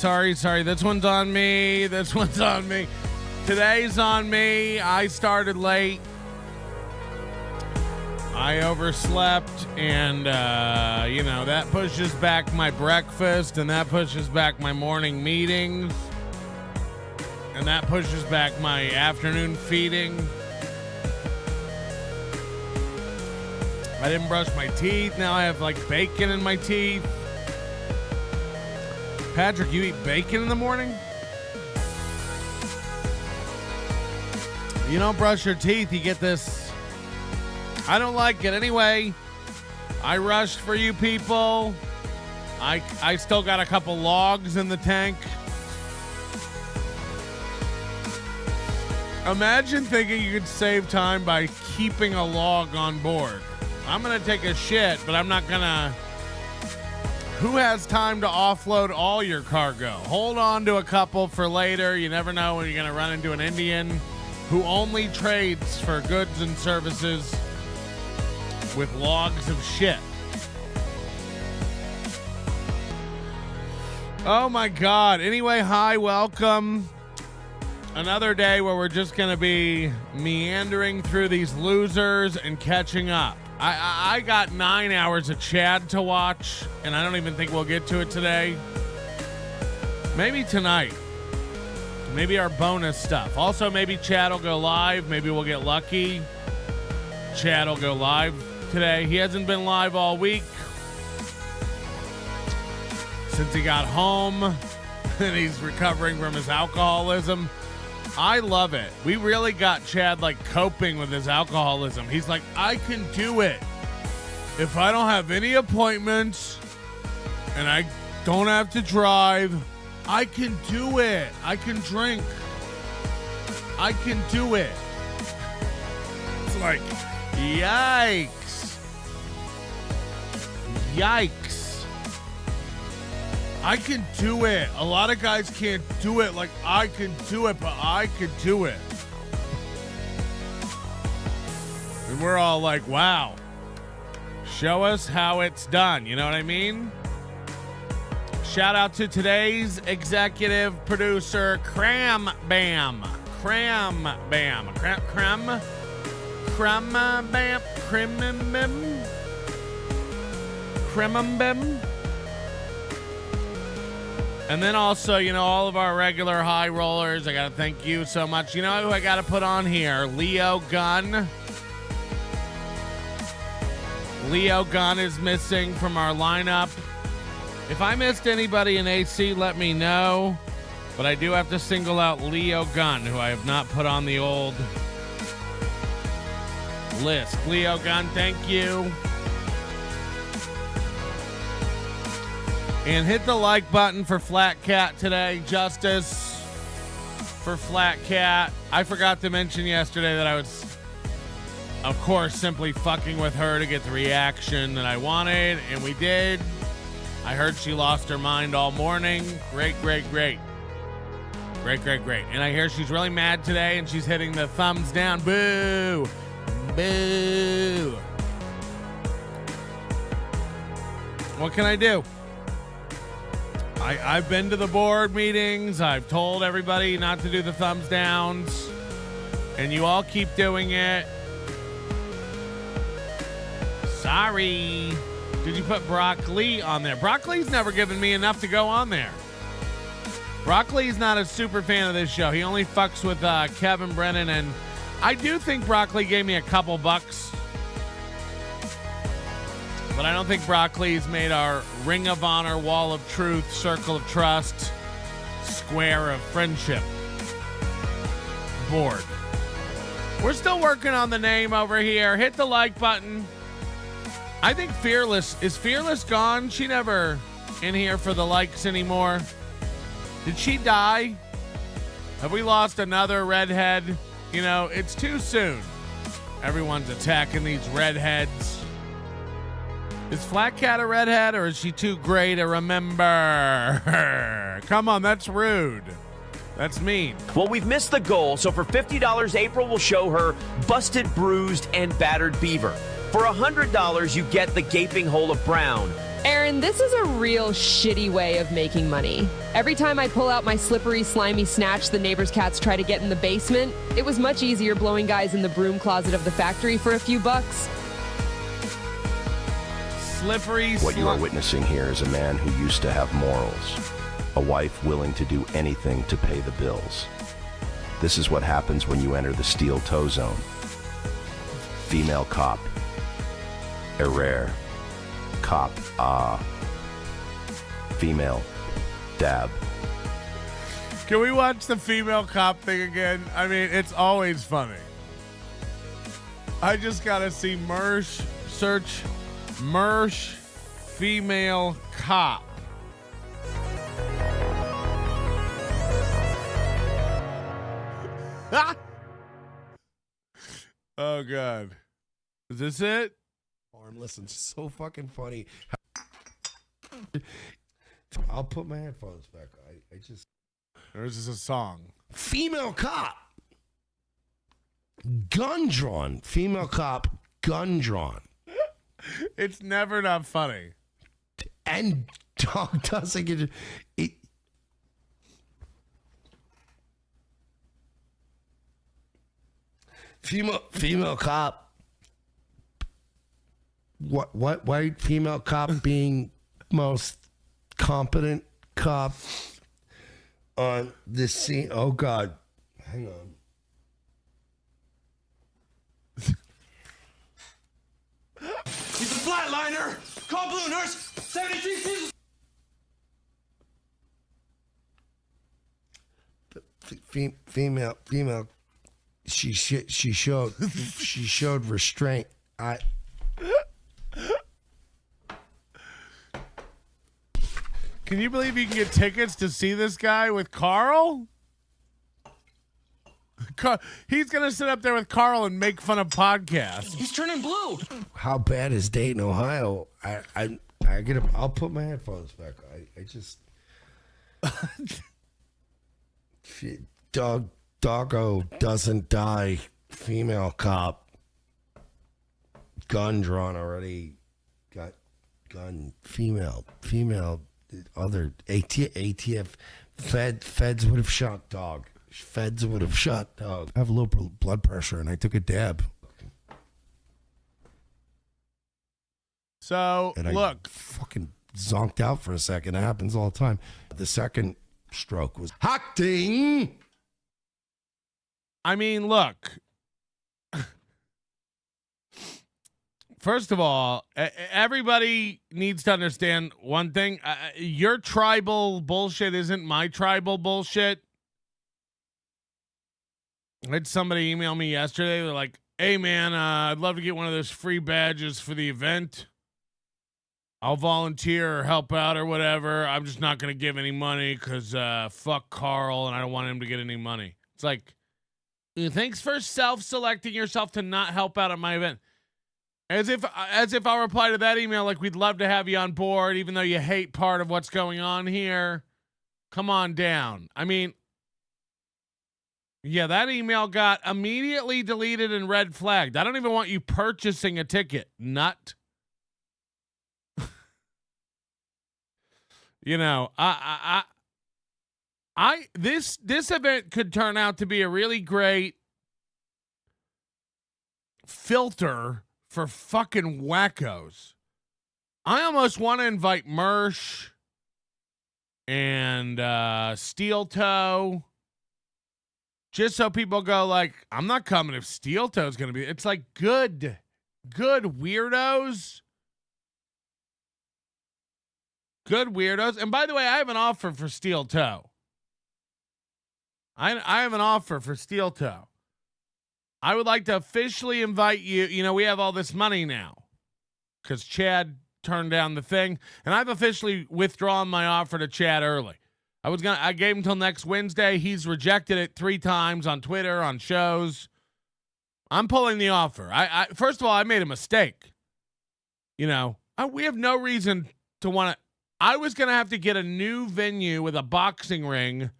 Sorry. This one's on me. Today's on me. I started late. I overslept, and, that pushes back my breakfast, and that pushes back my morning meetings, and that pushes back my afternoon feeding. I didn't brush my teeth. Now I have, bacon in my teeth. Patrick, you eat bacon in the morning? You don't brush your teeth, you get this... I don't like it. Anyway, I rushed for you people. I still got a couple logs in the tank. Imagine thinking you could save time by keeping a log on board. I'm going to take a shit, but I'm not going to... Who has time to offload all your cargo? Hold on to a couple for later. You never know when you're going to run into an Indian who only trades for goods and services with logs of shit. Oh my God. Anyway, hi, welcome. Another day where we're just going to be meandering through these losers and catching up. I got 9 hours of Chad to watch, and I don't even think we'll get to it today. Maybe tonight. Maybe our bonus stuff. Also, maybe Chad will go live. Maybe we'll get lucky. Chad will go live today. He hasn't been live all week since he got home and he's recovering from his alcoholism. I love it. We really got Chad coping with his alcoholism. He's like, I can do it. If I don't have any appointments and I don't have to drive, I can do it. I can drink. I can do it. It's like, yikes. Yikes. I can do it. A lot of guys can't do it like I can do it, but I can do it. And we're all like, wow. Show us how it's done. You know what I mean? Shout out to today's executive producer, Cram Bam. Cram Bam. Cram Bam. Cremambem. And then also, all of our regular high rollers. I got to thank you so much. You know who I got to put on here? Leo Gunn. Leo Gunn is missing from our lineup. If I missed anybody in AC, let me know. But I do have to single out Leo Gunn, who I have not put on the old list. Leo Gunn, thank you. And hit the like button for Flat Cat today. Justice for Flat Cat. I forgot to mention yesterday that I was, of course, simply fucking with her to get the reaction that I wanted. And we did. I heard she lost her mind all morning. Great. And I hear she's really mad today and she's hitting the thumbs down. Boo. What can I do? I've been to the board meetings. I've told everybody not to do the thumbs downs. And you all keep doing it. Sorry. Did you put Broccoli on there? Broccoli's never given me enough to go on there. Broccoli's not a super fan of this show. He only fucks with Kevin Brennan. And I do think Broccoli gave me a couple bucks. But I don't think Broccoli's made our Ring of Honor, Wall of Truth, Circle of Trust, Square of Friendship board. We're still working on the name over here. Hit the like button. I think Fearless. Is Fearless gone? She never in here for the likes anymore. Did she die? Have we lost another redhead? It's too soon. Everyone's attacking these redheads. Is Flat Cat a redhead, or is she too gray to remember? Come on, that's rude. That's mean. Well, we've missed the goal, so for $50, April will show her Busted, Bruised, and Battered Beaver. For $100, you get the Gaping Hole of Brown. Aaron, this is a real shitty way of making money. Every time I pull out my slippery, slimy snatch, the neighbor's cats try to get in the basement. It was much easier blowing guys in the broom closet of the factory for a few bucks. Slippery. What you are witnessing here is a man who used to have morals, a wife willing to do anything to pay the bills. This is what happens when you enter the steel toe zone. Female cop. Errare. Cop. Female. Dab. Can we watch the female cop thing again? I mean, it's always funny. I just gotta see Mersh, search Mersh female cop. Oh God. Is this it? Listen, it's so fucking funny. I'll put my headphones back. I just. Or is this a song? Female cop. Gun drawn. Female cop. Gun drawn. It's never not funny. And dog doesn't get it. Female cop. What white female cop being most competent cop on this scene? Oh God, hang on. He's a flatliner. Call Blue Nurse. 73 seasons. Female. She showed restraint. Can you believe you can get tickets to see this guy with Carl? He's going to sit up there with Carl and make fun of podcasts. He's turning blue. How bad is Dayton, Ohio? I'll put my headphones back. I just doggo doesn't die. Female cop. Gun drawn already. Got gun. Female. Other ATF. Feds would have shot dog. Feds would have shot dog. I have low blood pressure and I took a dab. So, And look. I fucking zonked out for a second. It happens all the time. The second stroke was hacking. I mean, look. First of all, everybody needs to understand one thing. Your tribal bullshit isn't my tribal bullshit. I had somebody email me yesterday. They're like, hey, man, I'd love to get one of those free badges for the event. I'll volunteer or help out or whatever. I'm just not going to give any money because fuck Carl and I don't want him to get any money. It's like, thanks for self-selecting yourself to not help out at my event. As if I'll reply to that email like we'd love to have you on board, even though you hate part of what's going on here. Come on down. I mean, yeah, that email got immediately deleted and red flagged. I don't even want you purchasing a ticket, nut. You know, this event could turn out to be a really great filter for fucking wackos. I almost want to invite Mersh and Steel Toe, just so people go like, I'm not coming if Steel Toe's going to be. It's like good weirdos. Good weirdos. And by the way, I have an offer for Steel Toe. I have an offer for Steel Toe. I would like to officially invite you. You know, we have all this money now because Chad turned down the thing, and I've officially withdrawn my offer to Chad early. I gave him till next Wednesday. He's rejected it 3 times on Twitter, on shows. I'm pulling the offer. First of all, I made a mistake. You know, we have no reason to want to. I was going to have to get a new venue with a boxing ring,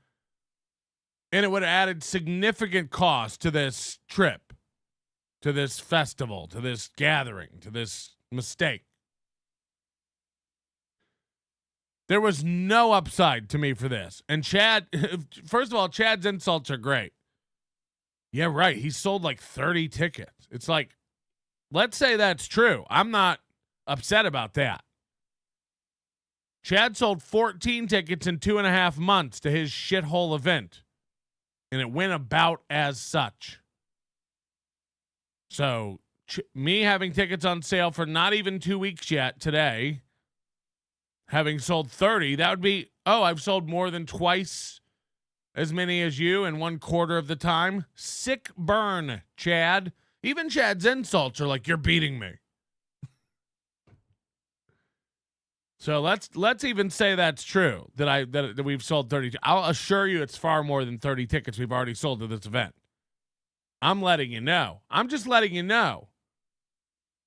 and it would have added significant cost to this trip, to this festival, to this gathering, to this mistake. There was no upside to me for this. And Chad, first of all, Chad's insults are great. Yeah, right. He sold like 30 tickets. It's like, let's say that's true. I'm not upset about that. Chad sold 14 tickets in 2.5 months to his shithole event. And it went about as such. So, me having tickets on sale for not even 2 weeks yet today, having sold 30, that would be, I've sold more than twice as many as you in 1/4 of the time. Sick burn, Chad. Even Chad's insults are like, you're beating me. So let's even say that's true, that we've sold 30. I'll assure you it's far more than 30 tickets we've already sold to this event. I'm letting you know. I'm just letting you know.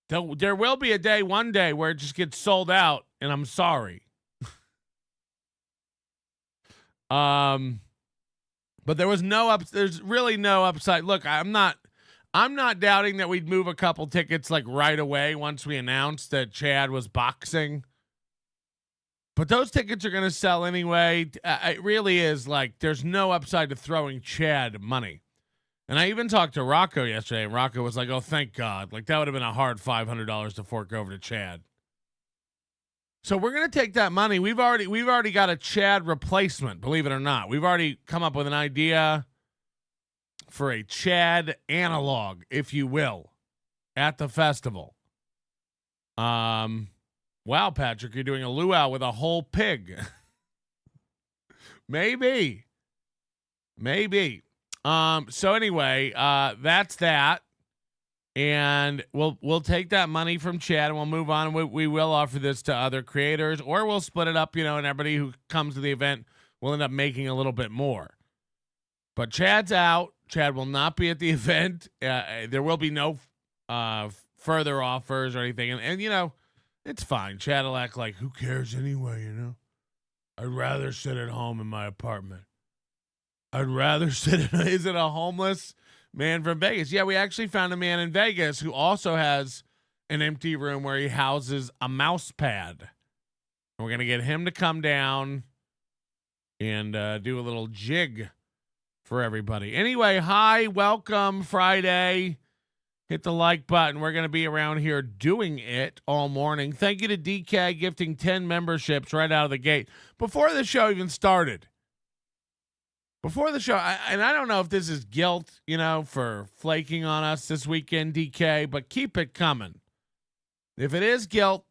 There will be one day where it just gets sold out, and I'm sorry. But there's really no upside. Look, I'm not doubting that we'd move a couple tickets like right away once we announced that Chad was boxing. But those tickets are going to sell anyway. It really is like there's no upside to throwing Chad money. And I even talked to Rocco yesterday, and Rocco was like, oh, thank God. Like, that would have been a hard $500 to fork over to Chad. So we're going to take that money. We've already got a Chad replacement, believe it or not. We've already come up with an idea for a Chad analog, if you will, at the festival. Wow, Patrick, you're doing a luau with a whole pig. Maybe. So anyway, that's that. And we'll take that money from Chad and we'll move on. And we will offer this to other creators, or we'll split it up, and everybody who comes to the event will end up making a little bit more. But Chad's out. Chad will not be at the event. There will be no further offers or anything. And it's fine. Chad will act like, who cares anyway, I'd rather sit at home in my apartment. I'd rather is it a homeless man from Vegas? Yeah, we actually found a man in Vegas who also has an empty room where he houses a mouse pad. We're going to get him to come down and do a little jig for everybody. Anyway, hi, welcome Friday. Hit the like button. We're going to be around here doing it all morning. Thank you to DK gifting 10 memberships right out of the gate before the show even started. Before the show, I don't know if this is guilt, for flaking on us this weekend, DK, but keep it coming. If it is guilt,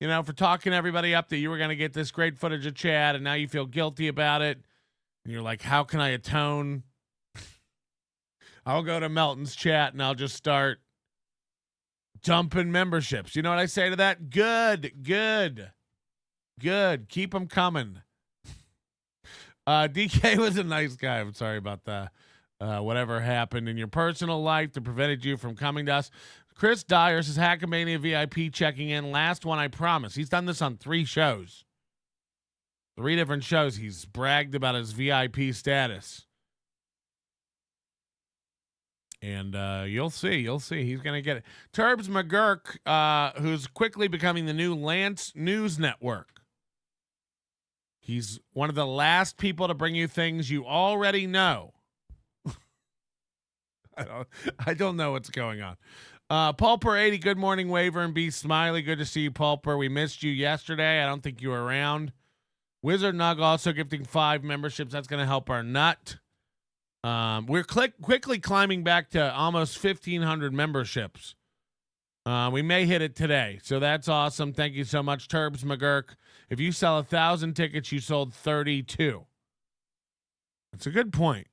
for talking everybody up that you were going to get this great footage of Chad and now you feel guilty about it, and you're like, how can I atone? I'll go to Melton's chat and I'll just start dumping memberships. You know what I say to that? Good. Keep them coming. DK was a nice guy. I'm sorry about that. Whatever happened in your personal life that prevented you from coming to us. Chris Dyer says, Hackamania VIP checking in. Last one, I promise. He's done this on 3 shows. 3 different shows. He's bragged about his VIP status. And you'll see. He's going to get it. Turbs McGurk, who's quickly becoming the new Lance News Network. He's one of the last people to bring you things you already know. I don't know what's going on. Paul Parady, good morning, Waver and Be Smiley. Good to see you, Pulper. We missed you yesterday. I don't think you were around. Wizard Nug also gifting 5 memberships. That's going to help our nut. We're quickly climbing back to almost 1,500 memberships. We may hit it today, so that's awesome. Thank you so much, Turbs McGurk. If you sell 1,000 tickets, you sold 32. That's a good point.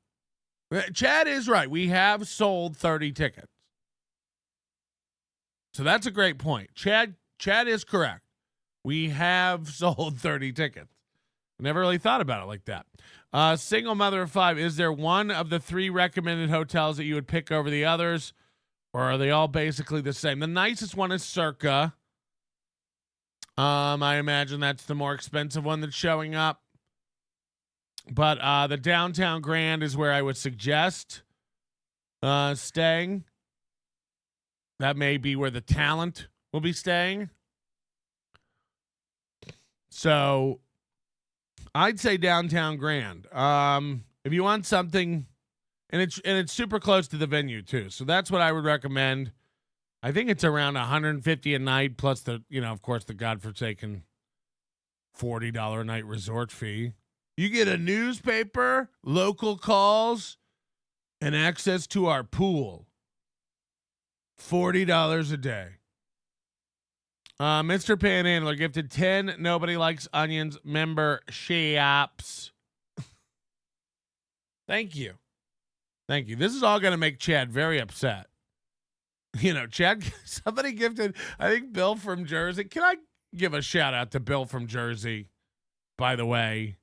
Chad is right. We have sold 30 tickets. So that's a great point. Chad is correct. We have sold 30 tickets. Never really thought about it like that. Single mother of 5. Is there one of the 3 recommended hotels that you would pick over the others? Or are they all basically the same? The nicest one is Circa. I imagine that's the more expensive one that's showing up. But the Downtown Grand is where I would suggest staying. That may be where the talent will be staying. So I'd say downtown Grand. If you want something, and it's super close to the venue too, so that's what I would recommend. I think it's around $150 a night plus the, of course, the godforsaken $40 a night resort fee. You get a newspaper, local calls, and access to our pool. $40 a day. Mr. Panhandler gifted 10 Nobody Likes Onions memberships. Thank you. Thank you. This is all going to make Chad very upset. Chad, somebody gifted, I think Bill from Jersey. Can I give a shout out to Bill from Jersey, by the way?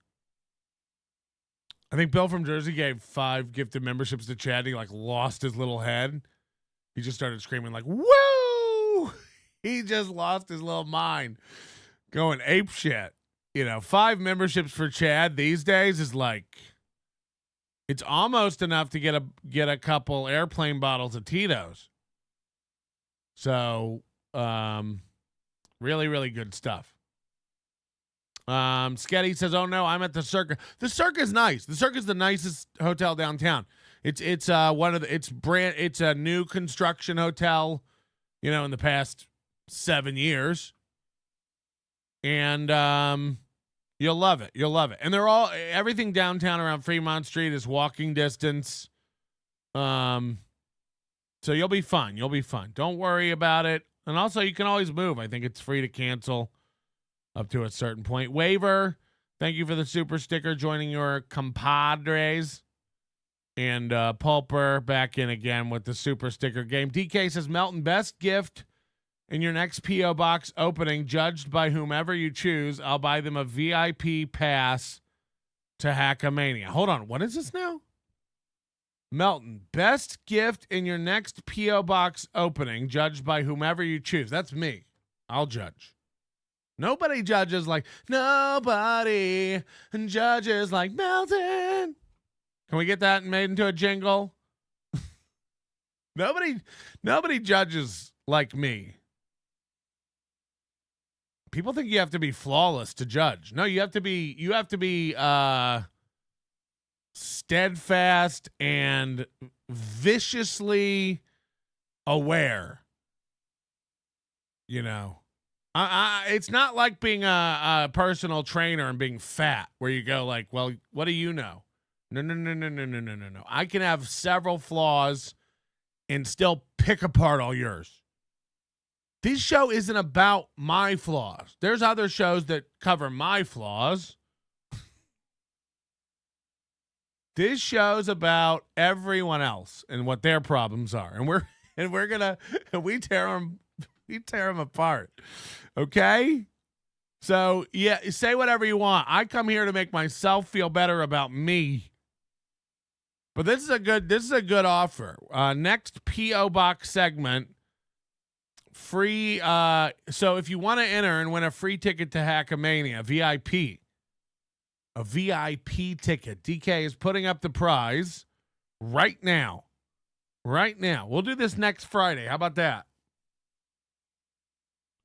I think Bill from Jersey gave 5 gifted memberships to Chad. He lost his little head. He just started screaming woo! He just lost his little mind going ape shit. 5 memberships for Chad these days is it's almost enough to get a couple airplane bottles of Tito's. So, really, really good stuff. Sketty says, "Oh no, I'm at the Circa. The Circa is nice. The Circa is the nicest hotel downtown. It's it's a new construction hotel, in the past 7 years, and you'll love it. You'll love it. And everything downtown around Fremont Street is walking distance. So you'll be fine. You'll be fine. Don't worry about it. And also, you can always move. I think it's free to cancel up to a certain point. Waiver, thank you for the super sticker, joining your compadres. And Pulper back in again with the super sticker game. DK says, Melton, best gift in your next P.O. box opening, judged by whomever you choose. I'll buy them a VIP pass to Hackamania. Hold on. What is this now? Melton, best gift in your next P.O. box opening, judged by whomever you choose. That's me. I'll judge. Nobody judges like nobody judges like Melton. Can we get that made into a jingle? Nobody judges like me. People think you have to be flawless to judge. No, you have to be steadfast and viciously aware. It's not like being a personal trainer and being fat, where you go like, well, what do you know? No. I can have several flaws and still pick apart all yours. This show isn't about my flaws. There's other shows that cover my flaws. This show's about everyone else and what their problems are, and we tear them apart. Okay? So, yeah, say whatever you want. I come here to make myself feel better about me. But this is a good offer. Next P.O. Box segment, free. So if you want to enter and win a free ticket to Hackamania, a VIP ticket, DK is putting up the prize right now. Right now. We'll do this next Friday. How about that?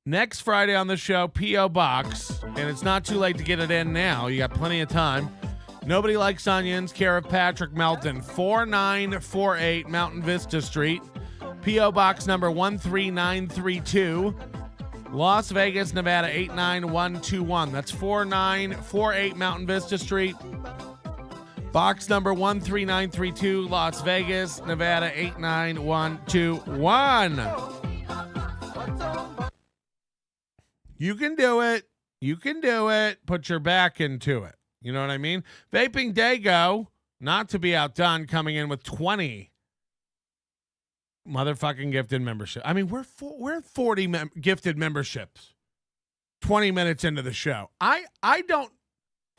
Next Friday on the show, P.O. Box, and it's not too late to get it in now. You got plenty of time. Nobody Likes Onions, care of Patrick Melton, 4948 Mountain Vista Street, P.O. Box number 13932, Las Vegas, Nevada 89121. That's 4948 Mountain Vista Street, box number 13932, Las Vegas, Nevada 89121. You can do it. You can do it. Put your back into it. You know what I mean? Vaping Deo, not to be outdone, coming in with 20 motherfucking gifted membership. I mean, we're 40 gifted memberships 20 minutes into the show. I don't,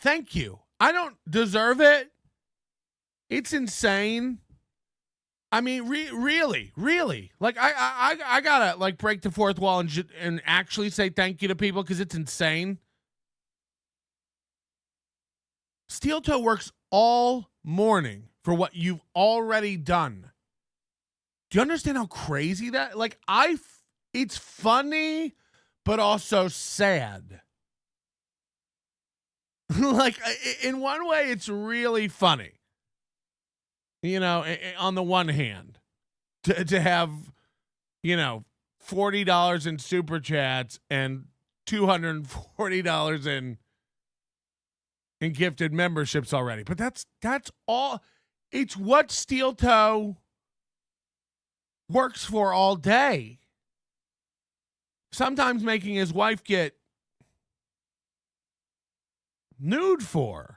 thank you. I don't deserve it. It's insane. I mean, really. Like, I gotta like break the fourth wall and actually say thank you to people, because it's insane. Steel Toe works all morning for what you've already done. Do you understand how crazy that? Like, it's funny, but also sad. Like, in one way, it's really funny. You know, on the one hand, to have, you know, $40 in super chats and $240 in gifted memberships already. But that's all. It's what Steel Toe works for all day. Sometimes making his wife get nude for.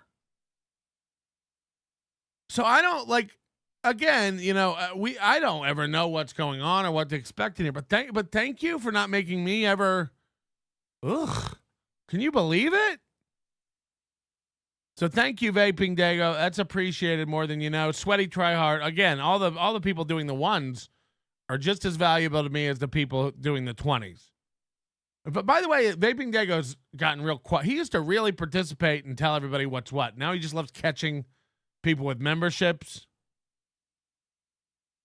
So I don't like, again, you know, I don't ever know what's going on or what to expect in here, but thank you for not making me ever. Ugh. Can you believe it? So thank you, Vaping Deo. That's appreciated more than you know. Sweaty Tryhard. Again, all the people doing the ones are just as valuable to me as the people doing the 20s. But by the way, Vaping Dago's gotten real quiet. He used to really participate and tell everybody what's what. Now he just loves catching people with memberships.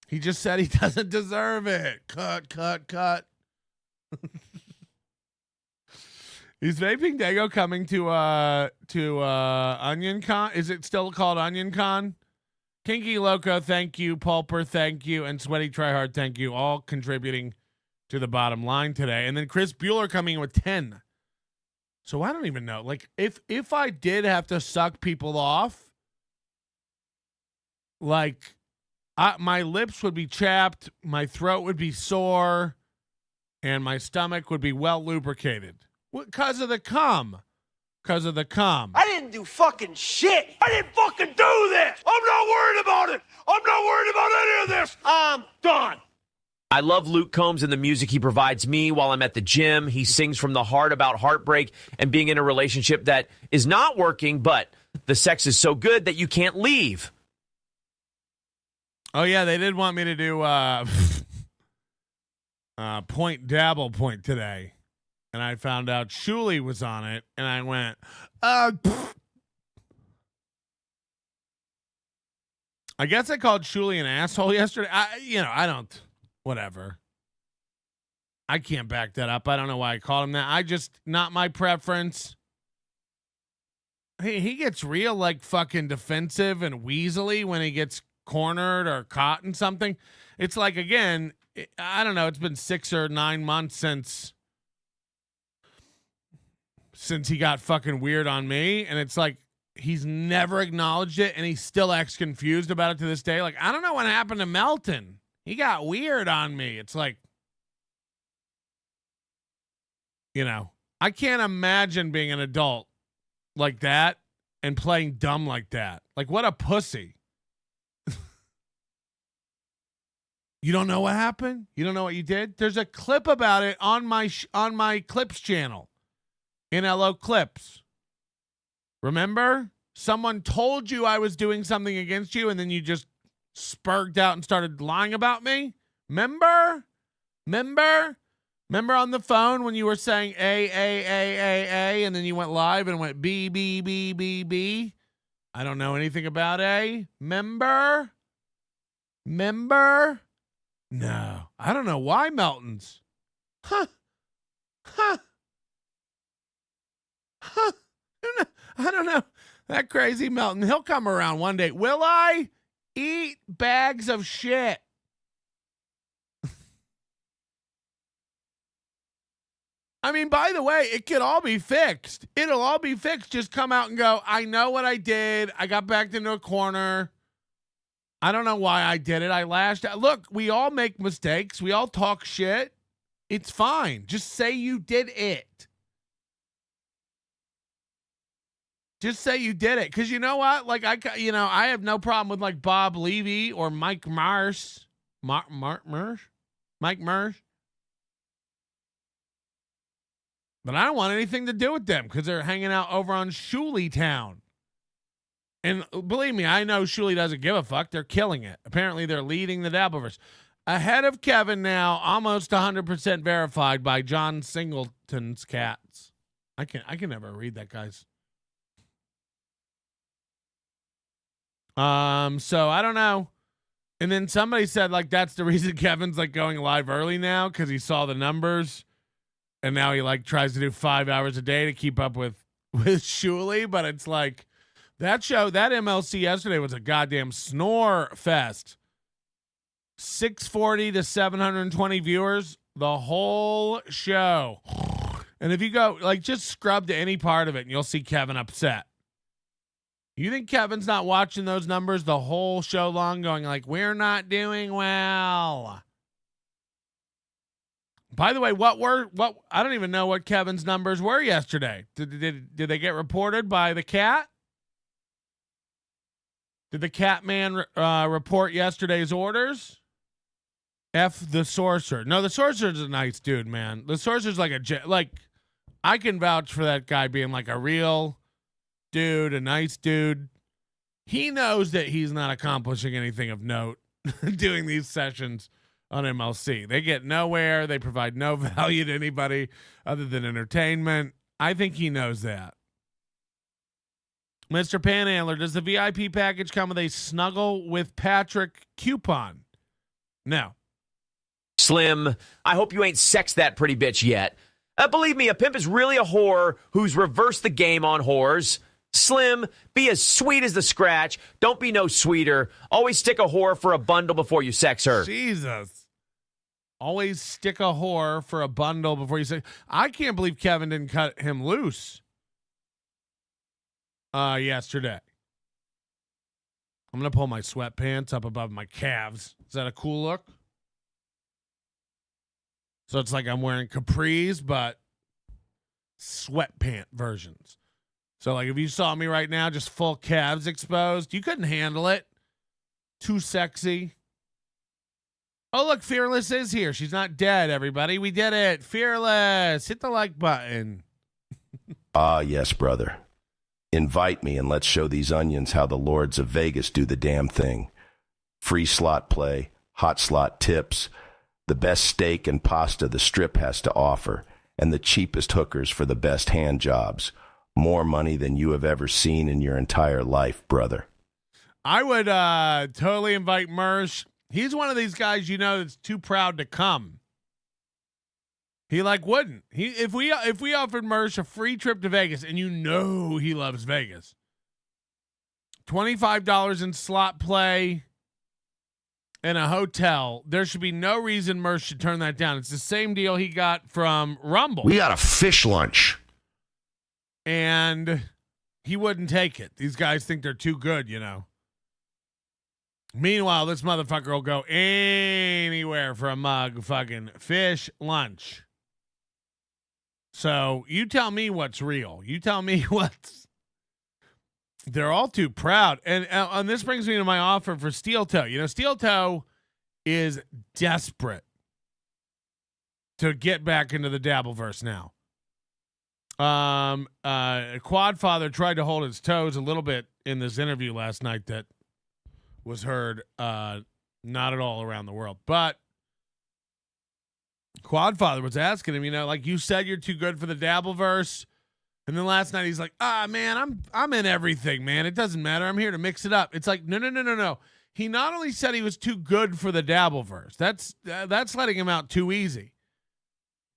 He just said he doesn't deserve it. Cut. Is Vaping Dago coming to Onion Con? Is it still called Onion Con? Kinky Loco, thank you. Pulper, thank you. And Sweaty Tryhard, thank you. All contributing to the bottom line today. And then Chris Bueller coming in with 10. So I don't even know. Like, if I did have to suck people off, like, my lips would be chapped, my throat would be sore, and my stomach would be well lubricated. Because of the cum. Because of the cum. I didn't do fucking shit. I didn't fucking do this. I'm not worried about it. I'm not worried about any of this. I'm done. I love Luke Combs and the music he provides me while I'm at the gym. He sings from the heart about heartbreak and being in a relationship that is not working, but the sex is so good that you can't leave. Oh, yeah, they did want me to do point dabble point today. And I found out Shuli was on it, and I went, I guess I called Shuli an asshole yesterday. I don't, whatever. I can't back that up. I don't know why I called him that. Not my preference. He gets real, like, fucking defensive and weaselly when he gets cornered or caught in something. It's like, again, I don't know, it's been 6 or 9 months since he got fucking weird on me, and it's like he's never acknowledged it, and he still acts confused about it to this day. Like, I don't know what happened to Melton. He got weird on me. It's like, you know, I can't imagine being an adult like that and playing dumb like that. Like, what a pussy. You don't know what happened? You don't know what you did? There's a clip about it on my Clips channel. In LO Clips. Remember? Someone told you I was doing something against you, and then you just spurged out and started lying about me? Remember on the phone when you were saying A, and then you went live and went B, B, B, B, B? I don't know anything about A. Member? No. I don't know why Melton's. Huh. I don't know. That crazy Melton. He'll come around one day. Will I eat bags of shit? I mean, by the way, it could all be fixed. It'll all be fixed. Just come out and go, I know what I did. I got backed into a corner. I don't know why I did it. I lashed out. Look, we all make mistakes. We all talk shit. It's fine. Just say you did it. Just say you did it. Because you know what? Like, I have no problem with, like, Bob Levy or Mike Mars. Mike Mars. But I don't want anything to do with them because they're hanging out over on Shuli Town. And believe me, I know Shuli doesn't give a fuck. They're killing it. Apparently, they're leading the Dabbleverse. Ahead of Kevin now, almost 100% verified by John Singleton's cats. I can never read that, guys. So I don't know. And then somebody said, like, that's the reason Kevin's, like, going live early now, because he saw the numbers, and now he, like, tries to do 5 hours a day to keep up with with Shuley, but it's like that show, that MLC yesterday was a goddamn snore fest. 640 to 720 viewers the whole show. And if you go, like, just scrub to any part of it and you'll see Kevin upset. You think Kevin's not watching those numbers the whole show long going like, we're not doing well? By the way, what I don't even know what Kevin's numbers were yesterday. Did they get reported by the cat? Did the cat man report yesterday's orders? F the sorcerer. No, the sorcerer's a nice dude, man. The sorcerer's like I can vouch for that guy being like a real dude, a nice dude. He knows that he's not accomplishing anything of note doing these sessions on MLC. They get nowhere. They provide no value to anybody other than entertainment. I think he knows that. Mr. Panhandler, does the VIP package come with a Snuggle with Patrick coupon? No. Slim, I hope you ain't sexed that pretty bitch yet. Believe me, a pimp is really a whore who's reversed the game on whores. Slim, be as sweet as the scratch. Don't be no sweeter. Always stick a whore for a bundle before you sex her. Jesus. Always stick a whore for a bundle before you say. I can't believe Kevin didn't cut him loose yesterday. I'm going to pull my sweatpants up above my calves. Is that a cool look? So it's like I'm wearing capris, but sweatpant versions. So like if you saw me right now, just full calves exposed, you couldn't handle it. Too sexy. Oh, look, Fearless is here. She's not dead, everybody. We did it. Fearless. Hit the like button. Ah, yes, brother. Invite me and let's show these onions how the lords of Vegas do the damn thing. Free slot play, hot slot tips, the best steak and pasta the Strip has to offer, and the cheapest hookers for the best hand jobs. More money than you have ever seen in your entire life, brother. I would totally invite Mersh. He's one of these guys, you know, that's too proud to come. He wouldn't. If we offered Mersh a free trip to Vegas, and you know he loves Vegas, $25 in slot play and a hotel, there should be no reason Mersh should turn that down. It's the same deal he got from Rumble. We got a fish lunch. And he wouldn't take it. These guys think they're too good, you know. Meanwhile, this motherfucker will go anywhere for a mug fucking fish lunch. So you tell me what's real. You tell me what's... They're all too proud. And this brings me to my offer for Steel Toe. You know, Steel Toe is desperate to get back into the Dabbleverse now. Quadfather tried to hold his toes a little bit in this interview last night that was heard not at all around the world. But Quadfather was asking him, you know, like you said, you're too good for the Dabbleverse. And then last night he's like, man, I'm in everything, man. It doesn't matter. I'm here to mix it up. It's like, no. He not only said he was too good for the Dabbleverse. That's letting him out too easy.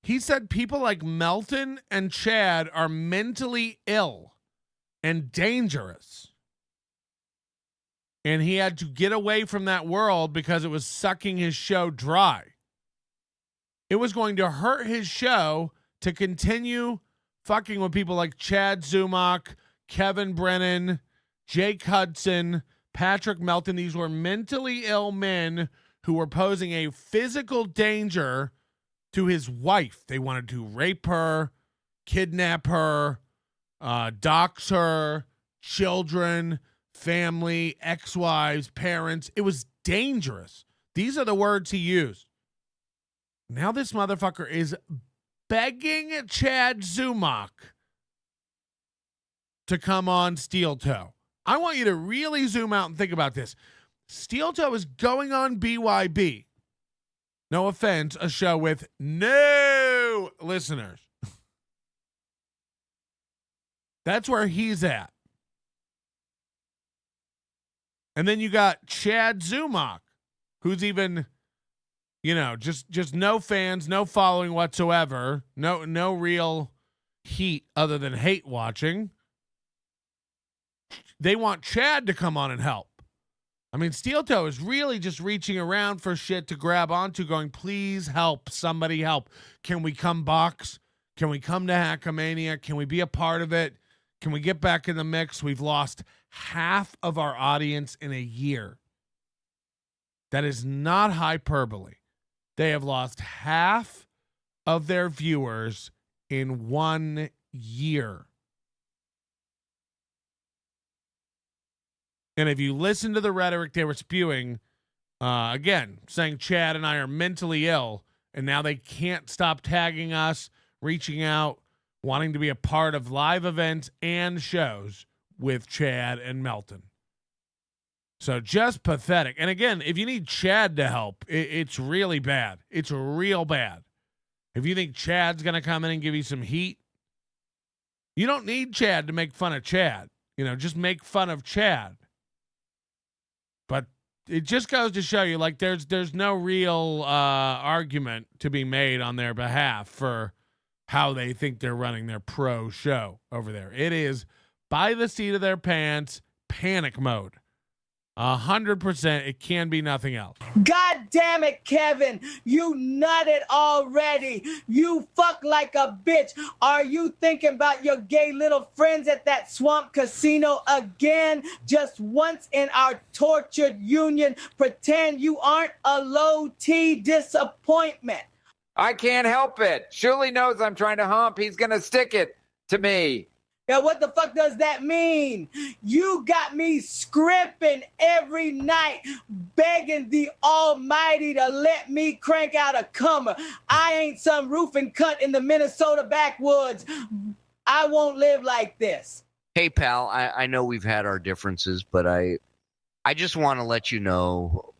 He said people like Melton and Chad are mentally ill and dangerous. And he had to get away from that world because it was sucking his show dry. It was going to hurt his show to continue fucking with people like Chad Zumock, Kevin Brennan, Jake Hudson, Patrick Melton. These were mentally ill men who were posing a physical danger to his wife. They wanted to rape her, kidnap her, dox her, children, family, ex-wives, parents. It was dangerous. These are the words he used. Now this motherfucker is begging Chad Zumock to come on Steel Toe. I want you to really zoom out and think about this. Steel Toe is going on BYB. No offense, a show with no listeners. That's where he's at. And then you got Chad Zumock, who's even, you know, just no fans, no following whatsoever, no real heat other than hate watching. They want Chad to come on and help. I mean, Steel Toe is really just reaching around for shit to grab onto, going, please help, somebody help. Can we come box? Can we come to Hackamania? Can we be a part of it? Can we get back in the mix? We've lost half of our audience in a year. That is not hyperbole. They have lost half of their viewers in 1 year. And if you listen to the rhetoric they were spewing, again, saying Chad and I are mentally ill, and now they can't stop tagging us, reaching out, wanting to be a part of live events and shows with Chad and Melton. So just pathetic. And again, if you need Chad to help, it's really bad. It's real bad. If you think Chad's going to come in and give you some heat, you don't need Chad to make fun of Chad. You know, just make fun of Chad. But it just goes to show you, like, there's no real argument to be made on their behalf for how they think they're running their pro show over there. It is by the seat of their pants, panic mode. 100%. It can be nothing else. God damn it, Kevin. You nutted already. You fuck like a bitch. Are you thinking about your gay little friends at that swamp casino again? Just once in our tortured union, pretend you aren't a low T disappointment. I can't help it. Shuli knows I'm trying to hump. He's going to stick it to me. Yeah, what the fuck does that mean? You got me scrimping every night, begging the Almighty to let me crank out a comer. I ain't some roofing cunt in the Minnesota backwoods. I won't live like this. Hey, pal, I know we've had our differences, but I just want to let you know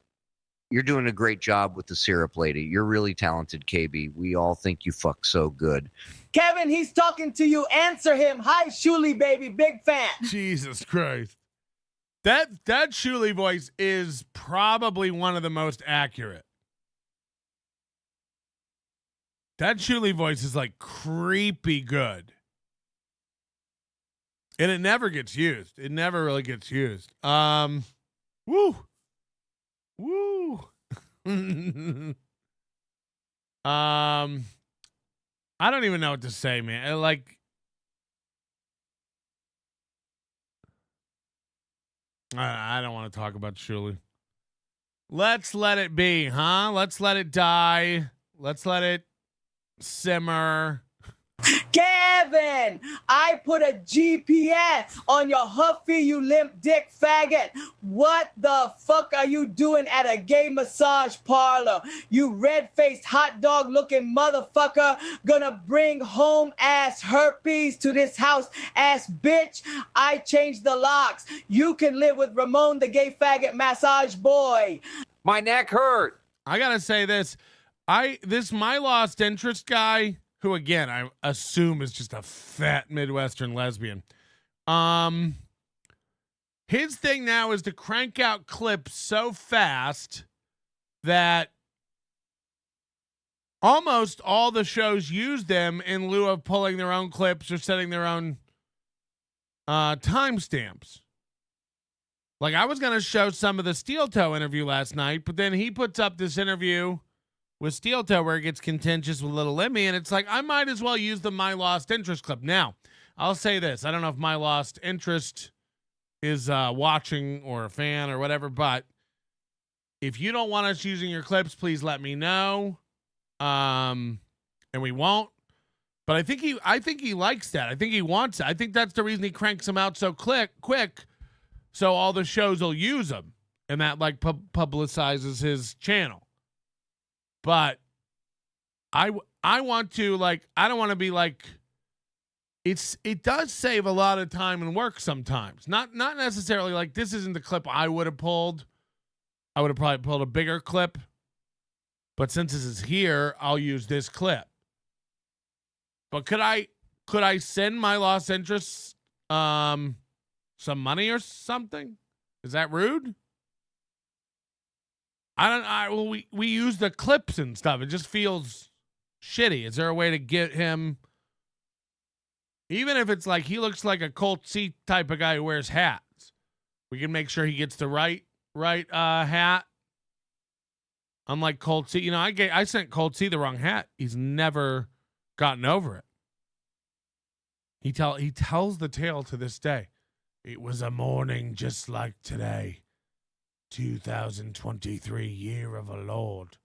you're doing a great job with the syrup lady. You're really talented, KB. We all think you fuck so good. Kevin, he's talking to you. Answer him. Hi, Shuli, baby. Big fan. Jesus Christ. That Shuli voice is probably one of the most accurate. That Shuli voice is like creepy good. And it never gets used. It never really gets used. Woo. I don't even know what to say, man. Like, I don't want to talk about Shuli. Let's let it be, huh? Let's let it die. Let's let it simmer. Kevin, I put a GPS on your huffy, you limp dick faggot. What the fuck are you doing at a gay massage parlor? You red-faced hot dog looking motherfucker, gonna bring home ass herpes to this house ass bitch. I changed the locks. You can live with Ramon the gay faggot massage boy. My neck hurt. I gotta say this. This My Lost Interest guy, who again I assume is just a fat Midwestern lesbian. His thing now is to crank out clips so fast that almost all the shows use them in lieu of pulling their own clips or setting their own timestamps. Like, I was going to show some of the Steel Toe interview last night, but then he puts up this interview with Steel Toe where it gets contentious with Little Limi, and it's like, I might as well use the My Lost Interest clip. Now, I'll say this. I don't know if My Lost Interest is watching or a fan or whatever, but if you don't want us using your clips, please let me know. And we won't. But I think he likes that. I think he wants it. I think that's the reason he cranks them out so quick, so all the shows will use them, and that like publicizes his channel. But I want to, like, I don't want to be like, it does save a lot of time and work sometimes. Not necessarily like this isn't the clip I would have pulled. I would have probably pulled a bigger clip. But since this is here, I'll use this clip. But could I send My Lost Interest some money or something? Is that rude? We use the clips and stuff. It just feels shitty. Is there a way to get him Even if it's like he looks like a Colt C type of guy who wears hats, we can make sure he gets the right hat. Unlike Colt C, I sent Colt C the wrong hat. He's never gotten over it. He tells the tale to this day. It was a morning just like today, 2023, year of our Lord.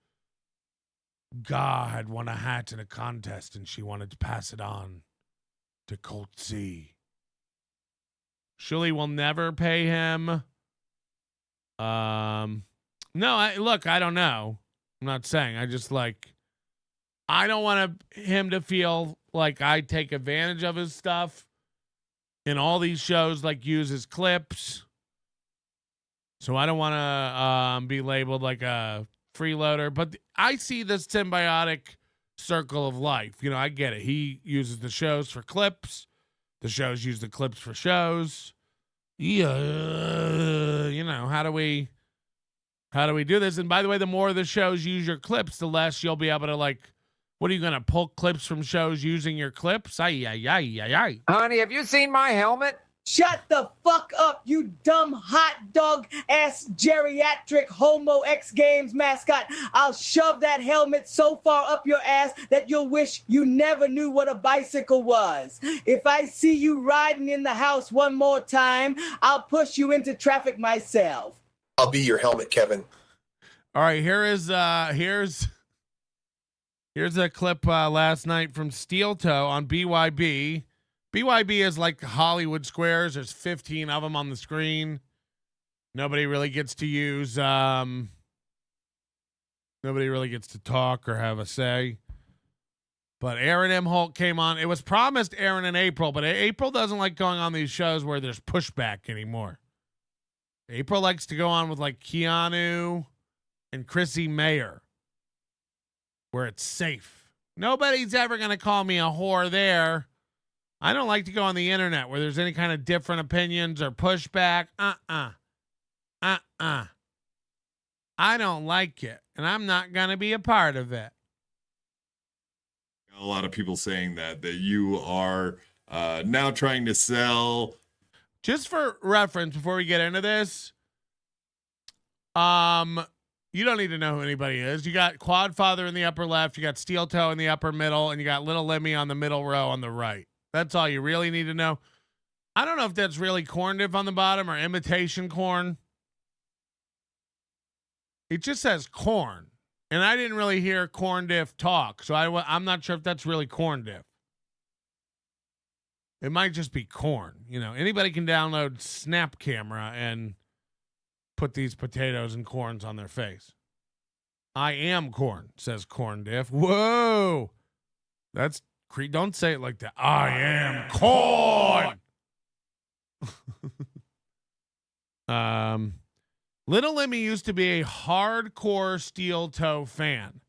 Gar had won a hat in a contest, and she wanted to pass it on to Colt C. Shirley will never pay him. No, look, I don't know. I'm not saying. I just I don't want him to feel like I take advantage of his stuff in all these shows, use his clips. So I don't want to be labeled like a freeloader. But I see this symbiotic circle of life. I get it. He uses the shows for clips. The shows use the clips for shows. Yeah, how do we do this? And by the way, the more the shows use your clips, the less you'll be able to what are you going to pull clips from shows using your clips? Honey, have you seen my helmet? Shut the fuck up, you dumb hot dog ass geriatric homo X Games mascot. I'll shove that helmet so far up your ass that you'll wish you never knew what a bicycle was. If I see you riding in the house one more time, I'll push you into traffic myself. I'll be your helmet, Kevin. All right, here's a clip last night from Steel Toe on BYB. BYB is like Hollywood Squares. There's 15 of them on the screen. Nobody really gets to use. Nobody really gets to talk or have a say. But Aaron Imholte came on. It was promised Aaron in April, but April doesn't like going on these shows where there's pushback anymore. April likes to go on with Keanu and Chrissy Mayer, where it's safe. Nobody's ever going to call me a whore there. I don't like to go on the internet where there's any kind of different opinions or pushback. I don't like it, and I'm not going to be a part of it. A lot of people saying that you are now trying to sell. Just for reference, before we get into this, you don't need to know who anybody is. You got Quadfather in the upper left, you got Steel Toe in the upper middle, and you got Little Limi on the middle row on the right. That's all you really need to know. I don't know if that's really corn dip on the bottom or imitation corn. It just says corn. And I didn't really hear corn diff talk, so I'm not sure if that's really corn diff. It might just be corn. Anybody can download Snap Camera and put these potatoes and corns on their face. I am corn, says corn diff. Whoa. That's don't say it like that. I am corn. Little Limi used to be a hardcore Steel Toe fan.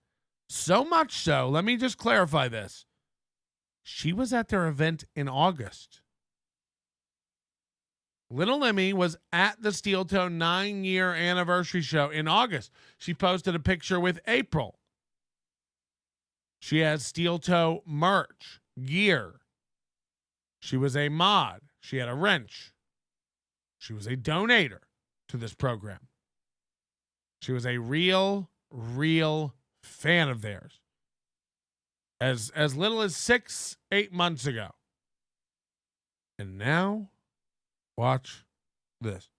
So much so, let me just clarify this. She was at their event in August. Little Limi was at the Steel Toe 9-year anniversary show in August. She posted a picture with April. She has Steel Toe merch, gear. She was a mod. She had a wrench. She was a donator to this program. She was a real fan of theirs. As little as 6-8 months ago. And now, watch this.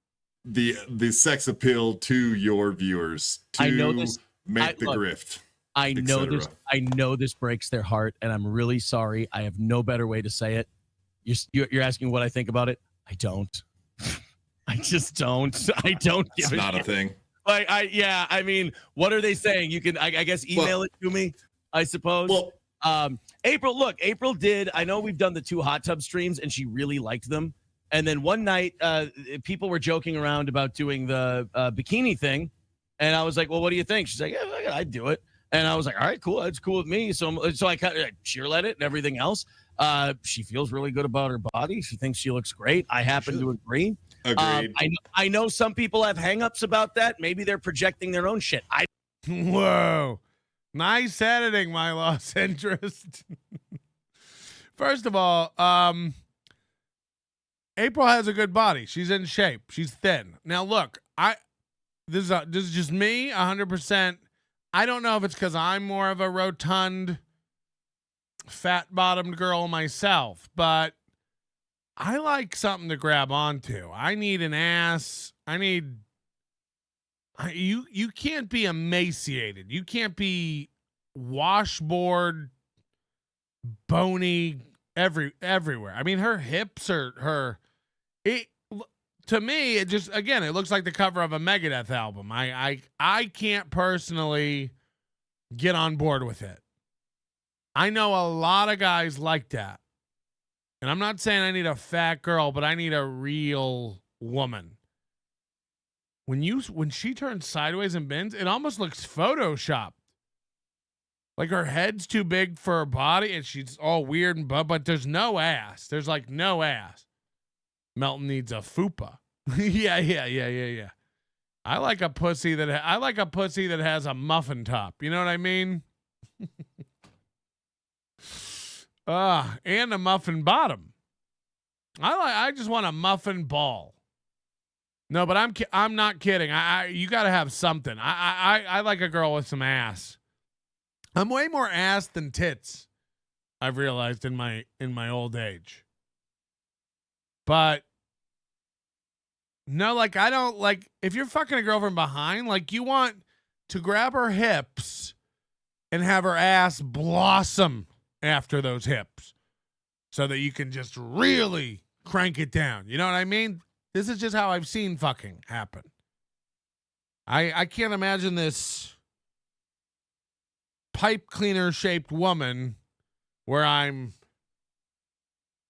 The sex appeal to your viewers to I know this, make the grift. I know this. I know this breaks their heart, and I'm really sorry. I have no better way to say it. You're asking what I think about it. I don't. I just don't. I don't give it's a not shit. A thing. I mean, what are they saying? You can, I guess, email it to me, I suppose. Well, April did. I know we've done the 2 hot tub streams, and she really liked them. And then one night, people were joking around about doing the bikini thing, and I was like, "Well, what do you think?" She's like, "Yeah, I'd do it." And I was like, "All right, cool. That's cool with me." So I kind of cheerled it and everything else. She feels really good about her body. She thinks she looks great. I happen to agree. Agreed. I know some people have hangups about that. Maybe they're projecting their own shit. Whoa. Nice editing, my lost interest. First of all, April has a good body. She's in shape. She's thin. Now, look, this is just me, 100%. I don't know if it's because I'm more of a rotund, fat-bottomed girl myself, but I like something to grab onto. I need an ass. You can't be emaciated. You can't be washboard, bony everywhere. I mean, her hips are to me, it just, again, it looks like the cover of a Megadeth album. I can't personally get on board with it. I know a lot of guys like that. And I'm not saying I need a fat girl, but I need a real woman. When she turns sideways and bends, it almost looks photoshopped. Like her head's too big for her body and she's all weird and but there's no ass. There's like no ass. Melton needs a fupa. Yeah. I like a pussy that has a muffin top. You know what I mean? And a muffin bottom. I just want a muffin ball. No, but I'm not kidding. You got to have something. I like a girl with some ass. I'm way more ass than tits, I've realized in my old age. But no, like I don't like if you're fucking a girl from behind, like you want to grab her hips and have her ass blossom after those hips so that you can just really crank it down. You know what I mean? This is just how I've seen fucking happen. I can't imagine this pipe cleaner shaped woman where I'm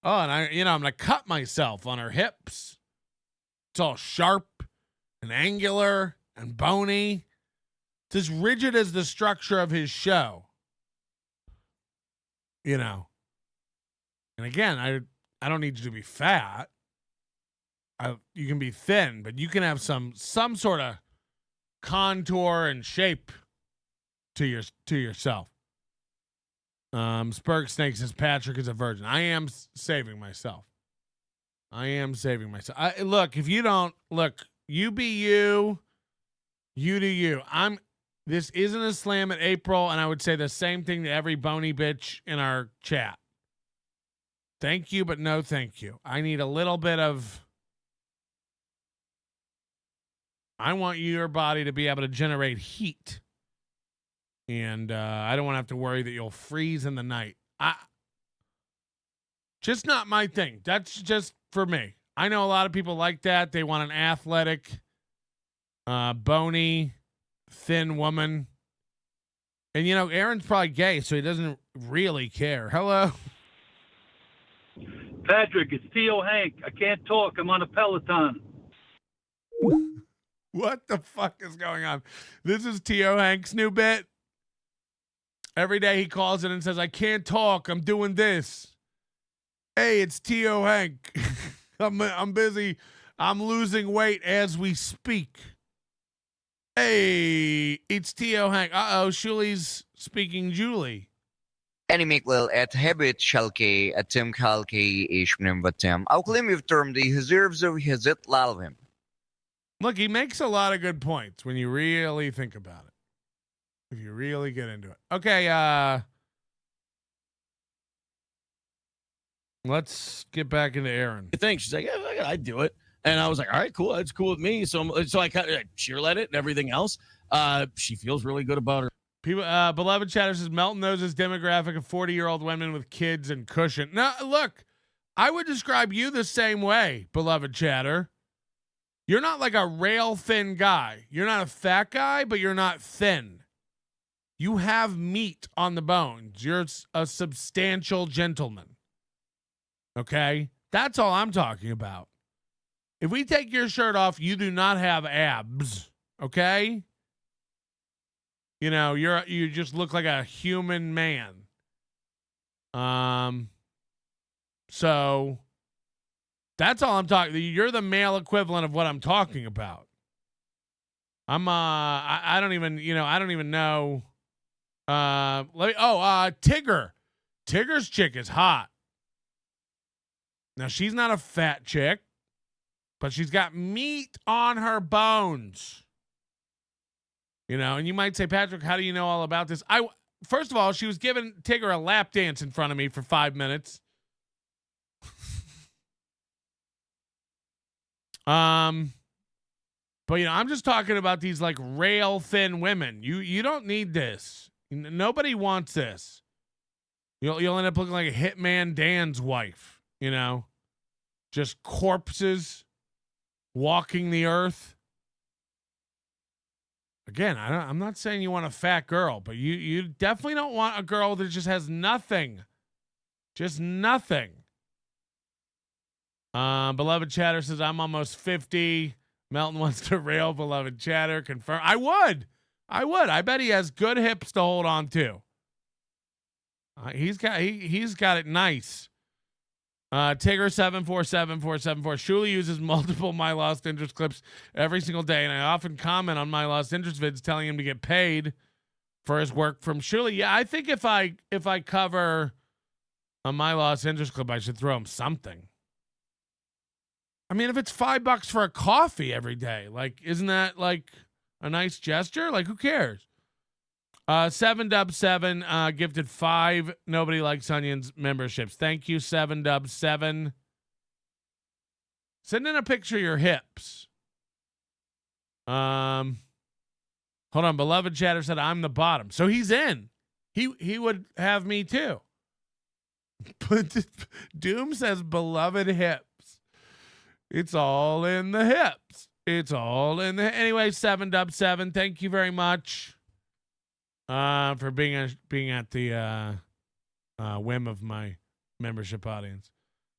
gonna cut myself on her hips. It's all sharp and angular and bony. It's as rigid as the structure of his show. You know. And again, I don't need you to be fat. You can be thin, but you can have some sort of contour and shape to yourself. Spurg Snake says Patrick is a virgin. I am saving myself. Look, if you don't look, you be you. You do you. This isn't a slam at April, and I would say the same thing to every bony bitch in our chat. Thank you, but no thank you. I need a little bit of. I want your body to be able to generate heat. And I don't want to have to worry that you'll freeze in the night. Just not my thing. That's just for me. I know a lot of people like that. They want an athletic, bony, thin woman. And, Aaron's probably gay, so he doesn't really care. Hello? Patrick, it's Theo Hank. I can't talk. I'm on a Peloton. What the fuck is going on? This is Theo Hank's new bit. Every day he calls in and says, I can't talk. I'm doing this. Hey, it's Theo Hank. I'm busy. I'm losing weight as we speak. Hey, it's Theo Hank. Shuli's speaking Julie. Enimikl at habit shalke at Tim Kalke Ishmnim Vatem. Auklim term the reserves of Hazit Lalvim. Look, he makes a lot of good points when you really think about it. If you really get into it. Okay, let's get back into Aaron. I think she's like, yeah, I'd do it. And I was like, all right, cool. That's cool with me. So I kind of cheerled it and everything else. She feels really good about her. People, beloved chatter says Melton knows his demographic of 40-year-old women with kids and cushion. Now, look, I would describe you the same way, beloved chatter. You're not like a rail thin guy. You're not a fat guy, but you're not thin. You have meat on the bones. You're a substantial gentleman. Okay? That's all I'm talking about. If we take your shirt off, you do not have abs. Okay? You just look like a human man. So that's all I'm talking. You're the male equivalent of what I'm talking about. I don't even know. Tigger. Tigger's chick is hot. Now, she's not a fat chick, but she's got meat on her bones. You know, and you might say, Patrick, how do you know all about this? First of all, she was giving Tigger a lap dance in front of me for 5 minutes. But you know, I'm just talking about these like rail thin women. You don't need this. Nobody wants this. You'll end up looking like a Hitman Dan's wife, you know, just corpses walking the earth. Again, I'm not saying you want a fat girl, but you definitely don't want a girl that just has nothing. Just nothing. Beloved Chatter says, I'm almost 50. Melton wants to rail Beloved Chatter. Confirm. I would. I bet he has good hips to hold on to. He's got it nice. Tigger 747474. Shuli uses multiple My Lost Interest clips every single day, and I often comment on My Lost Interest vids telling him to get paid for his work from Shuli. Yeah, I think if I cover a My Lost Interest clip, I should throw him something. I mean, if it's $5 for a coffee every day, like, isn't that like a nice gesture? Like, who cares? 7dub7 gifted 5 Nobody Likes Onions memberships. Thank you, 7dub7. Send in a picture of your hips. Hold on. Beloved Chatter said I'm the bottom, so he's in. He would have me too. But Doom says beloved hips. It's all in the hips. It's all in the anyway. 7dub7. Thank you very much. For being at the whim of my membership audience.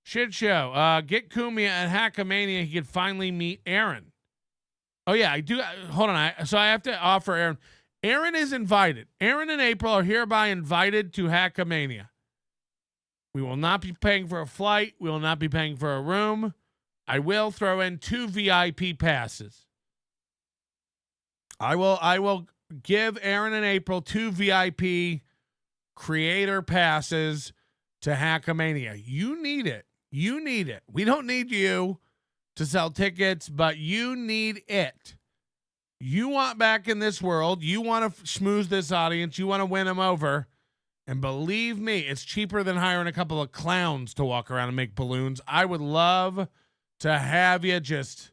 Shit show. Get Kumia at Hackamania. He could finally meet Aaron. Oh yeah, I do. Hold on. So I have to offer Aaron. Aaron is invited. Aaron and April are hereby invited to Hackamania. We will not be paying for a flight. We will not be paying for a room. I will throw in 2 VIP passes. I will give Aaron and April 2 VIP creator passes to Hackamania. You need it. You need it. We don't need you to sell tickets, but you need it. You want back in this world. You want to schmooze this audience. You want to win them over. And believe me, it's cheaper than hiring a couple of clowns to walk around and make balloons. I would love to have you just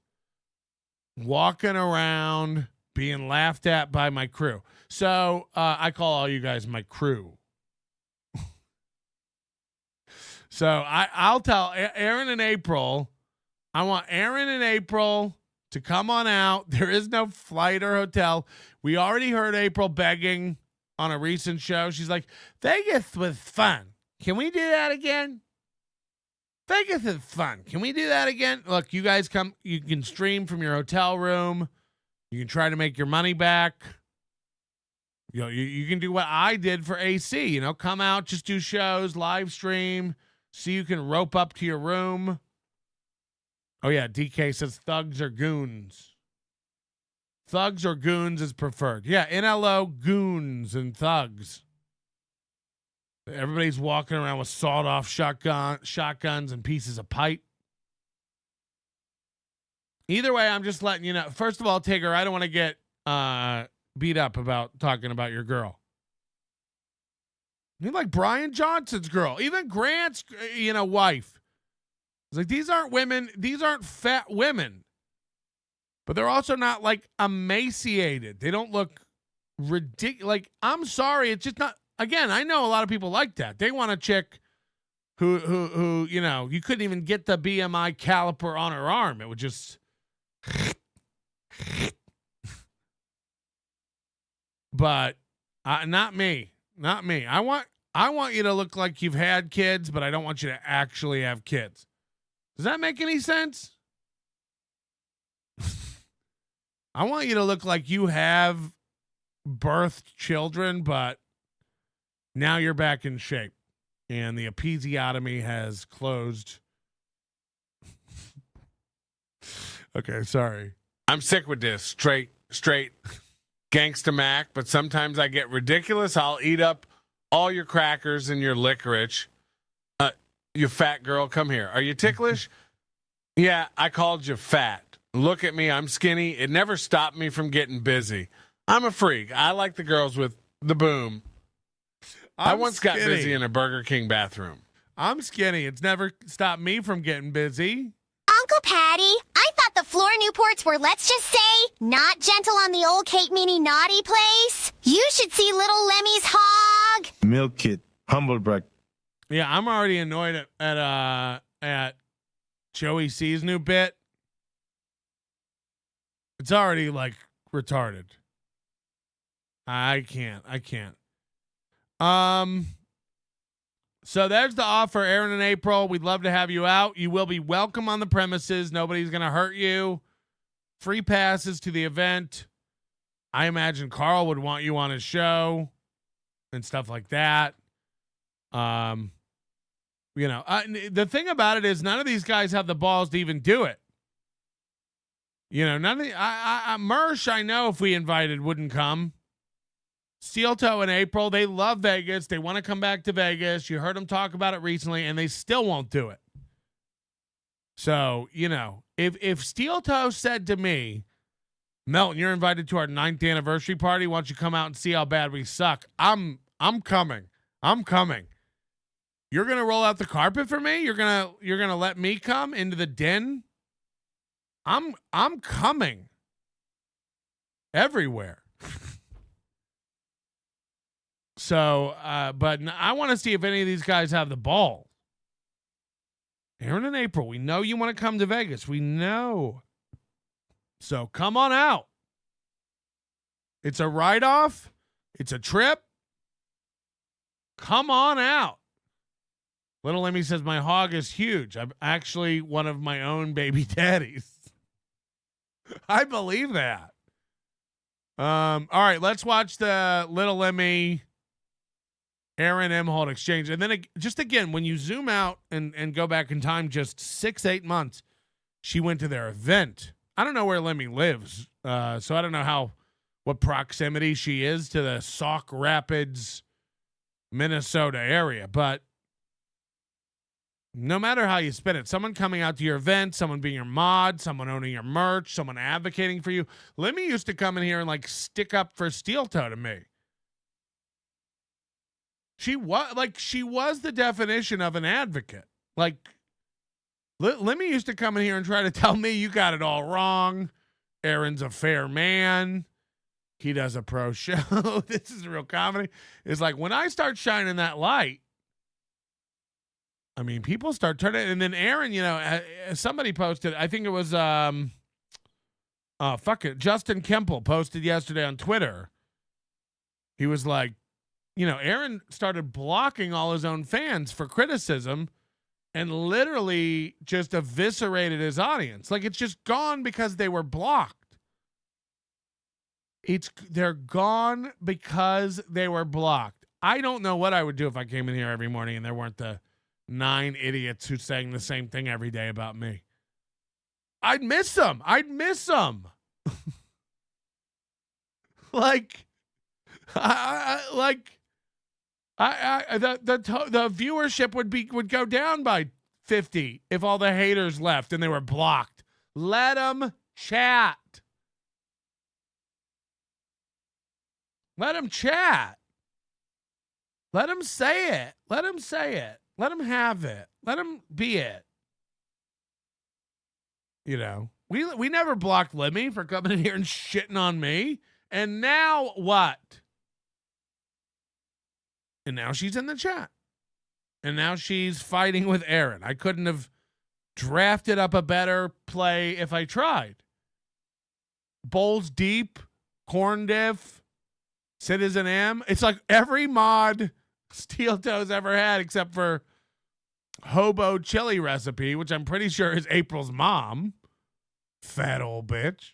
walking around being laughed at by my crew. So I call all you guys my crew. So I'll tell Aaron and April, I want Aaron and April to come on out. There is no flight or hotel. We already heard April begging on a recent show. She's like, Vegas was fun. Can we do that again? Vegas is fun. Can we do that again? Look, you guys come. You can stream from your hotel room. You can try to make your money back. You know, you can do what I did for AC. You know, come out, just do shows, live stream, so you can rope up to your room. Oh yeah, DK says thugs or goons. Thugs or goons is preferred. Yeah, NLO, goons and thugs. Everybody's walking around with sawed-off shotguns and pieces of pipe. Either way, I'm just letting you know. First of all, Tigger, I don't want to get beat up about talking about your girl. You're like Brian Johnson's girl, even Grant's, wife. It's like, these aren't women. These aren't fat women, but they're also not like emaciated. They don't look ridiculous. Like, I'm sorry, it's just not. Again, I know a lot of people like that. They want a chick who you couldn't even get the BMI caliper on her arm. It would just. But not me. Not me. I want you to look like you've had kids, but I don't want you to actually have kids. Does that make any sense? I want you to look like you have birthed children, but now you're back in shape and the episiotomy has closed. Okay, sorry. I'm sick with this straight gangsta Mac, but sometimes I get ridiculous. I'll eat up all your crackers and your licorice. You fat girl, come here. Are you ticklish? Yeah, I called you fat. Look at me, I'm skinny. It never stopped me from getting busy. I'm a freak. I like the girls with the boom. I once got busy in a Burger King bathroom. I'm skinny. It's never stopped me from getting busy. Uncle Patty, I thought the floor Newports were, let's just say, not gentle on the old Kate Meany naughty place. You should see little Lemmy's hog. Milk it. Humble brag. Yeah, I'm already annoyed at Joey C's new bit. It's already like retarded. I can't. So there's the offer, Aaron and April. We'd love to have you out. You will be welcome on the premises. Nobody's going to hurt you. Free passes to the event. I imagine Carl would want you on his show and stuff like that. The thing about it is none of these guys have the balls to even do it. None of the Mersh, I know if we invited wouldn't come. Steel Toe and April, they love Vegas. They want to come back to Vegas. You heard them talk about it recently, and they still won't do it. So, if Steel Toe said to me, Melton, you're invited to our 9th anniversary party. Why don't you come out and see how bad we suck? I'm coming. You're gonna roll out the carpet for me? You're gonna let me come into the den? I'm coming everywhere. So, but I want to see if any of these guys have the ball. Aaron and April, we know you want to come to Vegas. We know. So come on out. It's a write-off. It's a trip. Come on out. Little Limi says, my hog is huge. I'm actually one of my own baby daddies. I believe that. All right, let's watch the Little Limi Aaron Imholte exchange. And then just again, when you zoom out and go back in time just 6-8 months, she went to their event. I don't know where Limi lives. So I don't know what proximity she is to the Sauk Rapids, Minnesota area. But no matter how you spin it, someone coming out to your event, someone being your mod, someone owning your merch, someone advocating for you. Limi used to come in here and stick up for Steel Toe to me. She was the definition of an advocate. Limi used to come in here and try to tell me you got it all wrong. Aaron's a fair man. He does a pro show. This is real comedy. It's like when I start shining that light, I mean, people start turning. And then Aaron, somebody posted, I think it was, Justin Kemple posted yesterday on Twitter. He was like, Aaron started blocking all his own fans for criticism and literally just eviscerated his audience. It's just gone because they were blocked. They're gone because they were blocked. I don't know what I would do if I came in here every morning and there weren't the 9 idiots who sang the same thing every day about me. I'd miss them. The viewership would go down by 50 if all the haters left and they were blocked. Let them chat. Let them chat. Let them say it. Let them have it. Let them be it. We never blocked Limi for coming in here and shitting on me. And now what? And now she's in the chat. And now she's fighting with Aaron. I couldn't have drafted up a better play if I tried. Bowls Deep, Corn Diff, Citizen M. It's like every mod Steel Toe's ever had except for Hobo Chili Recipe, which I'm pretty sure is April's mom. Fat old bitch.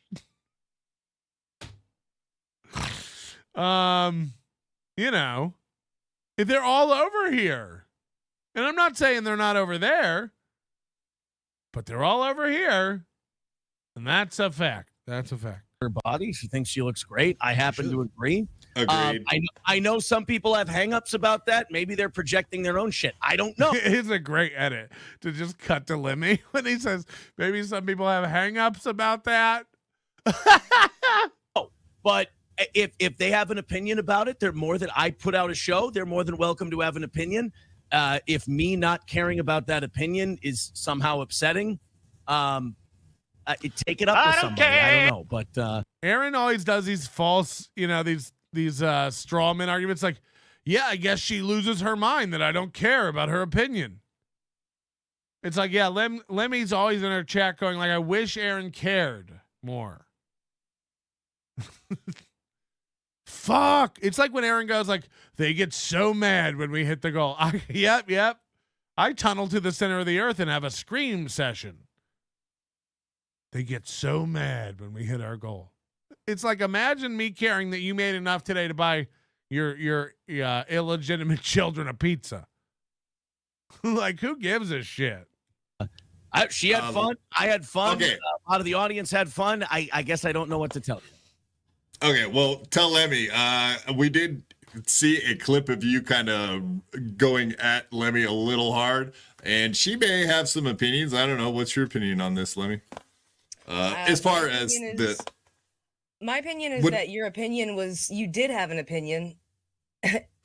They're all over here. And I'm not saying they're not over there, but they're all over here. And that's a fact. Her body, she thinks she looks great. I happen to agree. Agreed. I know some people have hangups about that. Maybe they're projecting their own shit. I don't know. It's a great edit to just cut to Limi when he says maybe some people have hangups about that. But if they have an opinion about it, they're more than I put out a show. They're more than welcome to have an opinion. If me not caring about that opinion is somehow upsetting, take it up with somebody. I don't know, but Aaron always does these false, these straw man arguments. Like, yeah, I guess she loses her mind that I don't care about her opinion. It's like, yeah, Lemmy's always in her chat going like, I wish Aaron cared more. Fuck. It's like when Aaron goes like, they get so mad when we hit the goal. Yep. I tunnel to the center of the earth and have a scream session. They get so mad when we hit our goal. It's like, imagine me caring that you made enough today to buy your illegitimate children a pizza. Like, who gives a shit? She had fun. I had fun. Okay. A lot of the audience had fun. I guess I don't know what to tell you. Okay, well, tell Lemmy. We did see a clip of you kind of going at Lemmy a little hard, and she may have some opinions. I don't know. What's your opinion on this, Lemmy? As far as my opinion is that your opinion was you did have an opinion,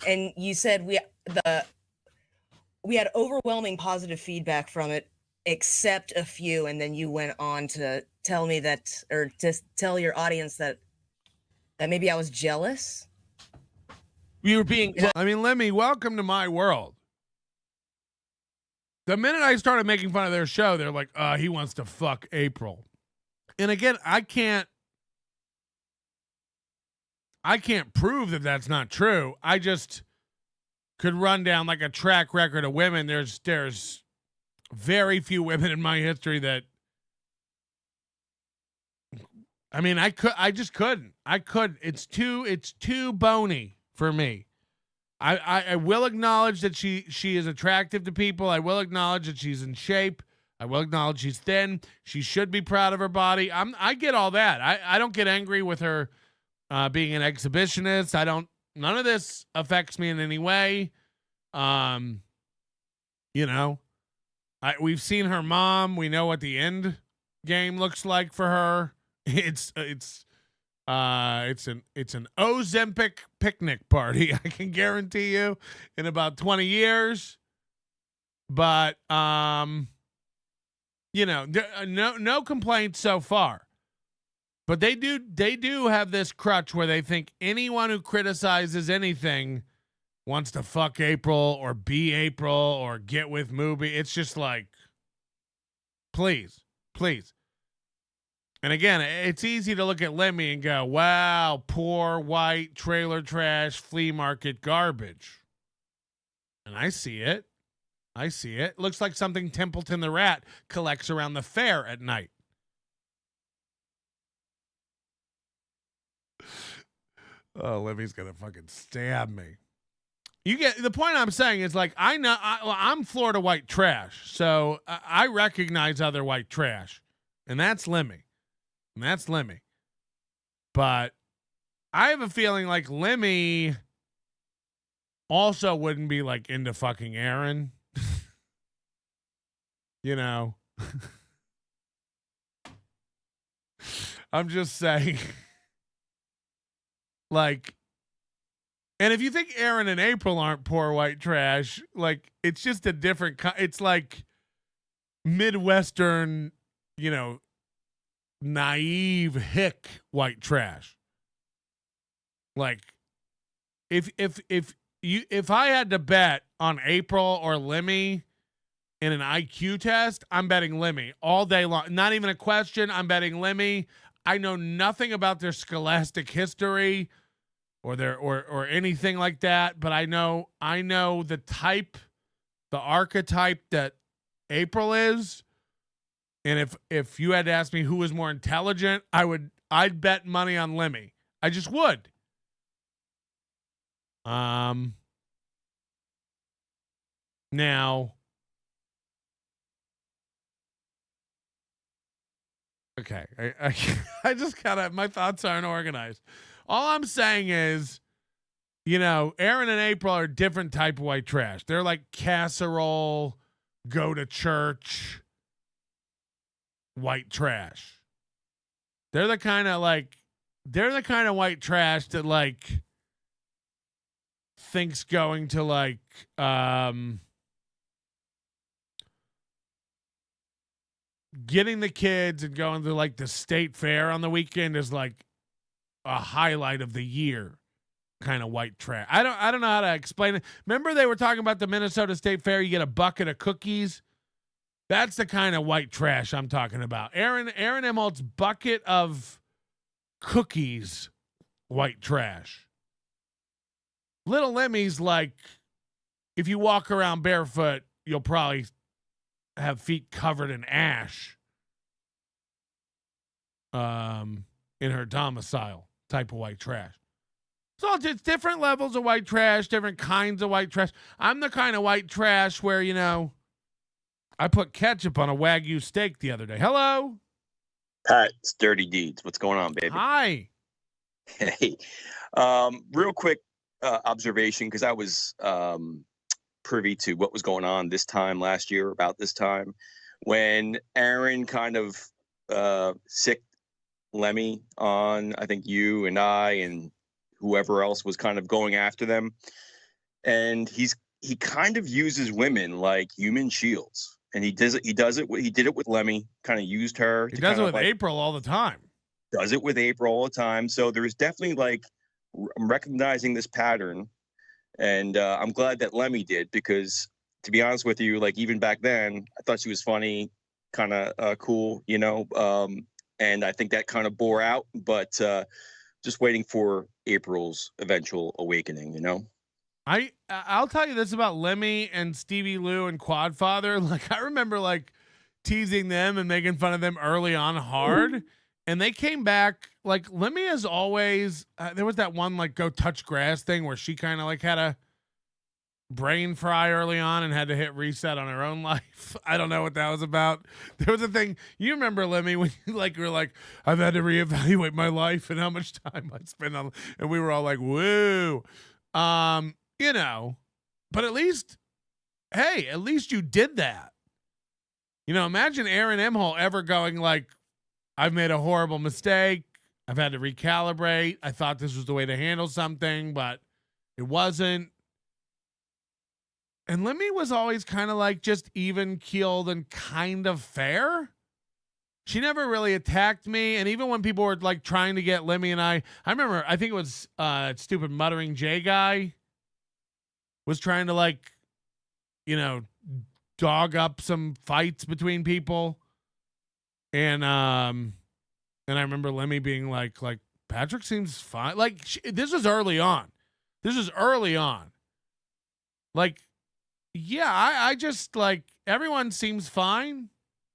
and you said we had overwhelming positive feedback from it, except a few, and then you went on to tell me that, or to tell your audience that maybe I was jealous. You were being. I mean, Lemmy, welcome to my world. The minute I started making fun of their show, they're like, he wants to fuck April. And again, I can't prove that that's not true. I just could run down like a track record of women. There's very few women in my history that, I mean, I just couldn't. It's too bony for me. I will acknowledge that she is attractive to people. I will acknowledge that she's in shape. I will acknowledge she's thin. She should be proud of her body. I get all that. I don't get angry with her being an exhibitionist. None of this affects me in any way. We've seen her mom. We know what the end game looks like for her. It's an Ozempic picnic party. I can guarantee you in about 20 years. But no complaints so far. But they do have this crutch where they think anyone who criticizes anything wants to fuck April or be April or get with Mooby. It's just like, please. And again, it's easy to look at Lemmy and go, wow, poor white trailer trash flea market garbage. And I see it. Looks like something Templeton the Rat collects around the fair at night. Oh, Lemmy's gonna fucking stab me. You get the point. I'm saying is like, I'm Florida white trash, so I recognize other white trash, and that's Lemmy. But I have a feeling like Lemmy also wouldn't be like into fucking Aaron. I'm just saying. Like, and if you think Aaron and April aren't poor white trash, like, it's just a different it's like Midwestern, naive hick white trash. Like, if I had to bet on April or Lemmy in an IQ test, I'm betting Lemmy all day long. Not even a question. I'm betting Lemmy. I know nothing about their scholastic history or or anything like that, but I know the archetype that April is. And if you had to ask me who was more intelligent, I'd bet money on Lemmy. I just would. Now, okay, I just my thoughts aren't organized. All I'm saying is you know, Aaron and April are a different type of white trash. They're like casserole, go to church, white trash. They're the kind of white trash that like thinks going to like getting the kids and going to like the state fair on the weekend is like a highlight of the year kind of white trash. I don't know how to explain it. Remember they were talking about the Minnesota State Fair, you get a bucket of cookies? That's the kind of white trash I'm talking about. Aaron Imholte's bucket of cookies, white trash. Little Limmy's like, if you walk around barefoot, you'll probably have feet covered in ash. In her domicile type of white trash. So it's different levels of white trash, different kinds of white trash. I'm the kind of white trash where, you know, I put ketchup on a Wagyu steak the other day. Hello? Pat, it's Dirty Deeds. What's going on, baby? Hi. Hey. Real quick observation, because I was privy to what was going on this time last year, about this time, when Aaron kind of sicked Lemmy on, I think you and I and whoever else was kind of going after them. And he kind of uses women like human shields. And he did it with Lemmy, kind of used her. He does it with April all the time. Does it with April all the time. So there's definitely like, I'm recognizing this pattern. And I'm glad that Lemmy did, because to be honest with you, like even back then, I thought she was funny, kind of cool, you know, and I think that kind of bore out, but just waiting for April's eventual awakening, you know? I'll tell you this about Lemmy and Stevie Lou and Quadfather. Like I remember like teasing them and making fun of them early on hard. And they came back like Lemmy is always, there was that one like go touch grass thing where she kind of like had a brain fry early on and had to hit reset on her own life. I don't know what that was about. There was a thing, you remember Lemmy when you like were like, I've had to reevaluate my life and how much time I spent on, and we were all like, woo. You know, but at least you did that. You know, imagine Aaron Imholte ever going like, I've made a horrible mistake. I've had to recalibrate. I thought this was the way to handle something, but it wasn't. And Lemmy was always kind of like just even keeled and kind of fair. She never really attacked me. And even when people were like trying to get Lemmy and I remember, I think it was stupid muttering J guy was trying to like, you know, dog up some fights between people. And I remember Lemmy being like Patrick seems fine. Like this was early on. Like, yeah, I just like everyone seems fine.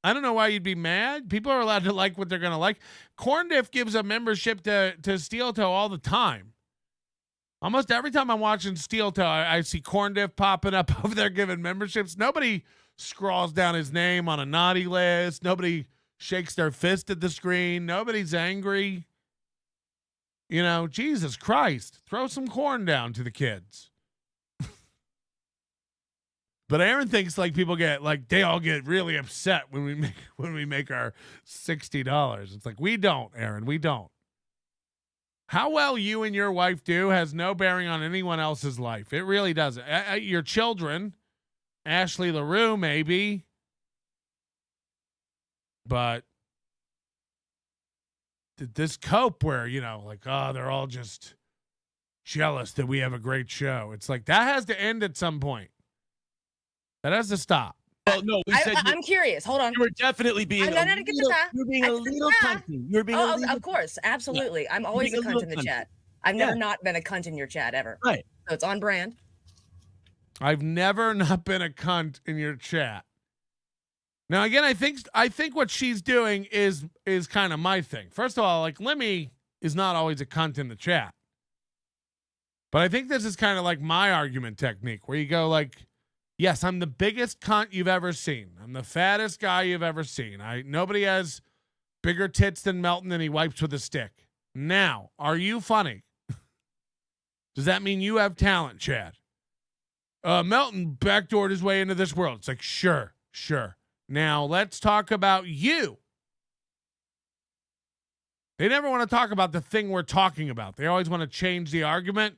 I don't know why you'd be mad. People are allowed to like what they're gonna like. Corn Diff gives a membership to Steel Toe all the time. Almost every time I'm watching Steel Toe, I see Corn Diff popping up over there giving memberships. Nobody scrawls down his name on a naughty list. Nobody shakes their fist at the screen. Nobody's angry. You know, Jesus Christ, throw some corn down to the kids. But Aaron thinks like people get like they all get really upset when we make our $60. It's like we don't, Aaron, we don't. How well you and your wife do has no bearing on anyone else's life. It really doesn't. Your children, Ashley LaRue, maybe. But did this cope where, you know, like, oh, they're all just jealous that we have a great show. It's like that has to end at some point. That has to stop. Well, no, we said I'm curious. Hold on. You were definitely being You were being a little cunty. You were being a little. Of course, absolutely. I'm always a cunt in the chat. I've never not been a cunt in your chat ever. Right. So it's on brand. I've never not been a cunt in your chat. Now again, I think what she's doing is kind of my thing. First of all, like Lemmy is not always a cunt in the chat. But I think this is kind of like my argument technique where you go like, yes, I'm the biggest cunt you've ever seen. I'm the fattest guy you've ever seen. Nobody has bigger tits than Melton and he wipes with a stick. Now, are you funny? Does that mean you have talent, Chad? Melton backdoored his way into this world. It's like, sure. Now let's talk about you. They never want to talk about the thing we're talking about. They always want to change the argument.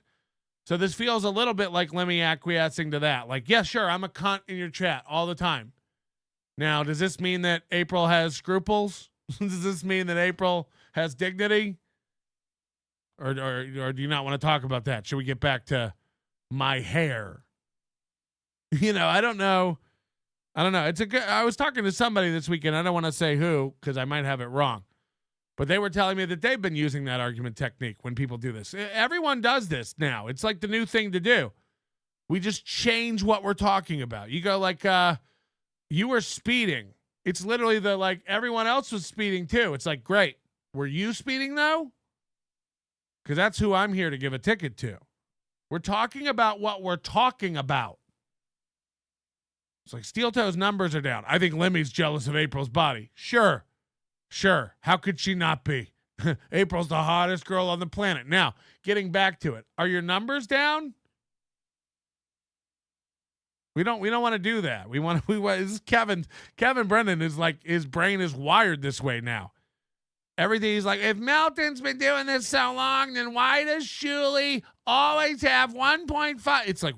So this feels a little bit like Limi acquiescing to that. Like, yeah, sure, I'm a cunt in your chat all the time. Now, does this mean that April has scruples? Does this mean that April has dignity? Or do you not want to talk about that? Should we get back to my hair? I don't know. It's a good. I was talking to somebody this weekend. I don't want to say who because I might have it wrong. But they were telling me that they've been using that argument technique when people do this. Everyone does this now. It's like the new thing to do. We just change what we're talking about. You go like, you were speeding. It's literally everyone else was speeding too. It's like, great. Were you speeding though? Because that's who I'm here to give a ticket to. We're talking about what we're talking about. It's like Steel Toe's numbers are down. I think Limi's jealous of April's body. Sure. How could she not be? April's the hottest girl on the planet. Now, getting back to it. Are your numbers down? We don't want to do that. This is Kevin Brennan is like, his brain is wired this way now. Everything he's like, if Melton's been doing this so long, then why does Shuli always have 1.5? It's like,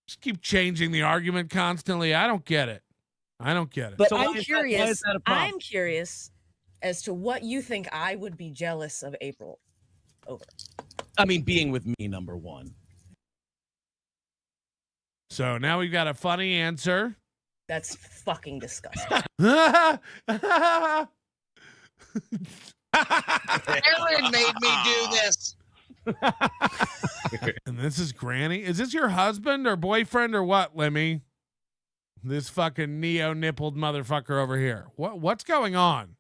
just keep changing the argument constantly. I don't get it. But So I'm curious. Why is that a problem? I'm curious as to what you think I would be jealous of April over. I mean, being with me, number one. So now we've got a funny answer. That's fucking disgusting. Aaron made me do this. And this is Granny. Is this your husband or boyfriend or what, Limi? This fucking neo-nippled motherfucker over here. What's going on?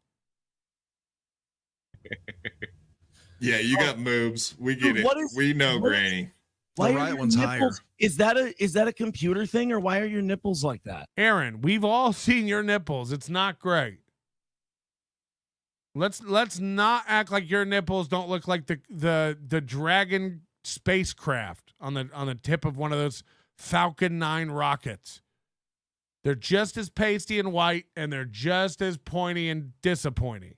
Yeah, you got moves. We get it. We know, Granny. Why The are right your one's nipples, is that a computer thing, or why are your nipples like that? Aaron, we've all seen your nipples. It's not great. Let's not act like your nipples don't look like the Dragon spacecraft on the tip of one of those Falcon 9 rockets. They're just as pasty and white, and they're just as pointy and disappointing,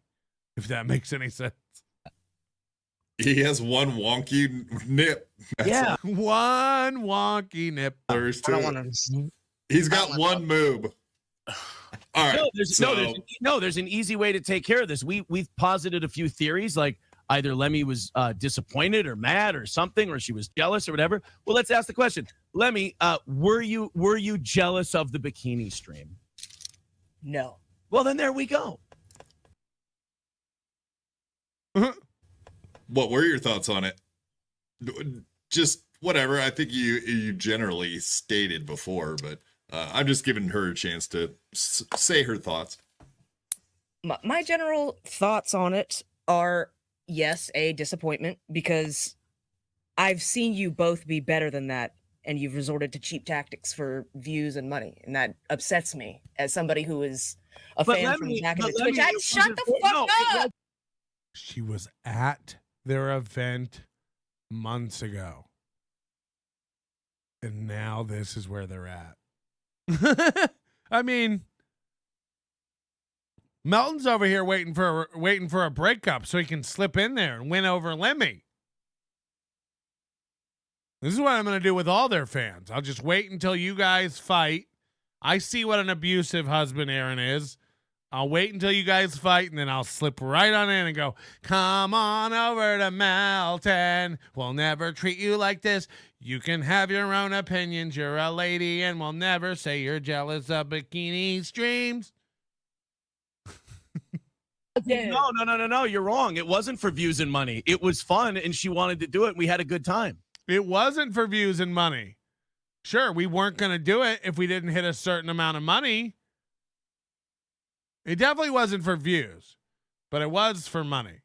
if that makes any sense. He has one wonky nip. Yeah, one wonky nip. There's two. He's got one moob. All right. There's an easy way to take care of this. We've posited a few theories, like either Lemi was disappointed or mad or something, or she was jealous or whatever. Well, let's ask the question. Lemi, were you jealous of the bikini stream? No. Well, then there we go. What were your thoughts on it? Just whatever. I think you generally stated before, but I'm just giving her a chance to say her thoughts. My general thoughts on it are, yes, a disappointment, because I've seen you both be better than that, and you've resorted to cheap tactics for views and money, and that upsets me as somebody who is a fan from back in the Twitch. Shut the fuck up! She was at their event months ago, and now this is where they're at. I mean, Melton's over here waiting for a breakup so he can slip in there and win over Limi. This is what I'm going to do with all their fans. I'll just wait until you guys fight. I see what an abusive husband Aaron is. I'll wait until you guys fight, and then I'll slip right on in and go, come on over to Melton. We'll never treat you like this. You can have your own opinions. You're a lady, and we'll never say you're jealous of bikini streams. No. You're wrong. It wasn't for views and money. It was fun, and she wanted to do it, and we had a good time. It wasn't for views and money. Sure, we weren't going to do it if we didn't hit a certain amount of money. It definitely wasn't for views, but it was for money.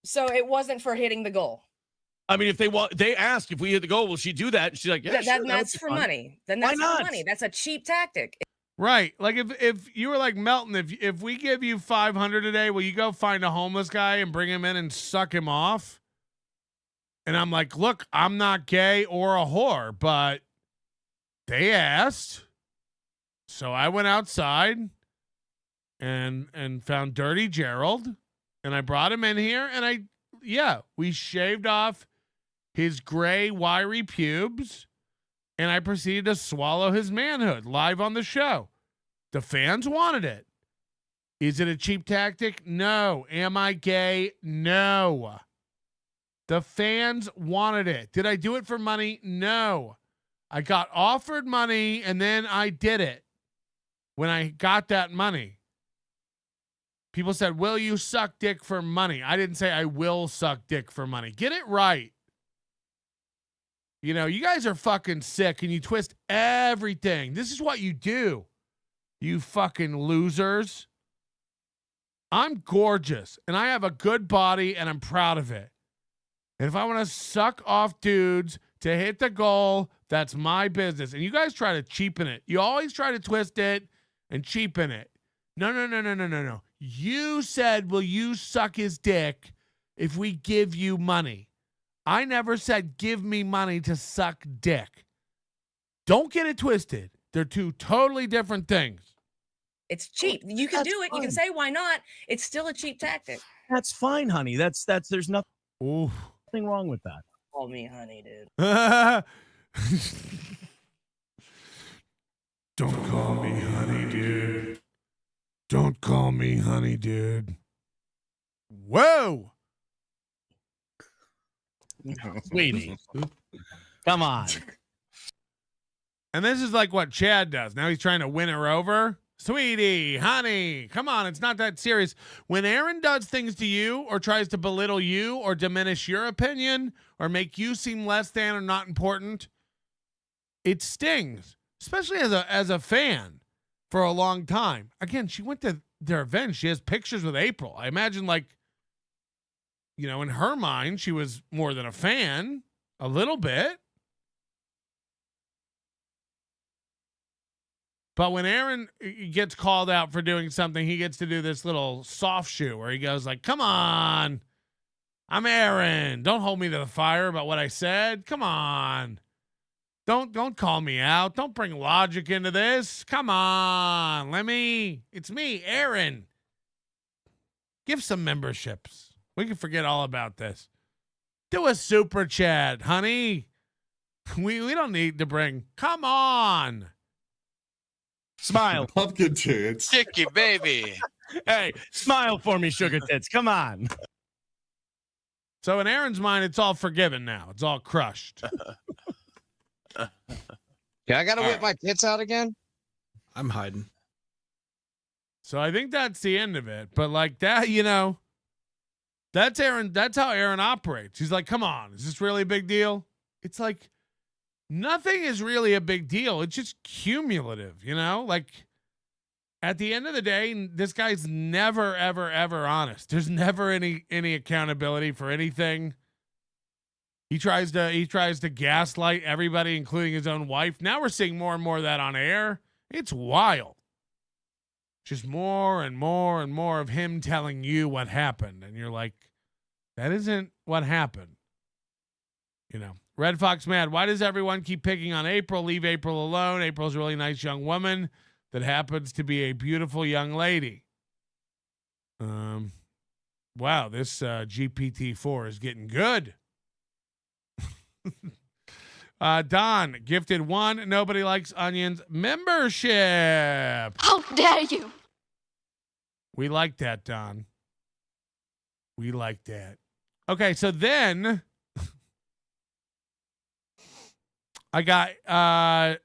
So it wasn't for hitting the goal. I mean, if they ask if we hit the goal, will she do that? And she's like, yeah, sure, that's for money. Then that's for money. That's a cheap tactic. Right. Like if you were like Melton, if we give you 500 a day, will you go find a homeless guy and bring him in and suck him off? And I'm like, look, I'm not gay or a whore, but they asked. So I went outside and found Dirty Gerald, and I brought him in here, and we shaved off his gray, wiry pubes, and I proceeded to swallow his manhood live on the show. The fans wanted it. Is it a cheap tactic? No. Am I gay? No. The fans wanted it. Did I do it for money? No. I got offered money, and then I did it when I got that money. People said, will you suck dick for money? I didn't say I will suck dick for money. Get it right. You know, you guys are fucking sick, and you twist everything. This is what you do, you fucking losers. I'm gorgeous, and I have a good body, and I'm proud of it. And if I want to suck off dudes to hit the goal, that's my business. And you guys try to cheapen it. You always try to twist it and cheapen it. No. You said, will you suck his dick if we give you money? I never said give me money to suck dick. Don't get it twisted. They're two totally different things. It's cheap. You can do it. Fine. You can say why not. It's still a cheap tactic. That's fine, honey. That's there's nothing wrong with that. Call me honey, dude. Don't call me honey, dude. Don't call me honey, dude. Whoa. Sweetie. Come on. And this is like what Chad does. Now he's trying to win her over. Sweetie, honey, come on. It's not that serious. When Aaron does things to you or tries to belittle you or diminish your opinion or make you seem less than or not important, it stings, especially as a fan for a long time. Again, she went to their event. She has pictures with April. I imagine, like, you know, in her mind, she was more than a fan, a little bit. But when Aaron gets called out for doing something, he gets to do this little soft shoe where he goes like, come on, I'm Aaron. Don't hold me to the fire about what I said. Come on. Don't call me out. Don't bring logic into this. Come on, Limi. It's me, Aaron. Give some memberships. We can forget all about this. Do a super chat, honey. We don't need to bring. Come on. Smile. Pumpkin tits. Sticky baby. Hey, smile for me, sugar tits. Come on. So in Aaron's mind, it's all forgiven now. It's all crushed. I gotta whip my tits out again? I'm hiding. So I think that's the end of it. But like that, you know, that's Aaron. That's how Aaron operates. He's like, come on, is this really a big deal? It's like, nothing is really a big deal. It's just cumulative, you know? Like, at the end of the day, this guy's never, ever, ever honest. There's never any accountability for anything. He tries to gaslight everybody, including his own wife. Now we're seeing more and more of that on air. It's wild. Just more and more and more of him telling you what happened. And you're like, that isn't what happened. You know, Red Fox Mad, why does everyone keep picking on April? Leave April alone. April's a really nice young woman that happens to be a beautiful young lady. Wow, this GPT-4 is getting good. Don gifted 1 Nobody Likes Onions membership. How dare you? We like that, Don. We like that. Okay, so then I got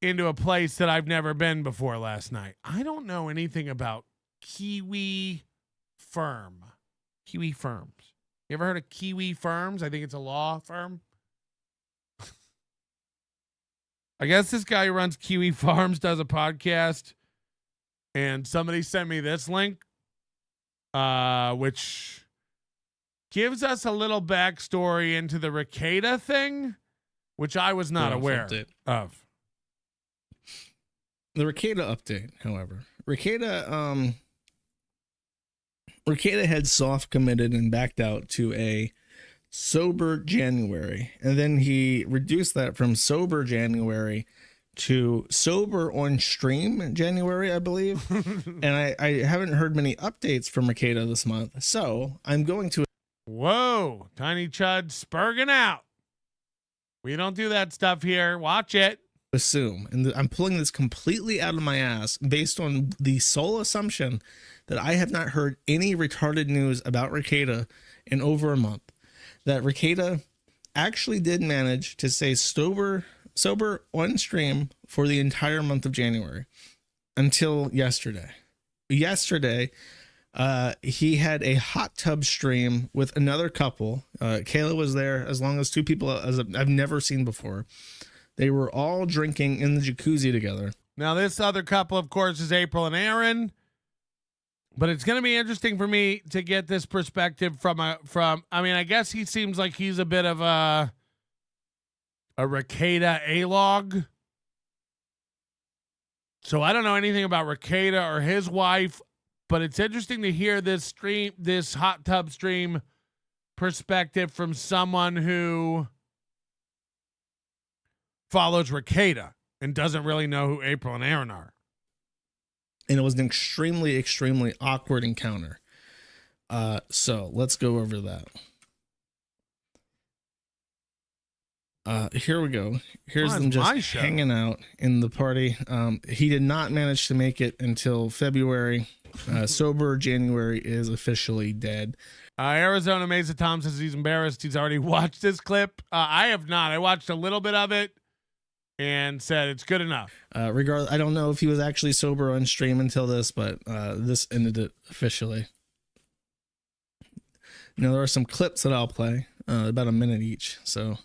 into a place that I've never been before last night. I don't know anything about Kiwi Firm. Kiwi Firms. You ever heard of Kiwi Firms? I think it's a law firm. I guess this guy who runs Kiwi Farms does a podcast, and somebody sent me this link, which gives us a little backstory into the Rekieta thing, which I was not aware of. the Rekieta update, however. Rekieta had soft committed and backed out to a sober January, and then he reduced that from sober January to sober on stream January, I believe. And I haven't heard many updates from Rekieta this month, so I'm going to... Whoa, Tiny Chud spurging out. We don't do that stuff here. Watch it. Assume, and I'm pulling this completely out of my ass based on the sole assumption that I have not heard any retarded news about Rekieta in over a month, that Rekieta actually did manage to stay sober on stream for the entire month of January until yesterday. He had a hot tub stream with another couple. Kayla was there, as long as two people as I've never seen before. They were all drinking in the jacuzzi together. Now, this other couple, of course, is April and Aaron. But it's going to be interesting for me to get this perspective from I mean, I guess he seems like he's a bit of a Rekieta A-log. So I don't know anything about Rekieta or his wife, but it's interesting to hear this hot tub stream perspective from someone who follows Rekieta and doesn't really know who April and Aaron are. And it was an extremely, extremely awkward encounter. So let's go over that. Here we go. Here's them just hanging out in the party. He did not manage to make it until February. Sober January is officially dead. Arizona Mesa Tom says he's embarrassed. He's already watched this clip. I have not. I watched a little bit of it and said it's good enough. Regardless, I don't know if he was actually sober on stream until this, but this ended it officially. There are some clips that I'll play, about a minute each. So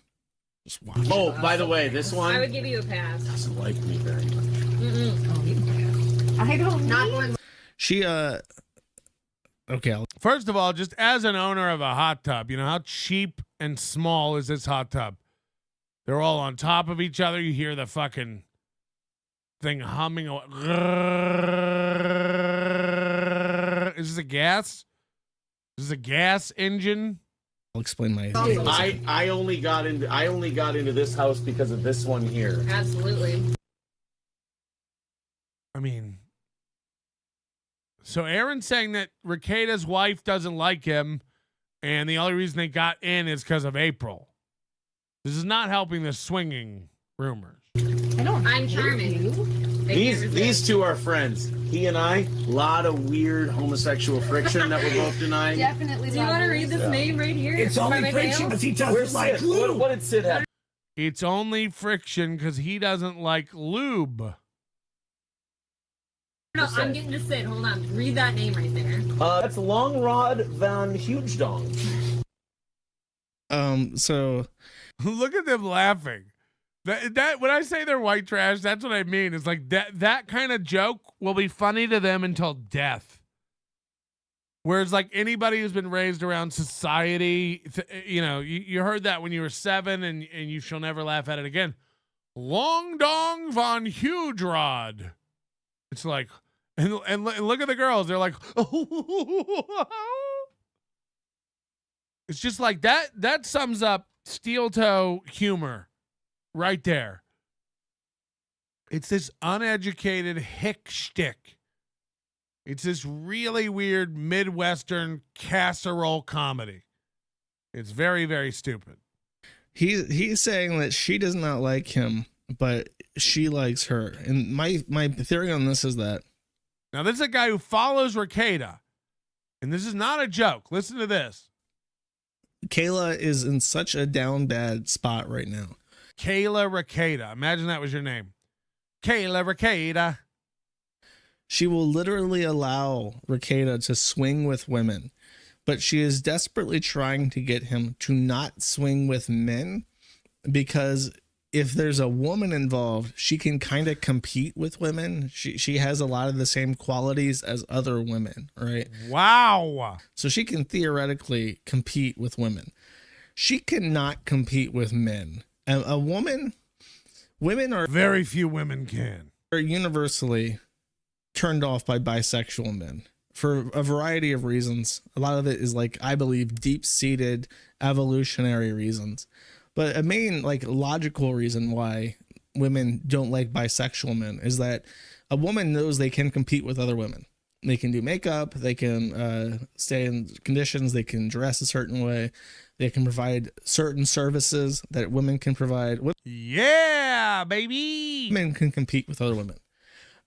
just watch. Oh, by the way, this one I would give you a pass. doesn't like me very much. I don't know. She okay. First of all, just as an owner of a hot tub, you know how cheap and small is this hot tub? They're all on top of each other. You hear the fucking thing humming. Is this a gas? Is this a gas engine? I'll explain my. I only got into this house because of this one here. Absolutely. I mean, so Aaron's saying that Rekieta's wife doesn't like him, and the only reason they got in is because of April. This is not helping the swinging rumors. I'm charming. These two are friends. He and I, a lot of weird homosexual friction that we're both denying. Definitely. Do you want to read this name right here? It's only friction because he doesn't like lube. What did Sid have? It's only friction because he doesn't like lube. No, I'm getting to sit. Hold on. Read that name right there. That's Long Rod Van Huge Dong. So look at them laughing. That when I say they're white trash, that's what I mean. It's like that kind of joke will be funny to them until death. Whereas like anybody who's been raised around society, you heard that when you were 7 and you shall never laugh at it again. Long Dong Von Huge Rod. It's like, and look at the girls. They're like, it's just like that. That sums up steel toe humor right there. It's this uneducated hick shtick. It's this really weird Midwestern casserole comedy. It's very, very stupid. He's saying that she does not like him, but she likes her. And my theory on this is that. Now, this is a guy who follows Rekieta. And this is not a joke. Listen to this. Kayla is in such a down bad spot right now. Kayla Rekieta. Imagine that was your name. Kayla Rekieta. She will literally allow Rekieta to swing with women, but she is desperately trying to get him to not swing with men, because if there's a woman involved, she can kind of compete with women. She has a lot of the same qualities as other women, right? Wow. So she can theoretically compete with women. She cannot compete with men. Women are... Very few women can. are universally turned off by bisexual men for a variety of reasons. A lot of it is like, I believe, deep-seated evolutionary reasons. But a main like logical reason why women don't like bisexual men is that a woman knows they can compete with other women. They can do makeup, they can stay in conditions, they can dress a certain way, they can provide certain services that women can provide. Yeah, baby. Men can compete with other women.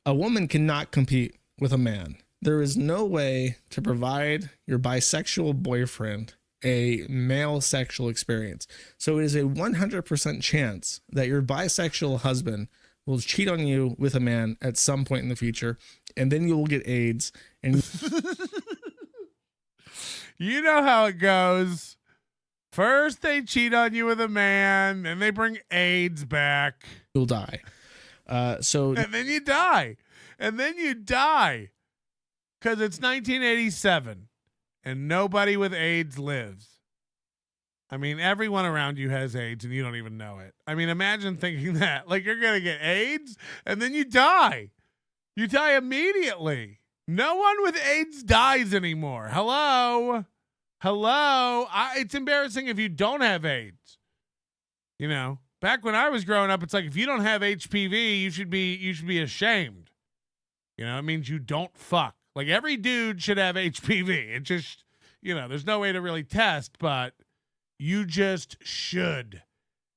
A woman cannot compete with a man. There is no way to provide your bisexual boyfriend a male sexual experience. So it is a 100% chance that your bisexual husband will cheat on you with a man at some point in the future, and then you will get AIDS. And you know how it goes. First they cheat on you with a man, then they bring AIDS back. You'll die. And then you die. And then you die. Because it's 1987 and nobody with AIDS lives. I mean, everyone around you has AIDS and you don't even know it. I mean, imagine thinking that. Like, you're going to get AIDS and then you die. You die immediately. No one with AIDS dies anymore. Hello? It's embarrassing if you don't have AIDS. You know, back when I was growing up, it's like, if you don't have HPV, you should be ashamed. You know, it means you don't fuck. Like, every dude should have HPV. It just, you know, there's no way to really test, but you just should.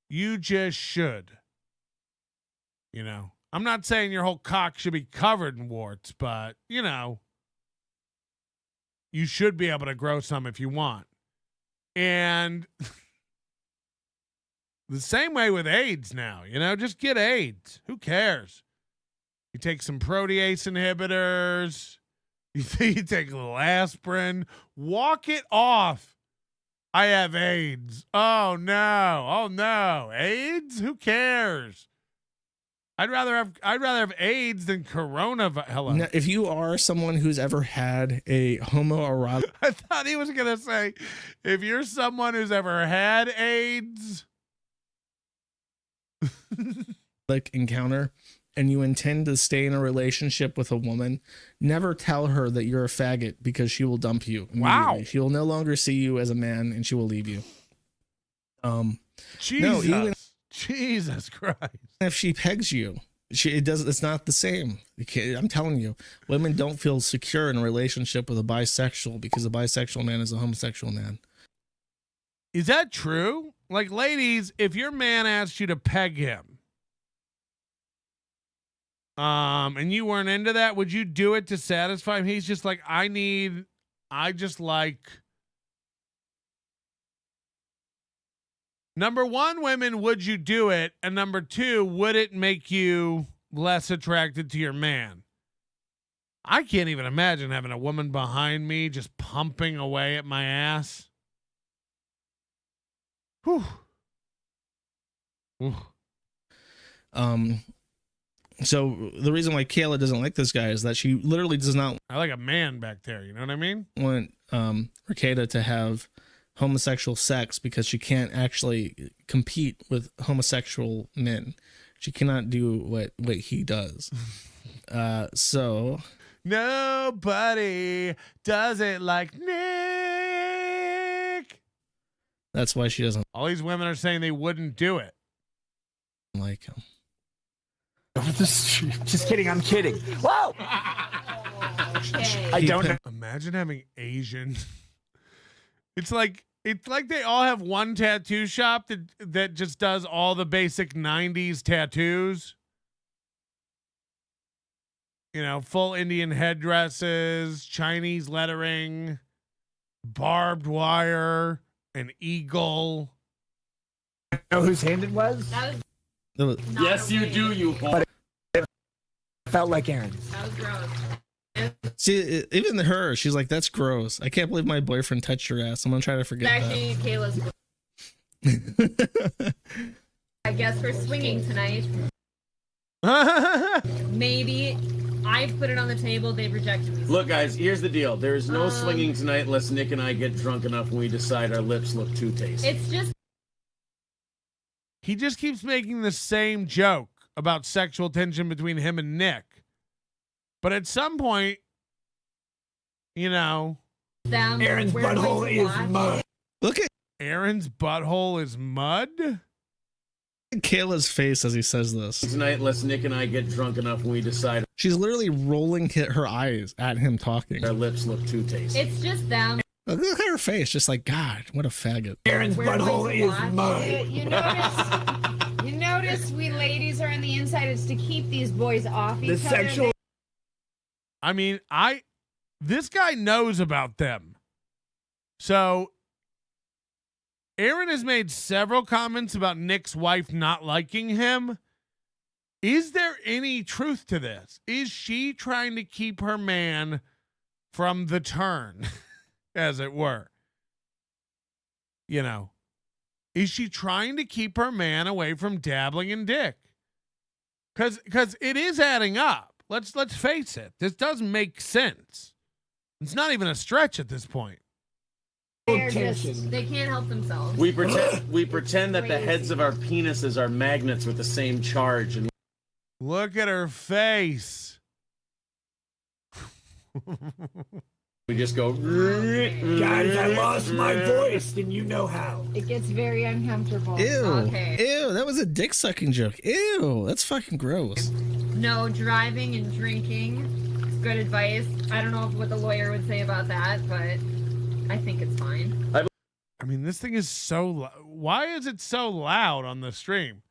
You just should. You know, I'm not saying your whole cock should be covered in warts, but, you know, you should be able to grow some if you want. And the same way with AIDS now, you know, just get AIDS. Who cares? You take some protease inhibitors. You take a little aspirin. Walk it off. I have AIDS. Oh no. AIDS? Who cares? I'd rather have AIDS than coronavirus. Hello. Now, if you are someone who's ever had a homoerotic I thought he was gonna say, if you're someone who's ever had AIDS encounter and you intend to stay in a relationship with a woman, never tell her that you're a faggot, because she will dump you immediately. Wow. She will no longer see you as a man and she will leave you. Jesus Christ. If she pegs you, it's not the same. I'm telling you, women don't feel secure in a relationship with a bisexual because a bisexual man is a homosexual man. Is that true? Like, ladies, if your man asked you to peg him, and you weren't into that, would you do it to satisfy him? He's just like, number one, women, would you do it? And number two, would it make you less attracted to your man? I can't even imagine having a woman behind me just pumping away at my ass. Whew. So the reason why Kayla doesn't like this guy is that she literally does not. I like a man back there. You know what I mean? Want Rekieta to have homosexual sex because she can't actually compete with homosexual men. She cannot do what he does. So nobody does it like Nick. That's why she doesn't. All these women are saying they wouldn't do it. Like him. Just kidding. I'm kidding. Whoa! I don't know. Imagine having Asian. It's like they all have one tattoo shop that just does all the basic 90s tattoos. You know, full Indian headdresses, Chinese lettering, barbed wire, an eagle. You know whose hand it was? Yes, you do, you whore. But it felt like Aaron. That was gross. See, even her, she's like, that's gross. I can't believe my boyfriend touched your ass. I'm gonna try to forget Actually, Kayla's. I guess we're swinging tonight. Maybe I put it on the table. They've rejected me. Look, guys, here's the deal. There is no swinging tonight unless Nick and I get drunk enough when we decide our lips look too tasty. It's just. He just keeps making the same joke. about sexual tension between him and Nick. But at some point, you know, Aaron's butthole is mud. Look at Aaron's butthole is mud. Kayla's face as he says this. Tonight, let's Nick and I get drunk enough when we decide She's literally rolling her eyes at him talking. our lips look too tasty. It's just them. Look at her face, just like, God, what a faggot. Aaron's butthole is mud. You notice we ladies are on the inside. It's to keep these boys off each other. I mean, this guy knows about them. So Aaron has made several comments about Nick's wife not liking him. Is there any truth to this? Is she trying to keep her man from the turn, as it were? You know, is she trying to keep her man away from dabbling in dick? Because it is adding up. Let's face it. This does make sense. It's not even a stretch at this point. They can't help themselves. We pretend that the heads of our penises are magnets with the same charge, and Look at her face. we just go. Guys, I lost my voice, and you know how. It gets very uncomfortable. Ew. Okay. Ew, that was a dick sucking joke. Ew, that's fucking gross. No driving and drinking. It's good advice. I don't know what the lawyer would say about that, but I think it's fine. I mean, this thing is so why is it so loud on the stream?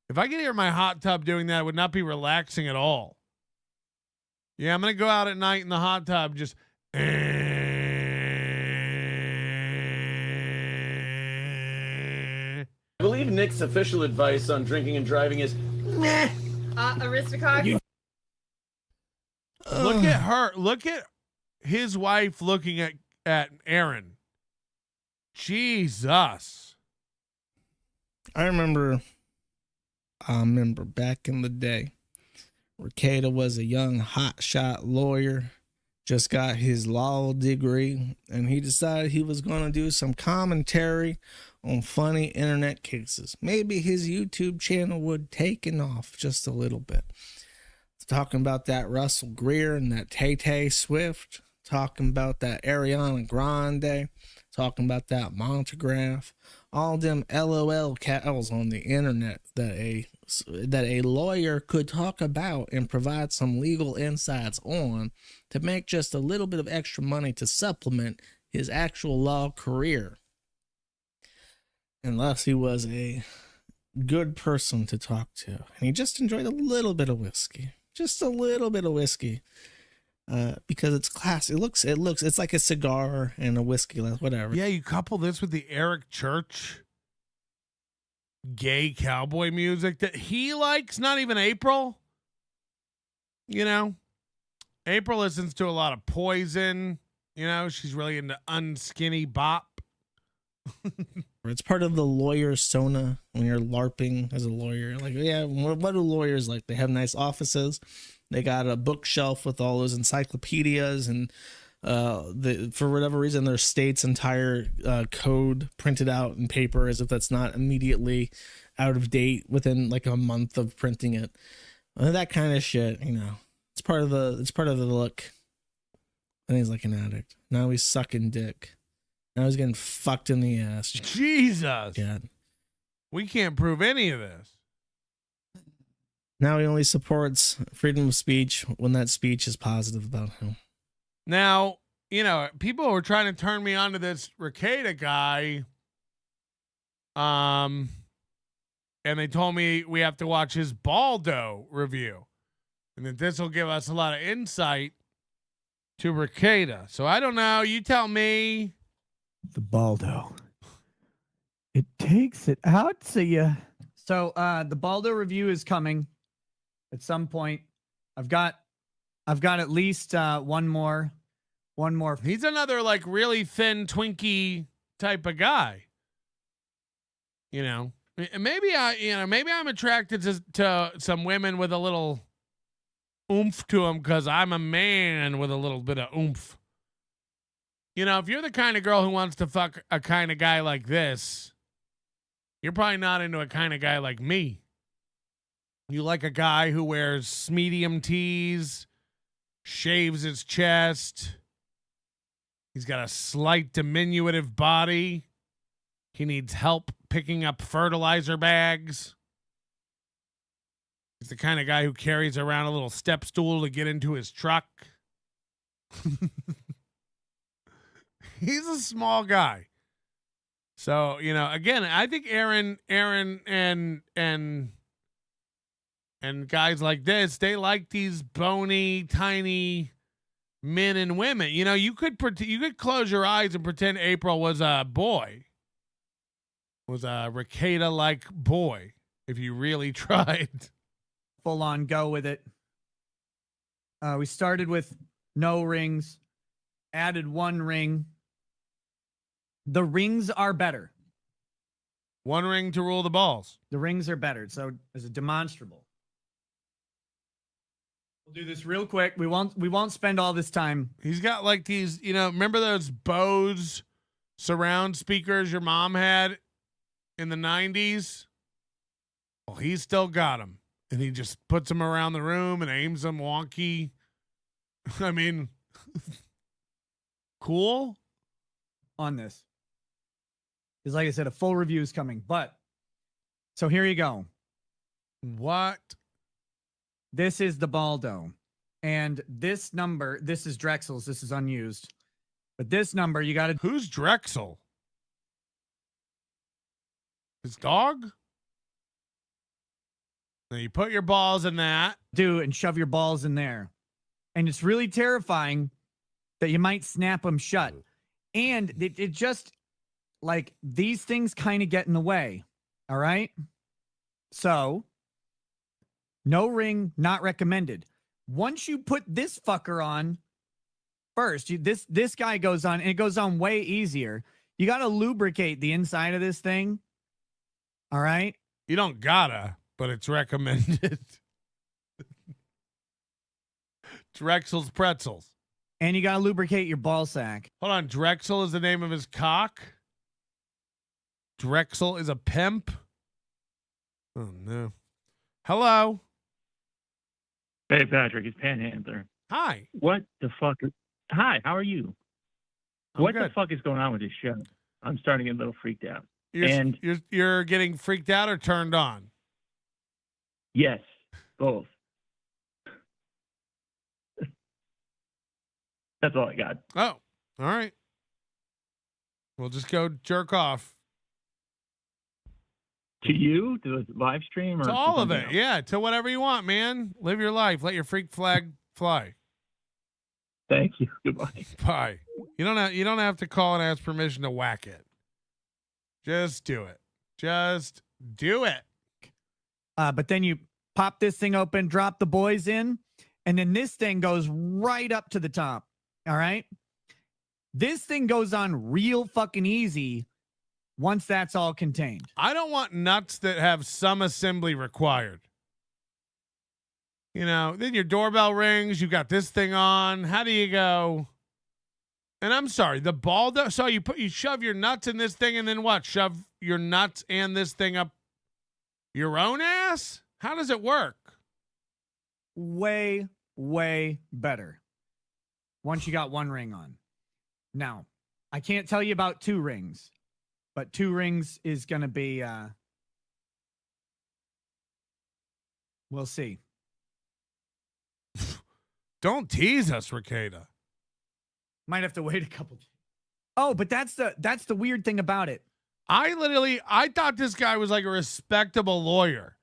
If I could hear my hot tub doing that, it would not be relaxing at all. Yeah, I'm going to go out at night in the hot tub just. I believe Nick's official advice on drinking and driving is Aristocock. Look at her. Look at his wife looking at Aaron. Jesus. I remember back in the day, Rekieta was a young hotshot lawyer, just got his law degree, and he decided he was going to do some commentary on funny internet cases. Maybe his YouTube channel would taken off just a little bit. Talking about that Russell Greer and that Tay-Tay Swift, talking about that Ariana Grande, talking about that Montegraph, all them LOL cows on the internet that a lawyer could talk about and provide some legal insights on to make just a little bit of extra money to supplement his actual law career. Unless he was a good person to talk to and he just enjoyed a little bit of whiskey. Just a little bit of whiskey, because it's classy. It's like a cigar and a whiskey, whatever. Yeah, you couple this with the Eric Church gay cowboy music that he likes, not even April. You know, April listens to a lot of Poison. You know, she's really into unskinny bop. It's part of the lawyer sona when you're LARPing as a lawyer. Like, yeah, what do lawyers like? They have nice offices. They got a bookshelf with all those encyclopedias, and for whatever reason, their state's entire code printed out in paper, as if that's not immediately out of date within like a month of printing it. That kind of shit, you know. It's part of the look. And he's like an addict. Now he's sucking dick. Now he's getting fucked in the ass. Jesus. God. We can't prove any of this. Now he only supports freedom of speech when that speech is positive about him. Now, you know, people were trying to turn me on to this Rekieta guy. And they told me we have to watch his Baldo review. And that this will give us a lot of insight to Rekieta. So I don't know. You tell me. The Baldo. It takes it out to you. So the Baldo review is coming at some point. I've got at least one more. He's another like really thin Twinkie type of guy. You know, maybe I'm attracted to some women with a little oomph to them because I'm a man with a little bit of oomph. You know, if you're the kind of girl who wants to fuck a kind of guy like this, you're probably not into a kind of guy like me. You like a guy who wears medium tees, shaves his chest. He's got a slight diminutive body. He needs help picking up fertilizer bags. He's the kind of guy who carries around a little step stool to get into his truck. He's a small guy. So, you know, again, I think Aaron and guys like this, they like these bony, tiny men and women. You know, you could close your eyes and pretend April was a boy. Was a Rekieta-like boy if you really tried. Full on go with it. We started with no rings, added 1 ring. The rings are better. 1 ring to rule the balls. The rings are better. So as a demonstrable. We'll do this real quick. We won't spend all this time. He's got like these, you know, remember those Bose surround speakers your mom had in the 90s? Well, he's still got them. And he just puts them around the room and aims them wonky. I mean, cool on this. Because like I said, a full review is coming. But, so here you go. What? This is the Baldo. And this number, this is Drexel's. This is unused. But this number, you got to... Who's Drexel? His dog? Now you put your balls in that. And shove your balls in there. And it's really terrifying that you might snap them shut. And it just, like, these things kind of get in the way. All right? So, no ring, not recommended. Once you put this fucker on, first, this guy goes on, and it goes on way easier. You got to lubricate the inside of this thing. All right? You don't gotta, but it's recommended. Drexel's Pretzels. And you got to lubricate your ball sack. Hold on. Drexel is the name of his cock? Drexel is a pimp? Oh, no. Hello. Hey, Patrick, it's Panhandler. Hi. What the fuck? Hi, how are you? What good. the fuck is going on with this show? I'm starting to get a little freaked out. You're getting freaked out or turned on? Yes, both. That's all I got. Oh, all right. We'll just go jerk off. To you? To the live stream? Or to all of something it. else? Yeah, to whatever you want, man. Live your life. Let your freak flag fly. Thank you. Goodbye. Bye. You don't have to call and ask permission to whack it. Just do it. Just do it. But then you pop this thing open, drop the boys in, and then this thing goes right up to the top. All right? This thing goes on real fucking easy once that's all contained. I don't want nuts that have some assembly required. You know, then your doorbell rings, you got this thing on. How do you go? And I'm sorry, the ball, so you shove your nuts in this thing and then what? Shove your nuts and this thing up your own ass? How does it work? Way, way better. Once you got 1 ring on. Now, I can't tell you about 2 rings, but 2 rings is going to be, we'll see. Don't tease us, Rekieta. Might have to wait a couple days. Oh, but that's the weird thing about it. I thought this guy was like a respectable lawyer.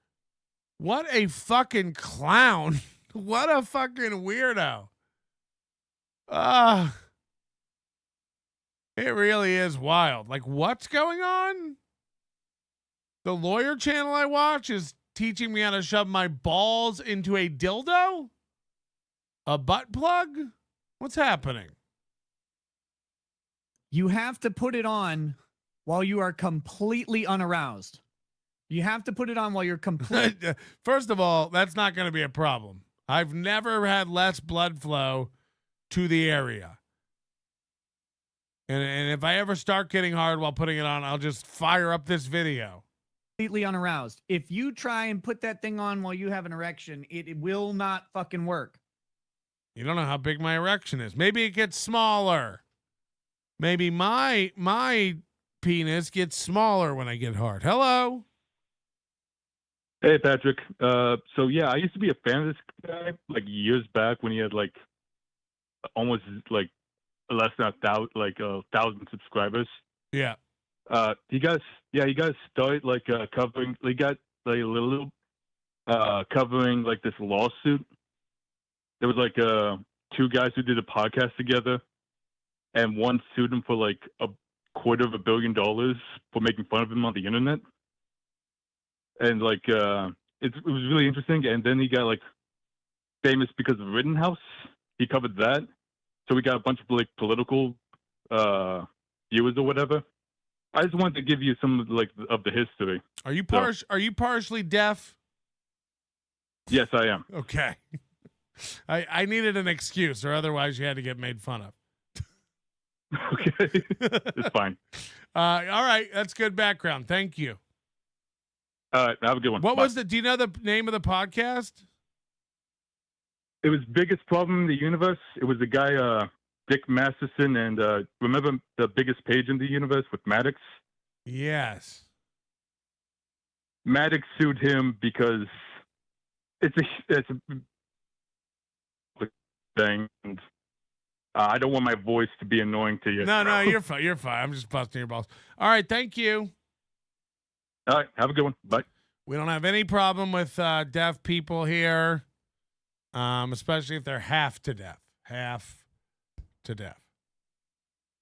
What a fucking clown. What a fucking weirdo. It really is wild. Like, what's going on? The lawyer channel I watch is teaching me how to shove my balls into a dildo? A butt plug? What's happening? You have to put it on while you are completely unaroused. You have to put it on while you're completely... First of all, that's not going to be a problem. I've never had less blood flow to the area. And if I ever start getting hard while putting it on, I'll just fire up this video. Completely unaroused. If you try and put that thing on while you have an erection, it will not fucking work. You don't know how big my erection is. Maybe it gets smaller. Maybe my penis gets smaller when I get hard. Hello. Hey, Patrick. So yeah, I used to be a fan of this guy like years back when he had like almost like less than 1,000 subscribers. Yeah. You guys started like covering. They got like a little covering like this lawsuit. There was like two guys who did a podcast together, and one sued him for like $250 million for making fun of him on the internet. And like it was really interesting. And then he got like famous because of Rittenhouse. He covered that, so we got a bunch of like political viewers or whatever. I just wanted to give you some like of the history. Are you partially deaf? Yes, I am. Okay. I needed an excuse, or otherwise you had to get made fun of. Okay, it's fine. All right, that's good background. Thank you. All right, have a good one. What Bye. was do you know the name of the podcast? It was Biggest Problem in the Universe. It was the guy Dick Masterson, and remember the Biggest Page in the Universe with Maddox? Yes. Maddox sued him because it's a thing. And, I don't want my voice to be annoying to you. No, you're fine. You're fine. I'm just busting your balls. All right, thank you. All right, have a good one. Bye. We don't have any problem with deaf people here, especially if they're half to deaf.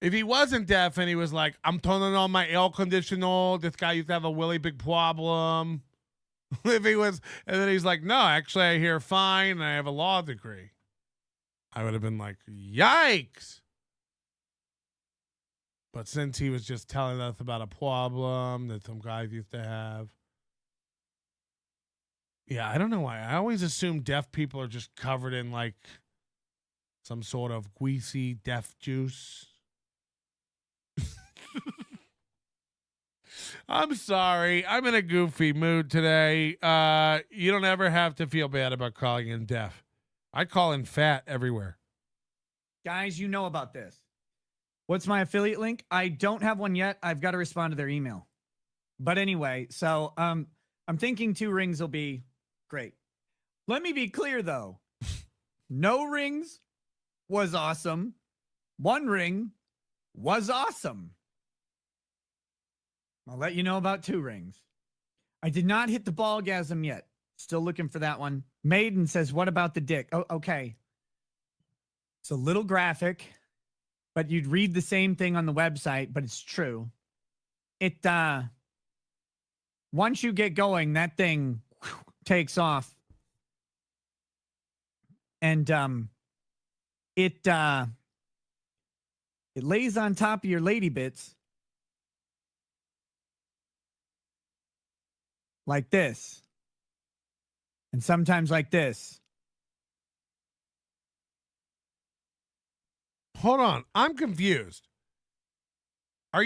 If he wasn't deaf and he was like, I'm turning on my air conditioner, this guy used to have a really big problem. If he was, and then he's like, no, actually I hear fine and I have a law degree, I would have been like, yikes. But since he was just telling us about a problem that some guys used to have. Yeah, I don't know why. I always assume deaf people are just covered in like some sort of greasy deaf juice. I'm sorry. I'm in a goofy mood today. You don't ever have to feel bad about calling in deaf. I call in fat everywhere. Guys, you know about this. What's my affiliate link? I don't have one yet. I've got to respond to their email. But anyway, so I'm thinking 2 rings will be great. Let me be clear though. No rings was awesome. 1 ring was awesome. I'll let you know about 2 rings. I did not hit the ballgasm yet. Still looking for that one. Maiden says, what about the dick? Oh, okay. It's a little graphic, but you'd read the same thing on the website, but it's true. It, once you get going, that thing takes off. And, it lays on top of your lady bits. Like this. And sometimes like this. Hold on. I'm confused. What are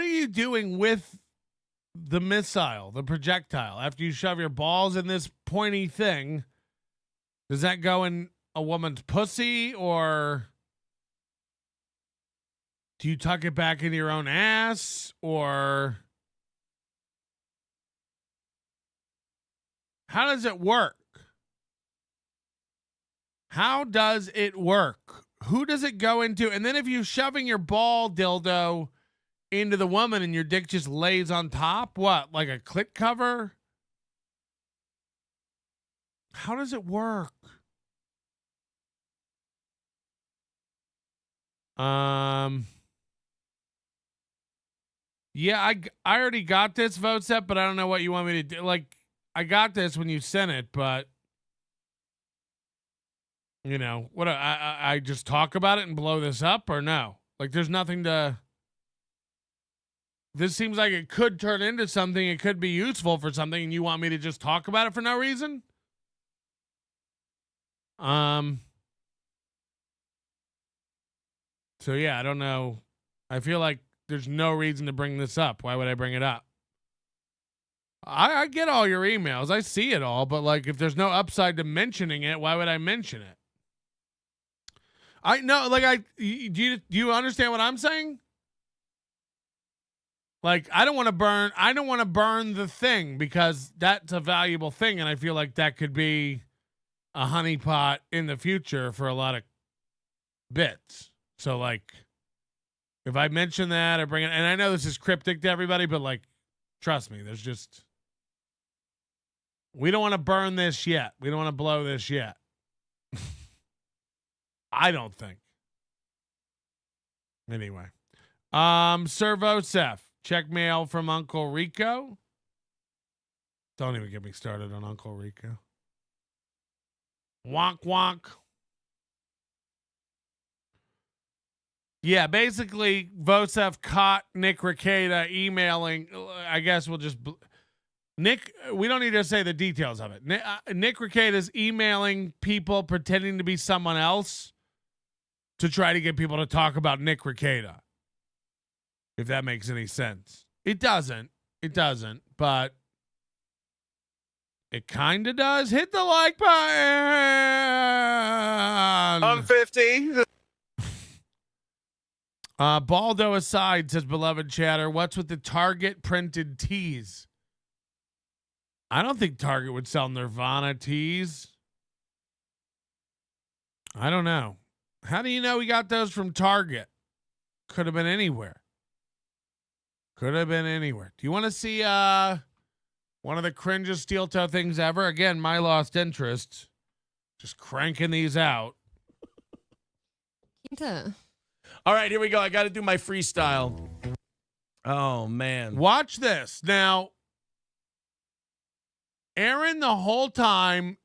you doing with the missile, the projectile? After you shove your balls in this pointy thing, does that go in a woman's pussy, or do you tuck it back into your own ass, or how does it work? How does it work? Who does it go into? And then if you're shoving your ball dildo into the woman and your dick just lays on top, what, like a clit cover? How does it work? Yeah, I already got this vote set, but I don't know what you want me to do. Like, I got this when you sent it, but you know what? I just talk about it and blow this up, or no? Like, there's nothing to. This seems like it could turn into something. It could be useful for something, and you want me to just talk about it for no reason? So yeah, I don't know. I feel like there's no reason to bring this up. Why would I bring it up? I get all your emails. I see it all, but like if there's no upside to mentioning it, why would I mention it? I know, like do you understand what I'm saying? Like I don't want to burn the thing because that's a valuable thing, and I feel like that could be a honeypot in the future for a lot of bits. So like if I mention that or bring it, and I know this is cryptic to everybody, but like trust me, we don't want to burn this yet. We don't want to blow this yet. I don't think. Anyway. Servosef. Check mail from Uncle Rico. Don't even get me started on Uncle Rico. Wonk wonk. Yeah, basically, Vosef caught Nick Rekieta emailing. I guess we'll just... Nick, we don't need to say the details of it. Nick Rekieta is emailing people pretending to be someone else to try to get people to talk about Nick Rekieta. If that makes any sense. It doesn't, but it kind of does. Hit the like button. I'm 50. Baldo aside, says beloved chatter, what's with the Target printed tees? I don't think Target would sell Nirvana tees. I don't know. How do you know we got those from Target? Could have been anywhere. Could have been anywhere. Do you want to see one of the cringiest steel toe things ever? Again, my lost interest. Just cranking these out. All right, here we go. I got to do my freestyle. Oh, man. Watch this. Now, Aaron, the whole time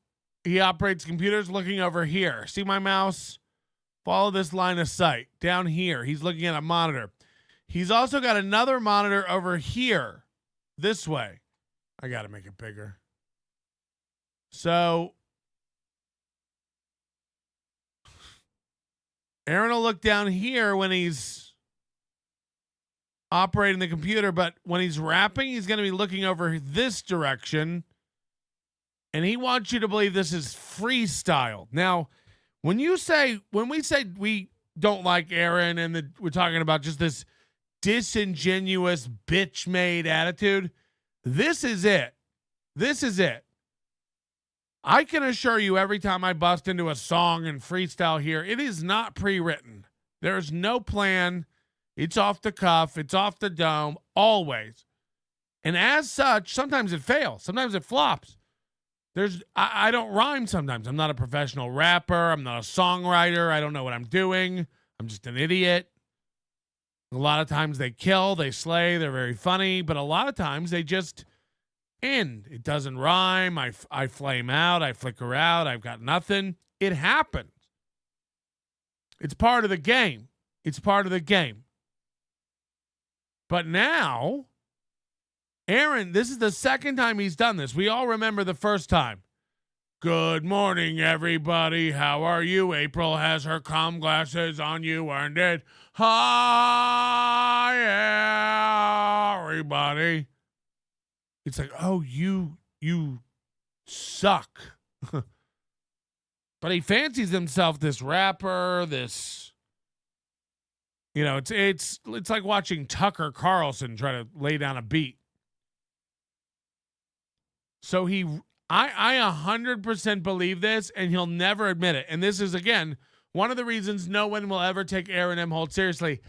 he operates computers, looking over here. See my mouse? Follow this line of sight. Down here, he's looking at a monitor. He's also got another monitor over here, this way. I got to make it bigger. So, Aaron will look down here when he's operating the computer, but when he's rapping, he's going to be looking over this direction, and he wants you to believe this is freestyle. Now, when we say we don't like Aaron and we're talking about just this disingenuous bitch-made attitude, this is it. This is it. I can assure you every time I bust into a song and freestyle here, it is not pre-written. There's no plan. It's off the cuff. It's off the dome, always. And as such, sometimes it fails. Sometimes it flops. I don't rhyme sometimes. I'm not a professional rapper. I'm not a songwriter. I don't know what I'm doing. I'm just an idiot. A lot of times they kill, they slay, they're very funny, but a lot of times they just end. It doesn't rhyme. I flame out. I flicker out. I've got nothing. It happens. It's part of the game. It's part of the game. But now, Aaron, this is the second time he's done this. We all remember the first time. Good morning, everybody. How are you? April has her comm glasses on. You earned it. Hi, everybody. It's like, oh, you suck. But he fancies himself this rapper, this, it's like watching Tucker Carlson try to lay down a beat. So I 100% believe this, and he'll never admit it. And this is, again, one of the reasons no one will ever take Aaron Imholte seriously.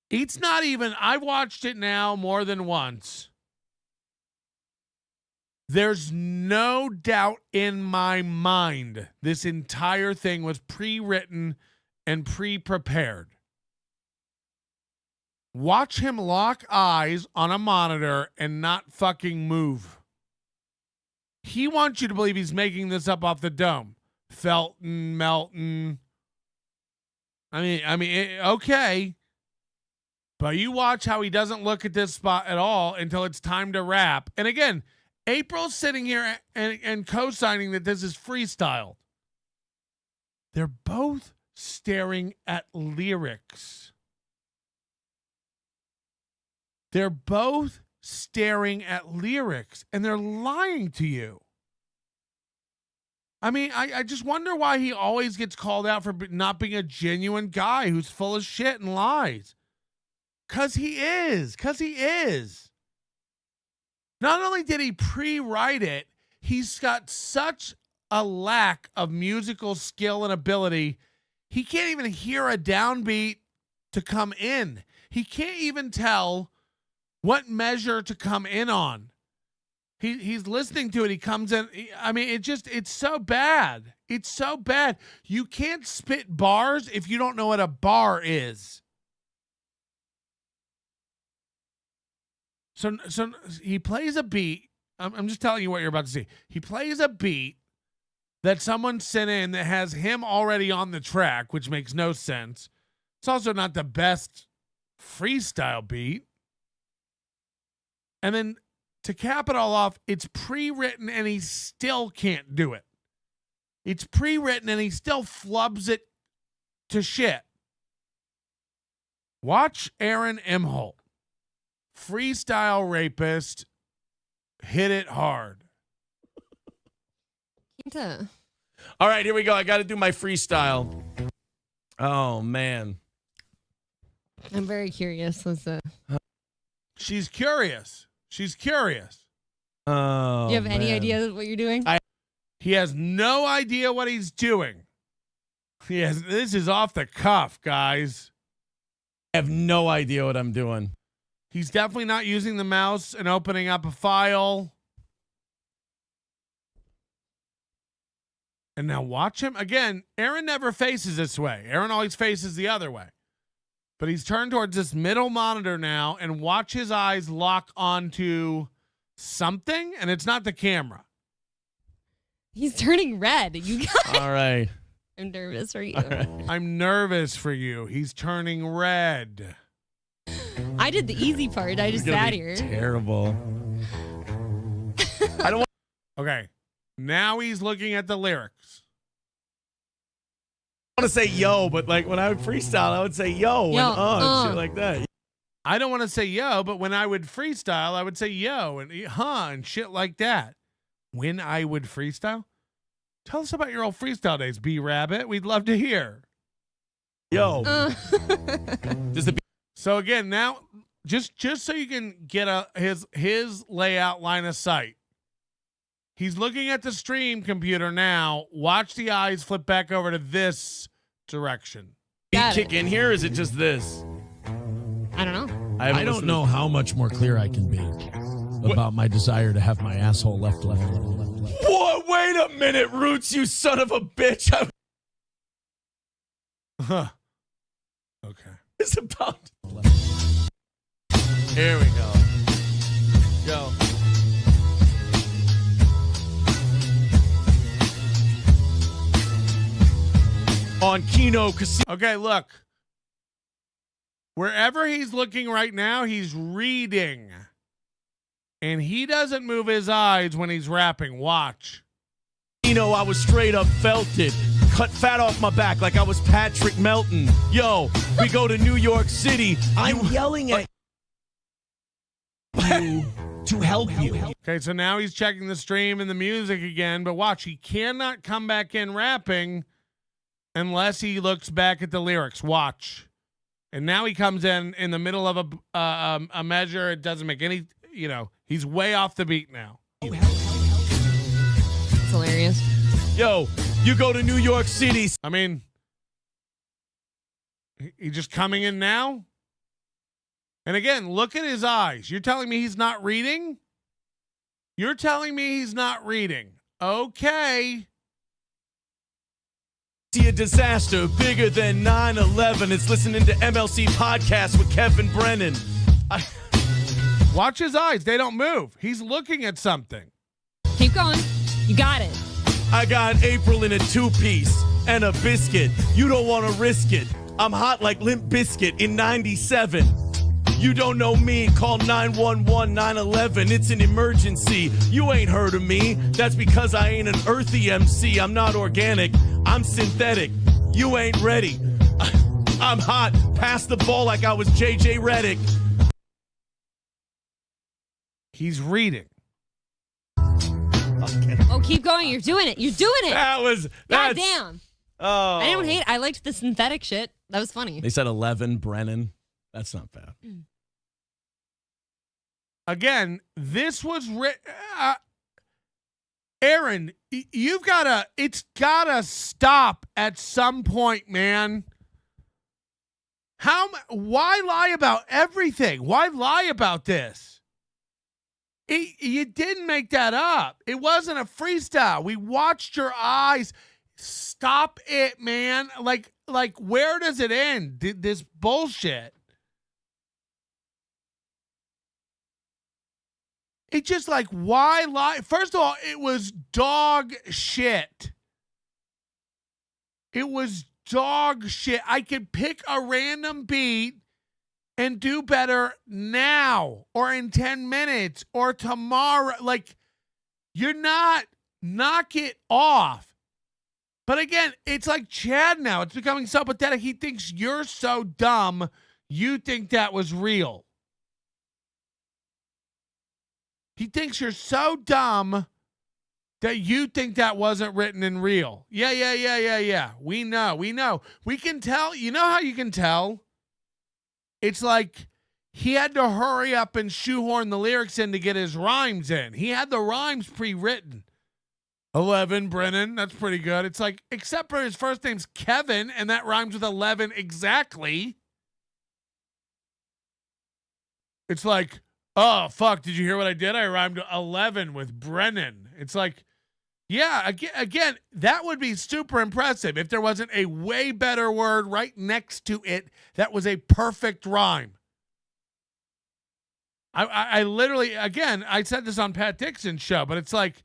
It's not even, I've watched it now more than once. There's no doubt in my mind this entire thing was pre-written and pre-prepared. Watch him lock eyes on a monitor and not fucking move. He wants you to believe he's making this up off the dome. Felton, Melton. Okay. But you watch how he doesn't look at this spot at all until it's time to rap. And again, April's sitting here and co-signing that this is freestyle. They're both staring at lyrics. They're both staring at lyrics, and they're lying to you. I mean, I just wonder why he always gets called out for not being a genuine guy who's full of shit and lies. Because he is. Not only did he pre-write it, he's got such a lack of musical skill and ability, he can't even hear a downbeat to come in. He can't even tell what measure to come in on. He's listening to it. He comes in. I mean, it's so bad. It's so bad. You can't spit bars if you don't know what a bar is. So he plays a beat. I'm just telling you what you're about to see. He plays a beat that someone sent in that has him already on the track, which makes no sense. It's also not the best freestyle beat. And then to cap it all off, it's pre-written and he still can't do it. It's pre-written and he still flubs it to shit. Watch Aaron Imholte, freestyle rapist, hit it hard. All right, here we go. I got to do my freestyle. Oh, man. I'm very curious. She's curious. She's curious. Oh, Do you have any idea what you're doing? He has no idea what he's doing. This is off the cuff, guys. I have no idea what I'm doing. He's definitely not using the mouse and opening up a file. And now watch him. Again, Aaron never faces this way. Aaron always faces the other way. But he's turned towards this middle monitor now, and watch his eyes lock onto something, and it's not the camera. He's turning red. You guys. All right. I'm nervous for you. Right. I'm nervous for you. He's turning red. I did the easy part. I just sat here. Terrible. I don't want. Okay. Now he's looking at the lyrics. I want to say yo, but like when I would freestyle, I would say yo and shit like that. I don't want to say yo, but when I would freestyle, I would say yo and and shit like that. When I would freestyle? Tell us about your old freestyle days, B-Rabbit. We'd love to hear. Yo. So again, now just so you can get his layout line of sight. He's looking at the stream computer now. Watch the eyes flip back over to this direction. Beat kick in here? Or is it just this? I don't know. I don't know how much more clear I can be about my desire to have my asshole left. What? Wait a minute, Roots, you son of a bitch. Okay. It's about. Here we go. Go. On Kino Casino. Okay, look. Wherever he's looking right now, he's reading. And he doesn't move his eyes when he's rapping. Watch. I was straight up felted. Cut fat off my back like I was Patrick Melton. Yo, we go to New York City. I'm yelling at you to help you. Okay, so now he's checking the stream and the music again. But watch, he cannot come back in rapping unless he looks back at the lyrics. Watch. And now he comes in the middle of a measure. It doesn't make any, he's way off the beat now. It's hilarious. Yo, you go to New York City. I mean, he's just coming in now. And again, look at his eyes. You're telling me he's not reading? You're telling me he's not reading. Okay. See a disaster bigger than 9/11. It's listening to MLC podcast with Kevin Brennan. Watch his eyes. They don't move. He's looking at something. Keep going. You got it. I got April in a 2-piece and a biscuit. You don't want to risk it. I'm hot like Limp Bizkit in 97. You don't know me, call 911 911. It's an emergency. You ain't heard of me. That's because I ain't an earthy MC. I'm not organic. I'm synthetic. You ain't ready. I'm hot. Pass the ball like I was JJ Redick. He's reading. Oh, keep going. You're doing it. You're doing it. That's damn. Oh. I didn't hate it. I liked the synthetic shit. That was funny. They said 11, Brennan. That's not bad. Again, this was Aaron, you've it's gotta stop at some point, man. Why lie about everything? Why lie about this? You didn't make that up. It wasn't a freestyle. We watched your eyes. Stop it, man. Like where does it end? This bullshit. It's just like, why lie? First of all, it was dog shit. It was dog shit. I could pick a random beat and do better now or in 10 minutes or tomorrow. Like, you're not, knock it off. But again, it's like Chad now. It's becoming so pathetic. He thinks you're so dumb, you think that was real. He thinks you're so dumb that you think that wasn't written in real. Yeah. We know. We can tell. You know how you can tell? It's like he had to hurry up and shoehorn the lyrics in to get his rhymes in. He had the rhymes pre-written. 11, Brennan. That's pretty good. It's like, except for his first name's Kevin, and that rhymes with 11 exactly. It's like, oh, fuck, did you hear what I did? I rhymed 11 with Brennan. It's like, yeah, again, that would be super impressive if there wasn't a way better word right next to it that was a perfect rhyme. I literally, again, I said this on Pat Dixon's show, but it's like,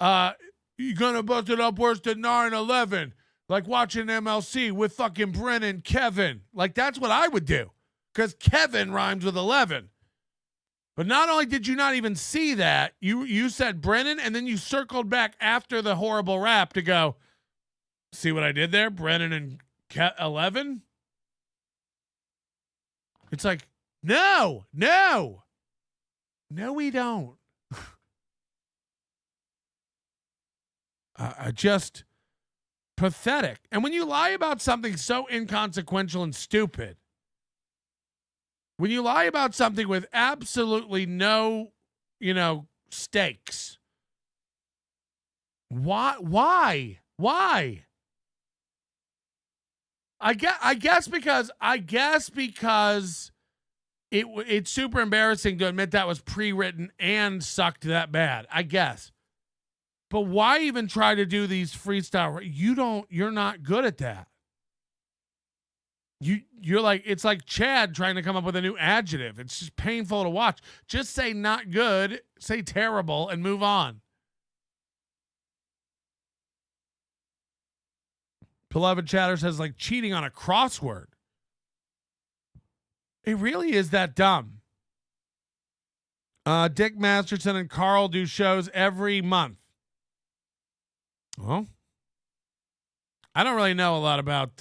you're going to bust it up worse than 9/11, like watching MLC with fucking Brennan Kevin. Like, that's what I would do, because Kevin rhymes with 11. But not only did you not even see that, you said Brennan, and then you circled back after the horrible rap to go, see what I did there? Brennan and 11? It's like, no, we don't. Just pathetic. And when you lie about something so inconsequential and stupid, when you lie about something with absolutely no, stakes, why? I guess because it's super embarrassing to admit that was pre-written and sucked that bad, I guess. But why even try to do these freestyle? You're not good at that. You're like, it's like Chad trying to come up with a new adjective. It's just painful to watch. Just say not good, say terrible, and move on. Beloved Chatter says, like cheating on a crossword. It really is that dumb. Dick Masterson and Carl do shows every month. Well, I don't really know a lot about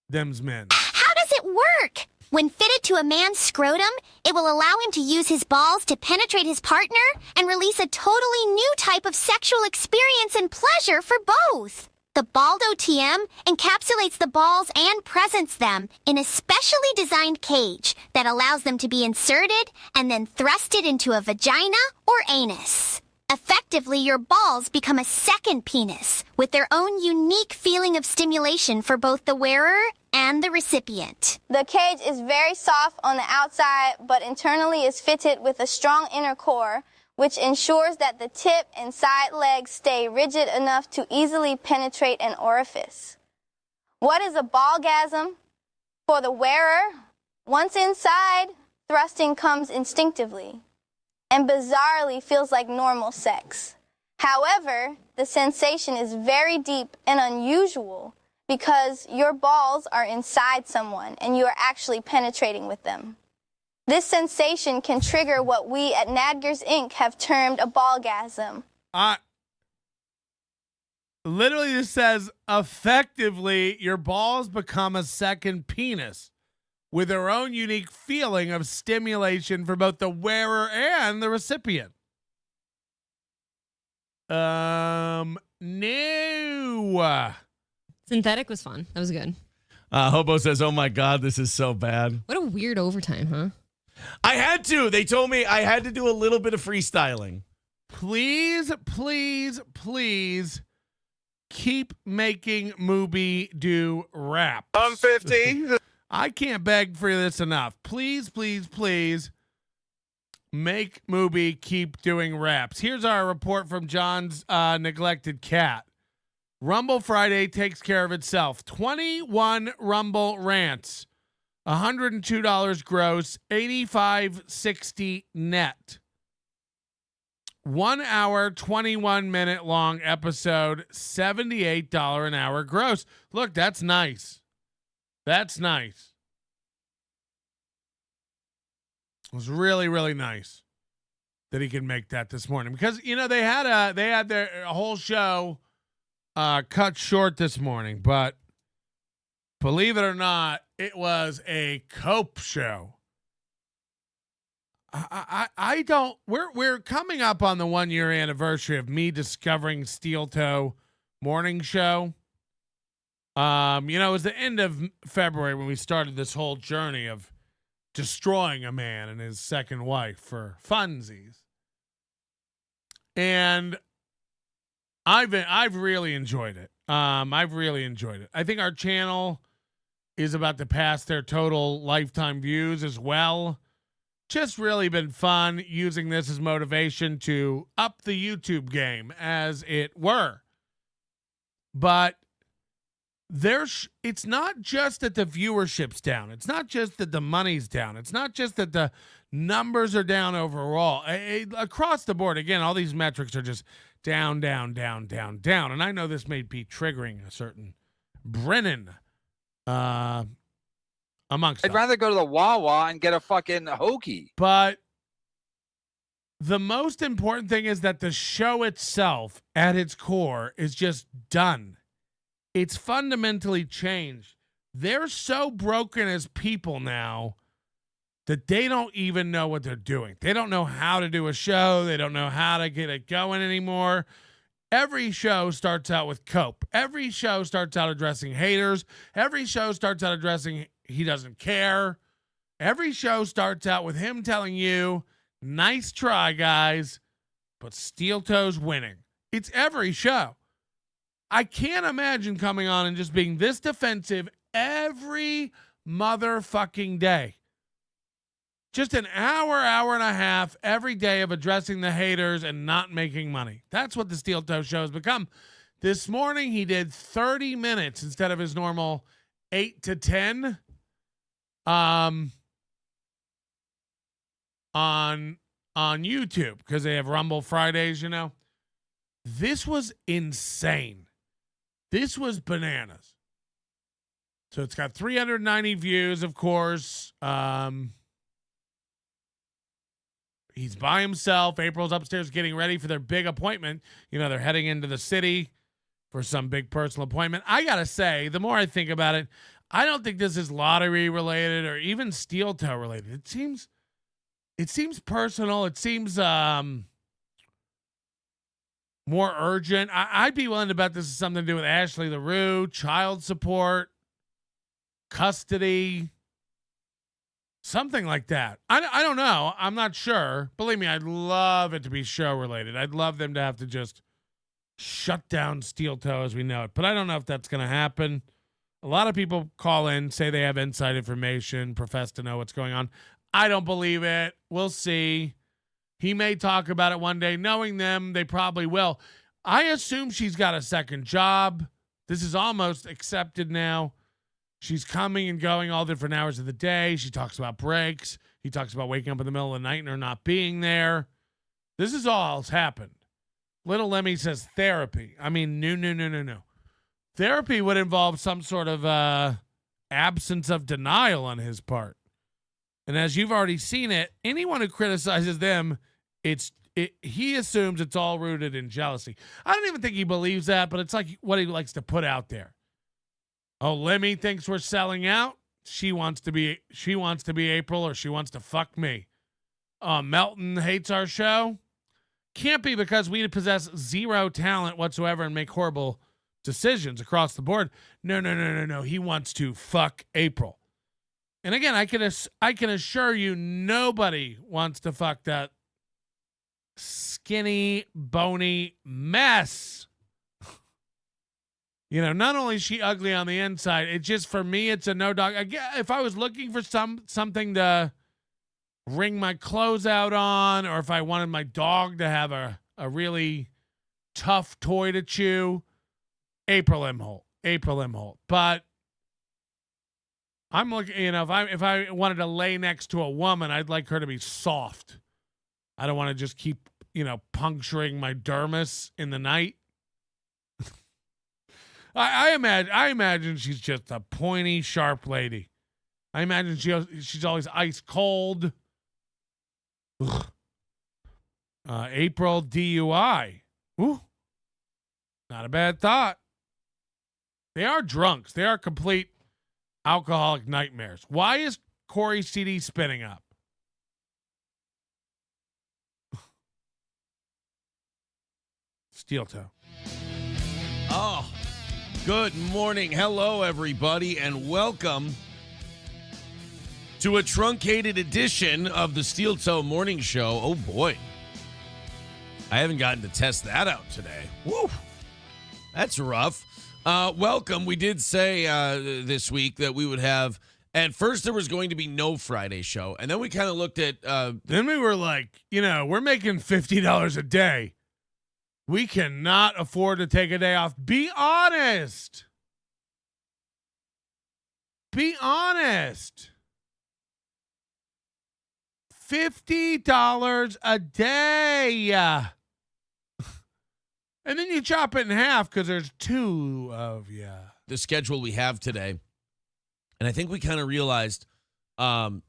them's men. How does it work? When fitted to a man's scrotum, it will allow him to use his balls to penetrate his partner and release a totally new type of sexual experience and pleasure for both. The Baldo TM encapsulates the balls and presents them in a specially designed cage that allows them to be inserted and then thrusted into a vagina or anus. Effectively, your balls become a second penis with their own unique feeling of stimulation for both the wearer and the recipient. The cage is very soft on the outside, but internally is fitted with a strong inner core, which ensures that the tip and side legs stay rigid enough to easily penetrate an orifice. What is a ballgasm? For the wearer, once inside, thrusting comes instinctively and bizarrely feels like normal sex. However, the sensation is very deep and unusual because your balls are inside someone and you are actually penetrating with them. This sensation can trigger what we at Nadgers Inc. have termed a ballgasm. Literally, this says, effectively, your balls become a second penis with their own unique feeling of stimulation for both the wearer and the recipient. No. Synthetic was fun. That was good. Hobo says, "Oh my God, this is so bad." What a weird overtime, huh? I had to. They told me I had to do a little bit of freestyling. Please, please, please keep making Mooby do rap. I'm 50. I can't beg for this enough. Please, please, please make Mooby keep doing raps. Here's our report from John's neglected cat. Rumble Friday takes care of itself. 21 Rumble rants. $102 gross, $85.60 net. 1 hour, 21 minute long episode, $78 an hour gross. Look, that's nice. That's nice. It was really, really nice that he could make that this morning because they had their whole show cut short this morning, but believe it or not, it was a cope show. I don't. We're coming up on the 1 year anniversary of me discovering Steel Toe Morning Show. It was the end of February when we started this whole journey of destroying a man and his second wife for funsies, and I've really enjoyed it. I've really enjoyed it. I think our channel is about to pass their total lifetime views as well. Just really been fun using this as motivation to up the YouTube game, as it were. But it's not just that the viewership's down. It's not just that the money's down. It's not just that the numbers are down overall. Across the board, again, all these metrics are just down, down, down, down, down. And I know this may be triggering a certain Brennan amongst I'd rather go to the Wawa and get a fucking hoagie. But the most important thing is that the show itself, at its core, is just done. It's fundamentally changed. They're so broken as people now that they don't even know what they're doing. They don't know how to do a show. They don't know how to get it going anymore. Every show starts out with cope. Every show starts out addressing haters. Every show starts out addressing he doesn't care. Every show starts out with him telling you, nice try, guys, but Steel Toe's winning. It's every show. I can't imagine coming on and just being this defensive every motherfucking day. Just an hour, hour and a half every day of addressing the haters and not making money. That's what the Steel Toe Show has become. This morning, he did 30 minutes instead of his normal 8 to 10 on YouTube because they have Rumble Fridays, This was insane. This was bananas. So it's got 390 views, of course. He's by himself. April's upstairs getting ready for their big appointment. They're heading into the city for some big personal appointment. I got to say, the more I think about it, I don't think this is lottery related or even Steel Toe related. It seems personal. It seems more urgent. I'd be willing to bet this is something to do with Ashley LaRue, child support, custody, something like that. I don't know. I'm not sure. Believe me, I'd love it to be show related. I'd love them to have to just shut down Steel Toe as we know it. But I don't know if that's going to happen. A lot of people call in, say they have inside information, profess to know what's going on. I don't believe it. We'll see. He may talk about it one day. Knowing them, they probably will. I assume she's got a second job. This is almost accepted now. She's coming and going all different hours of the day. She talks about breaks. He talks about waking up in the middle of the night and her not being there. This is all that's happened. Little Lemmy says therapy. I mean, no. Therapy would involve some sort of absence of denial on his part. And as you've already seen it, anyone who criticizes them, it's he assumes it's all rooted in jealousy. I don't even think he believes that, but it's like what he likes to put out there. Oh, Limi thinks we're selling out. She wants to be April, or she wants to fuck me. Melton hates our show. Can't be because we possess zero talent whatsoever and make horrible decisions across the board. No. He wants to fuck April. And again, I can assure you nobody wants to fuck that skinny, bony mess. Not only is she ugly on the inside, it just, for me, it's a no dog. If I was looking for something to wring my clothes out on, or if I wanted my dog to have a really tough toy to chew, April Imholte. But I'm looking, if I wanted to lay next to a woman, I'd like her to be soft. I don't want to just keep, puncturing my dermis in the night. I imagine she's just a pointy, sharp lady. I imagine she's always ice cold. April DUI. Ooh, not a bad thought. They are drunks. They are complete alcoholic nightmares. Why is Corey CD spinning up? Steel toe. Oh, good morning. Hello, everybody, and welcome to a truncated edition of the Steel Toe Morning Show. Oh, boy. I haven't gotten to test that out today. Woo. That's rough. Welcome. We did say this week that we would have, at first there was going to be no Friday show, and then we kind of looked at... then we were like, we're making $50 a day. We cannot afford to take a day off. Be honest. Be honest. $50 a day. And then you chop it in half because there's two of you. The schedule we have today. And I think we kind of realized I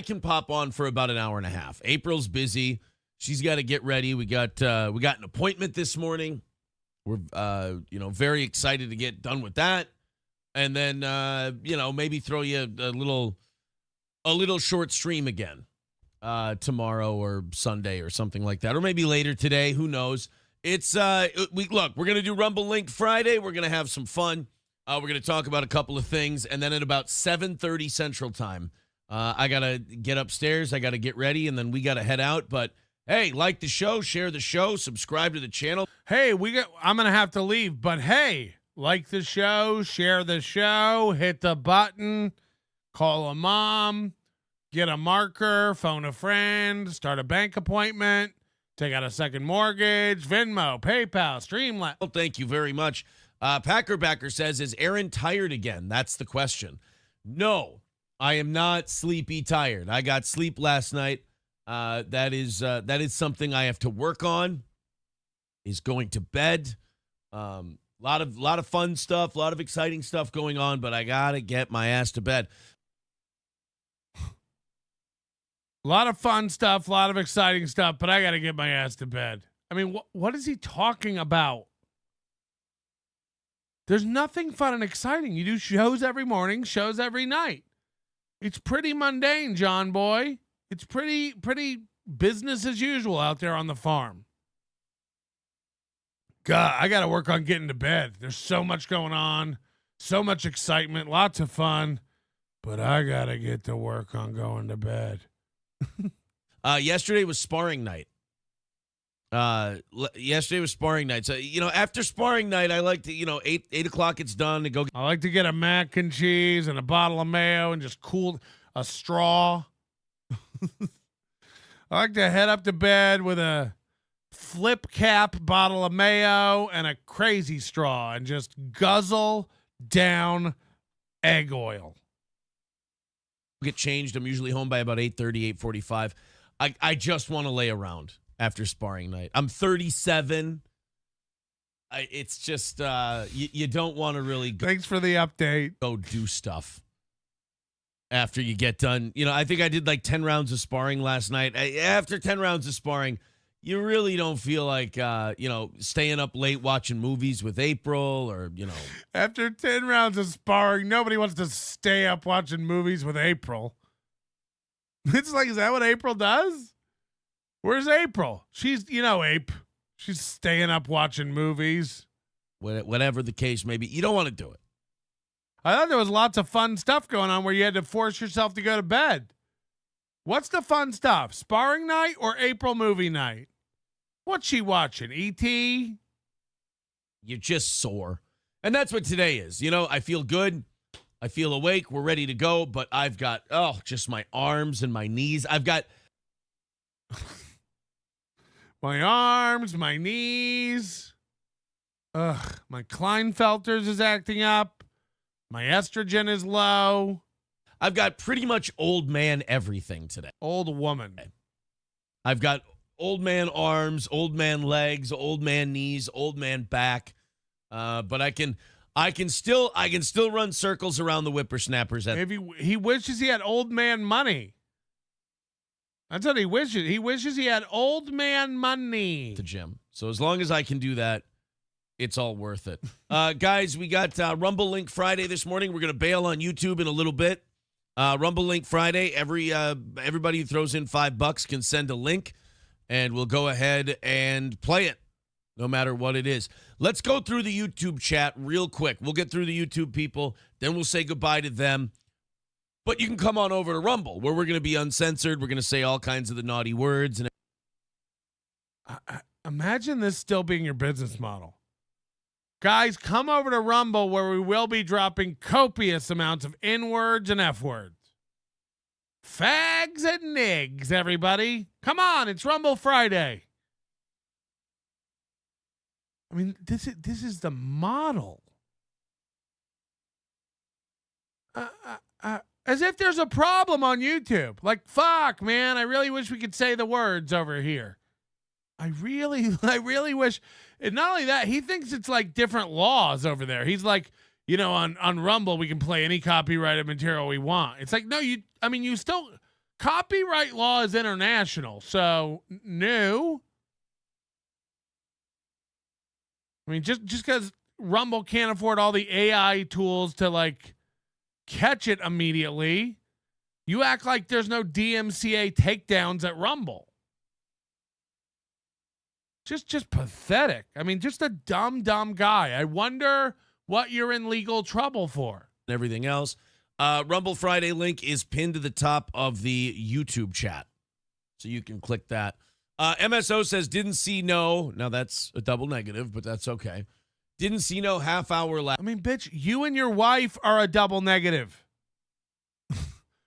can pop on for about an hour and a half. April's busy. She's got to get ready. We got an appointment this morning. We're very excited to get done with that. And then maybe throw you a little short stream again tomorrow or Sunday or something like that, or maybe later today. Who knows? It's we're gonna do Rumble Link Friday. We're gonna have some fun. We're gonna talk about a couple of things, and then at about 7:30 Central Time, I gotta get upstairs. I gotta get ready, and then we gotta head out. But hey, like the show, share the show, subscribe to the channel. Hey, I'm gonna have to leave, but hey, like the show, share the show, hit the button, call a mom, get a marker, phone a friend, start a bank appointment, take out a second mortgage, Venmo, PayPal, Streamlabs. Well, thank you very much. Packerbacker says, is Aaron tired again? That's the question. No, I am not sleepy tired. I got sleep last night. That is something I have to work on, is going to bed. Lot of fun stuff, a lot of exciting stuff going on, but I got to get my ass to bed. A lot of fun stuff, a lot of exciting stuff, but I got to get my ass to bed. I mean, what is he talking about? There's nothing fun and exciting. You do shows every morning, shows every night. It's pretty mundane, John boy. It's pretty business as usual out there on the farm. God, I got to work on getting to bed. There's so much going on, so much excitement, lots of fun, but I got to get to work on going to bed. Yesterday was sparring night. Yesterday was sparring night. So, after sparring night, I like to, 8 o'clock it's done to go. I like to get a mac and cheese and a bottle of mayo and just cool a straw. I like to head up to bed with a flip cap bottle of mayo and a crazy straw and just guzzle down egg oil. Get changed. I'm usually home by about 8:30, 8:45. I just want to lay around after sparring night. I'm 37. It's just you don't want to really go. Thanks for the update. Go do stuff. after you get done. I think I did like 10 rounds of sparring last night. After 10 rounds of sparring, you really don't feel like, staying up late watching movies with April or. After 10 rounds of sparring, nobody wants to stay up watching movies with April. It's like, is that what April does? Where's April? She's, Ape. She's staying up watching movies. Whatever the case may be. You don't want to do it. I thought there was lots of fun stuff going on where you had to force yourself to go to bed. What's the fun stuff? Sparring night or April movie night? What's she watching? E.T.? You're just sore. And that's what today is. I feel good. I feel awake. We're ready to go. But I've got, just my arms and my knees. I've got my arms, my knees. Ugh, my Klinefelters is acting up. My estrogen is low. I've got pretty much old man everything today. Old woman. I've got old man arms, old man legs, old man knees, old man back. But I can still run circles around the whippersnappers. Maybe he wishes he had old man money. That's what he wishes. He wishes he had old man money. The gym. So as long as I can do that, it's all worth it. Guys, we got Rumble Link Friday this morning. We're going to bail on YouTube in a little bit. Rumble Link Friday. Everybody who throws in $5 can send a link, and we'll go ahead and play it, no matter what it is. Let's go through the YouTube chat real quick. We'll get through the YouTube people, then we'll say goodbye to them. But you can come on over to Rumble, where we're going to be uncensored. We're going to say all kinds of the naughty words. And imagine this still being your business model. Guys, come over to Rumble, where we will be dropping copious amounts of N-words and F-words. Fags and nigs, everybody. Come on, it's Rumble Friday. I mean, this is the model. As if there's a problem on YouTube. Like, fuck, man, I really wish we could say the words over here. I really wish. And not only that, he thinks it's like different laws over there. He's like, on Rumble, we can play any copyrighted material we want. It's like, no, you still, copyright law is international. So, no. I mean, just because Rumble can't afford all the AI tools to like catch it immediately, you act like there's no DMCA takedowns at Rumble. Just pathetic. I mean, just a dumb guy. I wonder what you're in legal trouble for. Everything else. Rumble Friday link is pinned to the top of the YouTube chat. So you can click that. MSO says, didn't see no. Now that's a double negative, but that's okay. Didn't see no half hour last. I mean, bitch, you and your wife are a double negative.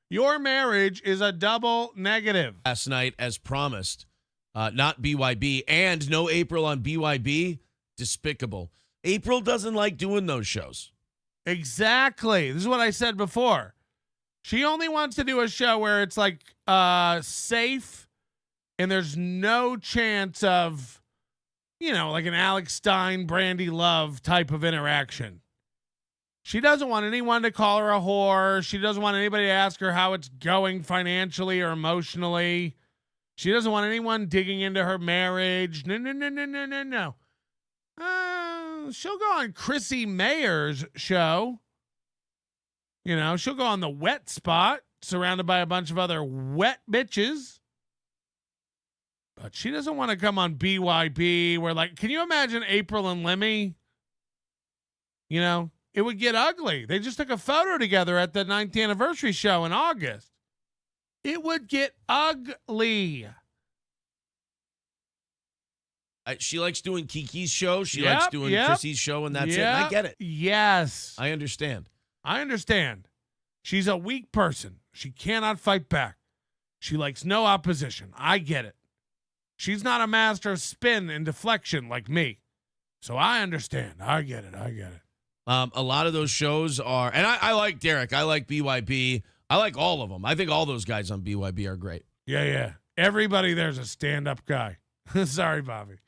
Your marriage is a double negative. Last night, as promised. Not BYB, and no April on BYB. Despicable. April doesn't like doing those shows. Exactly. This is what I said before. She only wants to do a show where it's like safe and there's no chance of, like an Alex Stein, Brandy Love type of interaction. She doesn't want anyone to call her a whore. She doesn't want anybody to ask her how it's going financially or emotionally. She doesn't want anyone digging into her marriage. No. She'll go on Chrissy Mayer's show. She'll go on the wet spot, surrounded by a bunch of other wet bitches. But she doesn't want to come on BYB, where, like, can you imagine April and Limi? It would get ugly. They just took a photo together at the 9th anniversary show in August. It would get ugly. She likes doing Kiki's show. She likes doing Chrissy's show, and that's it. And I get it. Yes. I understand. She's a weak person. She cannot fight back. She likes no opposition. I get it. She's not a master of spin and deflection like me. So I understand. I get it. A lot of those shows are, and I like Derek. I like BYB. I like all of them. I think all those guys on BYB are great. Yeah. Everybody there's a stand-up guy. Sorry, Bobby.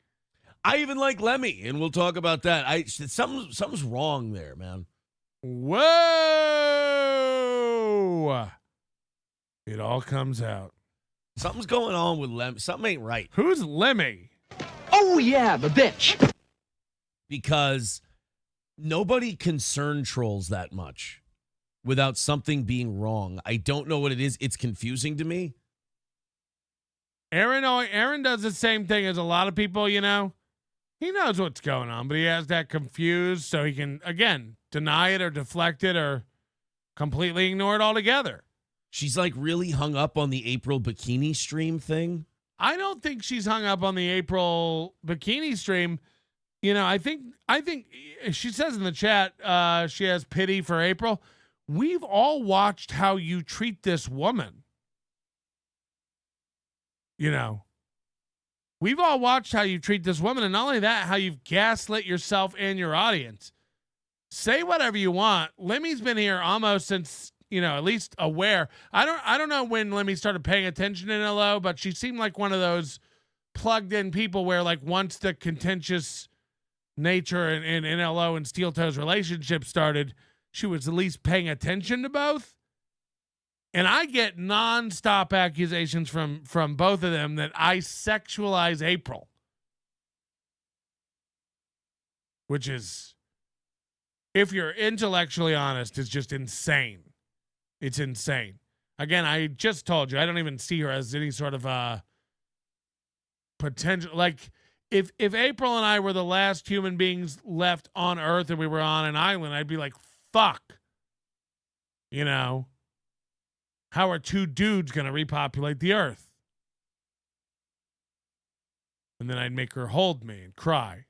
I even like Lemmy, and we'll talk about that. Something's wrong there, man. Whoa! It all comes out. Something's going on with Lem. Something ain't right. Who's Limi? Oh, yeah, the bitch. Because nobody concern trolls that much without something being wrong. I don't know what it is. It's confusing to me. Aaron does the same thing as a lot of people, you know. He knows what's going on, but he has that confused so he can, again, deny it or deflect it or completely ignore it altogether. She's like really hung up on the April bikini stream thing. I don't think she's hung up on the April bikini stream. You know, I think she says in the chat she has pity for April. We've all watched how you treat this woman. You know, we've all watched how you treat this woman, and not only that, how you've gaslit yourself and your audience. Say whatever you want. Limi's been here almost since, you know, at least aware. I don't know when Limi started paying attention in LO, but she seemed like one of those plugged in people where, like, once the contentious nature in LO and Steel Toe's relationship started, she was at least paying attention to both. And I get nonstop accusations from both of them that I sexualize April, which is, if you're intellectually honest, is just insane. It's insane. Again, I just told you, I don't even see her as any sort of potential. Like, if April and I were the last human beings left on Earth and we were on an island, I'd be like, fuck. You know? How are two dudes going to repopulate the Earth? And then I'd make her hold me and cry.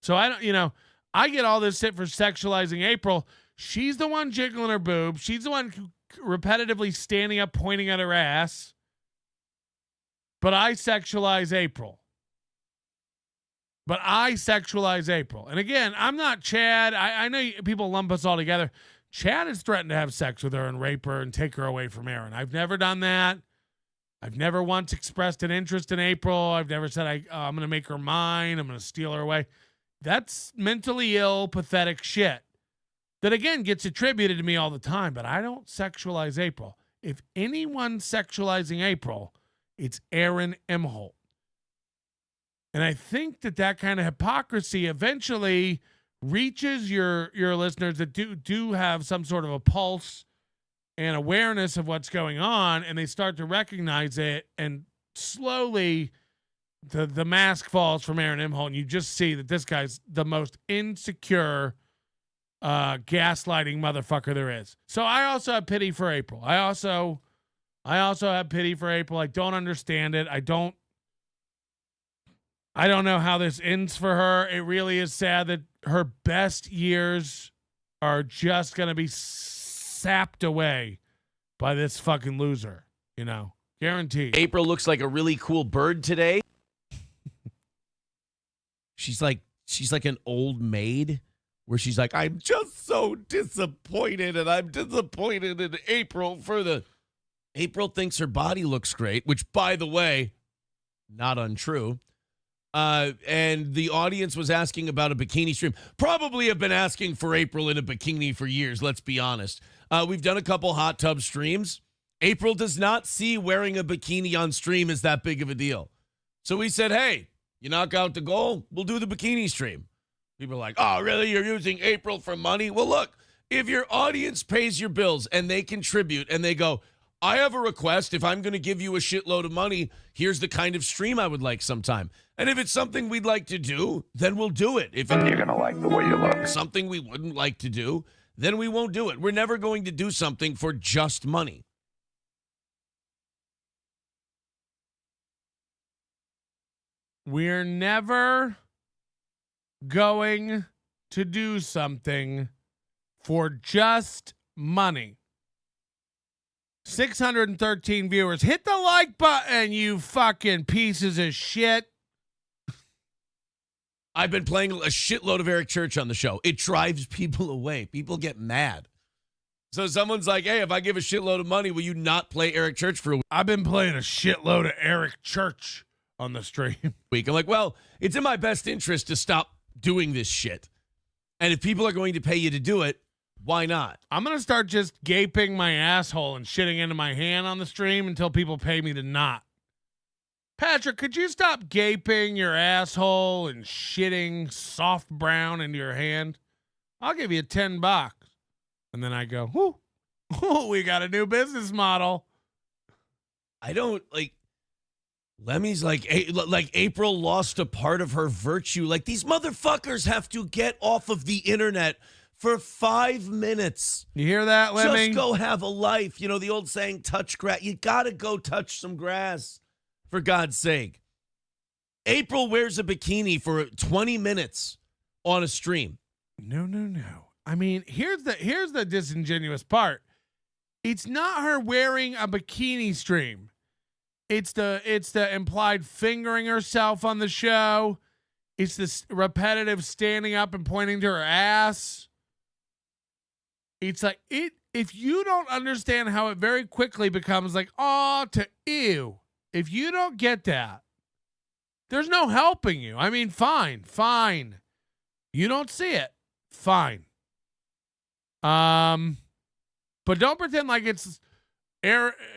So I don't, you know, I get all this shit for sexualizing April. She's the one jiggling her boob. She's the one repetitively standing up, pointing at her ass. But I sexualize April. And again, I'm not Chad. I know people lump us all together. Chad has threatened to have sex with her and rape her and take her away from Aaron. I've never done that. I've never once expressed an interest in April. I've never said I'm going to make her mine. I'm going to steal her away. That's mentally ill, pathetic shit that, again, gets attributed to me all the time, but I don't sexualize April. If anyone's sexualizing April, it's Aaron Imholte. And I think that kind of hypocrisy eventually reaches your listeners that do have some sort of a pulse and awareness of what's going on, and they start to recognize it, and slowly the mask falls from Aaron Imholte, and you just see that this guy's the most insecure gaslighting motherfucker there is. So I also have pity for April. I also have pity for April. I don't understand it. I don't know how this ends for her. It really is sad that her best years are just going to be sapped away by this fucking loser, you know, guaranteed. April looks like a really cool bird today. She's like an old maid where she's like, I'm just so disappointed, and I'm disappointed in April April thinks her body looks great, which, by the way, not untrue. And the audience was asking about a bikini stream. Probably have been asking for April in a bikini for years, let's be honest. We've done a couple hot tub streams. April does not see wearing a bikini on stream as that big of a deal. So we said, hey, you knock out the goal, we'll do the bikini stream. People are like, oh, really? You're using April for money? Well, look, if your audience pays your bills and they contribute and they go, I have a request. If I'm going to give you a shitload of money, here's the kind of stream I would like sometime. And if it's something we'd like to do, then we'll do it. If you're going to like the way you look. Something we wouldn't like to do, then we won't do it. We're never going to do something for just money. We're never going to do something for just money. 613 viewers. Hit the like button, you fucking pieces of shit. I've been playing a shitload of Eric Church on the show. It drives people away. People get mad. So someone's like, hey, if I give a shitload of money, will you not play Eric Church for a week? I've been playing a shitload of Eric Church on the stream. I'm like, well, it's in my best interest to stop doing this shit. And if people are going to pay you to do it, Why not? I'm going to start just gaping my asshole and shitting into my hand on the stream until people pay me to not. Patrick, could you stop gaping your asshole and shitting soft brown into your hand? I'll give you $10. And then I go, whoo, we got a new business model. I don't like. Lemmy's like April lost a part of her virtue. Like, these motherfuckers have to get off of the internet for 5 minutes. You hear that, Lemmy? Just go have a life. You know, the old saying, touch grass. You got to go touch some grass, for God's sake. April wears a bikini for 20 minutes on a stream. No. I mean, here's the disingenuous part. It's not her wearing a bikini stream. It's the implied fingering herself on the show. It's this repetitive standing up and pointing to her ass. It's like if you don't understand how it very quickly becomes like, oh, to ew. If you don't get that, there's no helping you. I mean, fine. You don't see it. Fine. But don't pretend like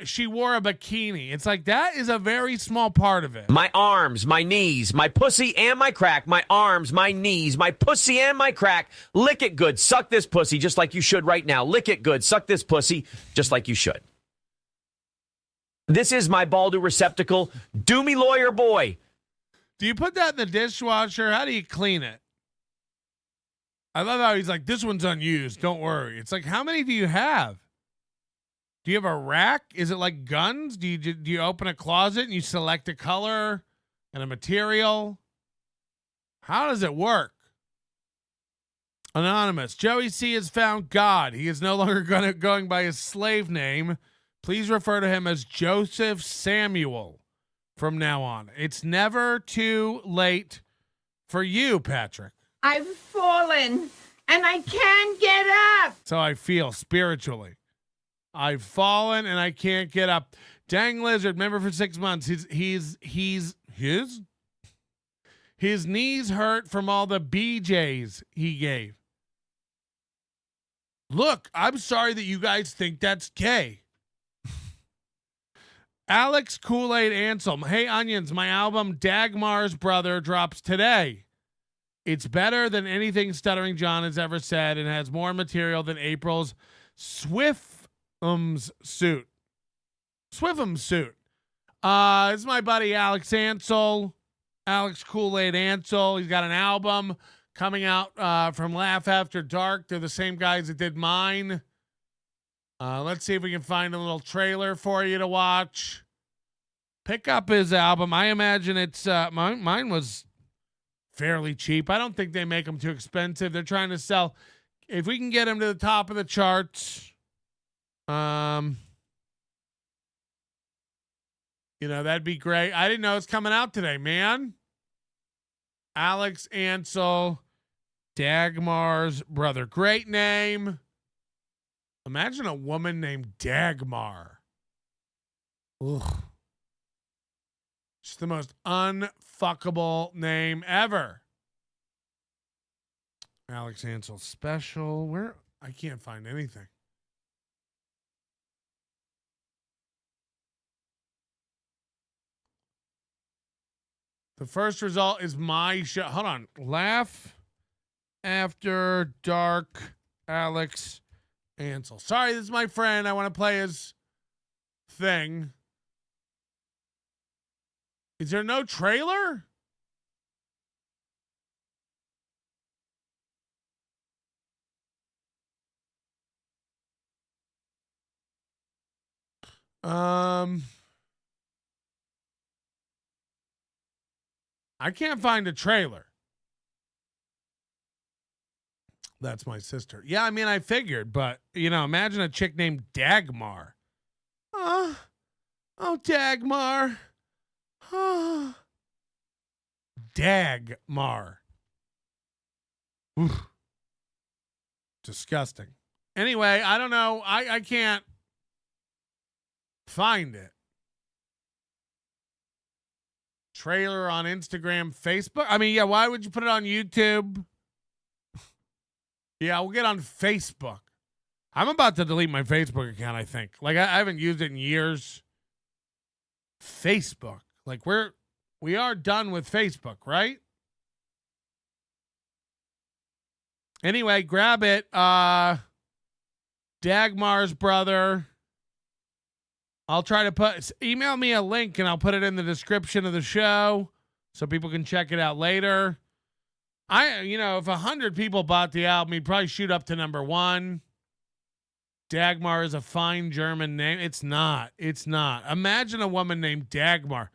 she wore a bikini. It's like that is a very small part of it. My arms, my knees, my pussy and my crack. My arms, my knees, my pussy and my crack. Lick it good. Suck this pussy just like you should right now. Lick it good. Suck this pussy just like you should. This is my Baldo receptacle. Do me, lawyer boy. Do you put that in the dishwasher? How do you clean it? I love how he's like, this one's unused. Don't worry. It's like, how many do you have? Do you have a rack? Is it like guns? Do you open a closet and you select a color and a material? How does it work? Anonymous. Joey C has found God. He is no longer going by his slave name. Please refer to him as Joseph Samuel from now on. It's never too late for you, Patrick. I've fallen and I can't get up. That's how I feel spiritually. I've fallen and I can't get up. Dang Lizard, member for 6 months. His knees hurt from all the BJs he gave. Look, I'm sorry that you guys think that's gay. Alex Kool-Aid Ansel. Hey, Onions, my album Dagmar's Brother drops today. It's better than anything Stuttering John has ever said and has more material than April's Swiftham's suit. This is my buddy Alex Ansel. Alex Kool-Aid Ansel. He's got an album coming out from Laugh After Dark. They're the same guys that did mine. Let's see if we can find a little trailer for you to watch. Pick up his album. I imagine it's mine was fairly cheap. I don't think they make them too expensive. They're trying to sell. If we can get them to the top of the charts, that'd be great. I didn't know it's coming out today, man. Alex Ansel, Dagmar's Brother. Great name. Imagine a woman named Dagmar. Ugh. Just the most unfuckable name ever. Alex Ansel special. Where? I can't find anything. The first result is my show. Hold on. Laugh After Dark, Alex Ansel. Sorry, this is my friend. I want to play his thing. Is there no trailer? I can't find a trailer. That's my sister. Yeah, I mean, I figured, but, imagine a chick named Dagmar. Oh, Dagmar. Oh. Dagmar. Oof. Disgusting. Anyway, I don't know. I can't find it. Trailer on Instagram, Facebook. I mean, yeah, why would you put it on YouTube? Yeah, we'll get on Facebook. I'm about to delete my Facebook account, I think. Like, I haven't used it in years. Facebook. Like, we are done with Facebook, right? Anyway, grab it. Dagmar's brother. I'll try to email me a link and I'll put it in the description of the show so people can check it out later. If 100 people bought the album, he'd probably shoot up to number 1. Dagmar is a fine German name. It's not. Imagine a woman named Dagmar.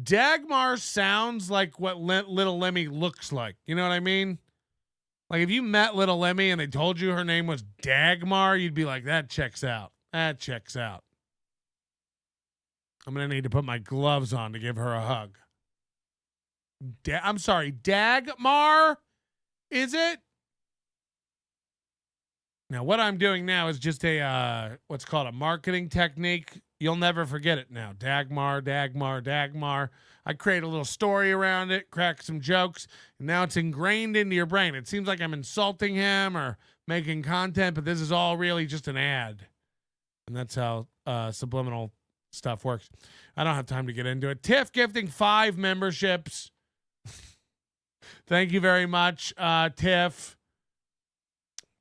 Dagmar sounds like what Little Limi looks like. You know what I mean? Like if you met Little Limi and they told you her name was Dagmar, you'd be like, that checks out. That checks out. I'm going to need to put my gloves on to give her a hug. I'm sorry, Dagmar? Is it? Now, what I'm doing now is just what's called a marketing technique. You'll never forget it now. Dagmar, Dagmar, Dagmar. I create a little story around it, crack some jokes, and now it's ingrained into your brain. It seems like I'm insulting him or making content, but this is all really just an ad. And that's how subliminal stuff works. I don't have time to get into it. Tiff gifting 5 memberships. Thank you very much, Tiff.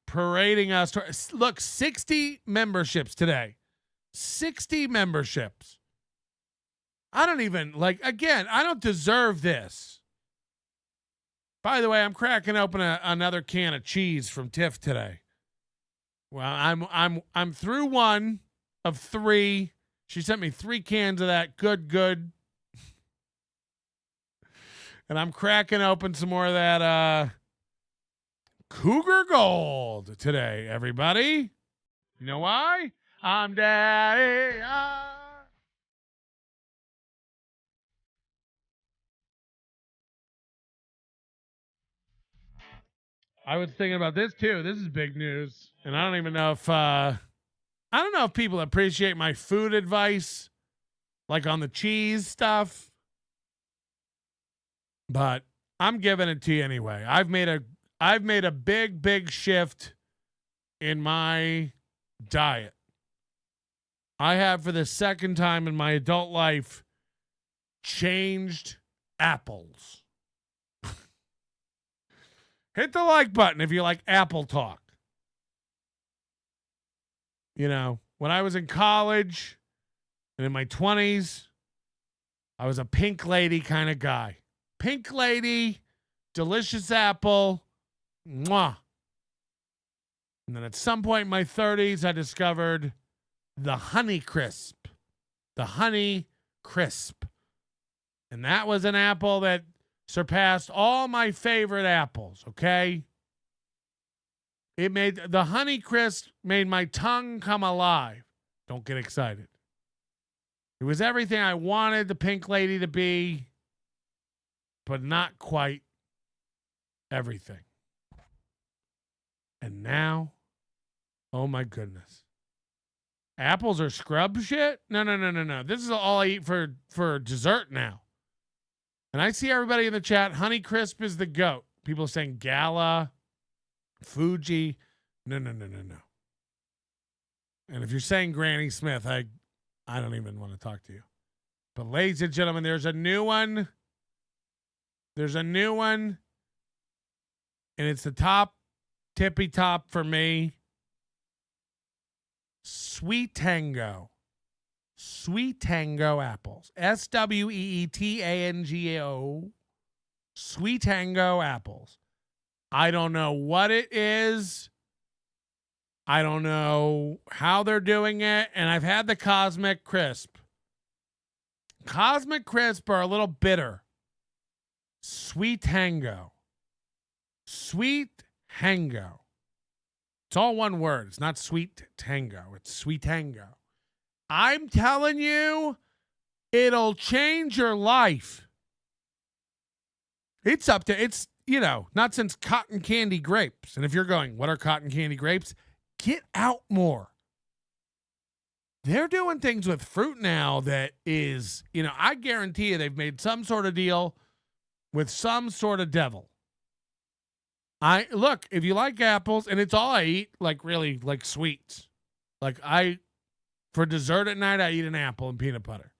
Parading us. Look, 60 memberships today. 60 memberships. I don't even, I don't deserve this. By the way, I'm cracking open another can of cheese from Tiff today. Well, I'm through 1 of 3. She sent me 3 cans of that. Good. And I'm cracking open some more of that Cougar Gold today, everybody. You know why? I'm Daddy. I was thinking about this too. This is big news, and I don't even know if people appreciate my food advice, like on the cheese stuff. But I'm giving it to you anyway. I've made a big shift in my diet. I have, for the second time in my adult life, changed apples. Hit the like button if you like apple talk. You know, when I was in college and in my 20s, I was a pink lady kind of guy. Pink lady, delicious apple, mwah. And then at some point in my 30s, I discovered the Honey Crisp. The Honey Crisp. And that was an apple that surpassed all my favorite apples, okay? The Honey Crisp made my tongue come alive. Don't get excited. It was everything I wanted the pink lady to be, but not quite everything. And now, oh my goodness. Apples are scrub shit? No. This is all I eat for dessert now. And I see everybody in the chat, Honey Crisp is the GOAT. People saying Gala, Fuji. No. And if you're saying Granny Smith, I don't even want to talk to you. But ladies and gentlemen, there's a new one. And it's the tippy top for me. Sweet Tango apples. SWEETANGO. Sweet Tango apples. I don't know what it is. I don't know how they're doing it. And I've had the Cosmic Crisp. Cosmic Crisp are a little bitter. Sweet Tango. Sweet Tango. It's all one word. It's not Sweet Tango. It's Sweet Tango. I'm telling you, it'll change your life. It's not since cotton candy grapes. And if you're going, what are cotton candy grapes? Get out more. They're doing things with fruit now that is, I guarantee you they've made some sort of deal with some sort of devil. Look, if you like apples, and it's all I eat, like really, like sweets. Like for dessert at night, I eat an apple and peanut butter.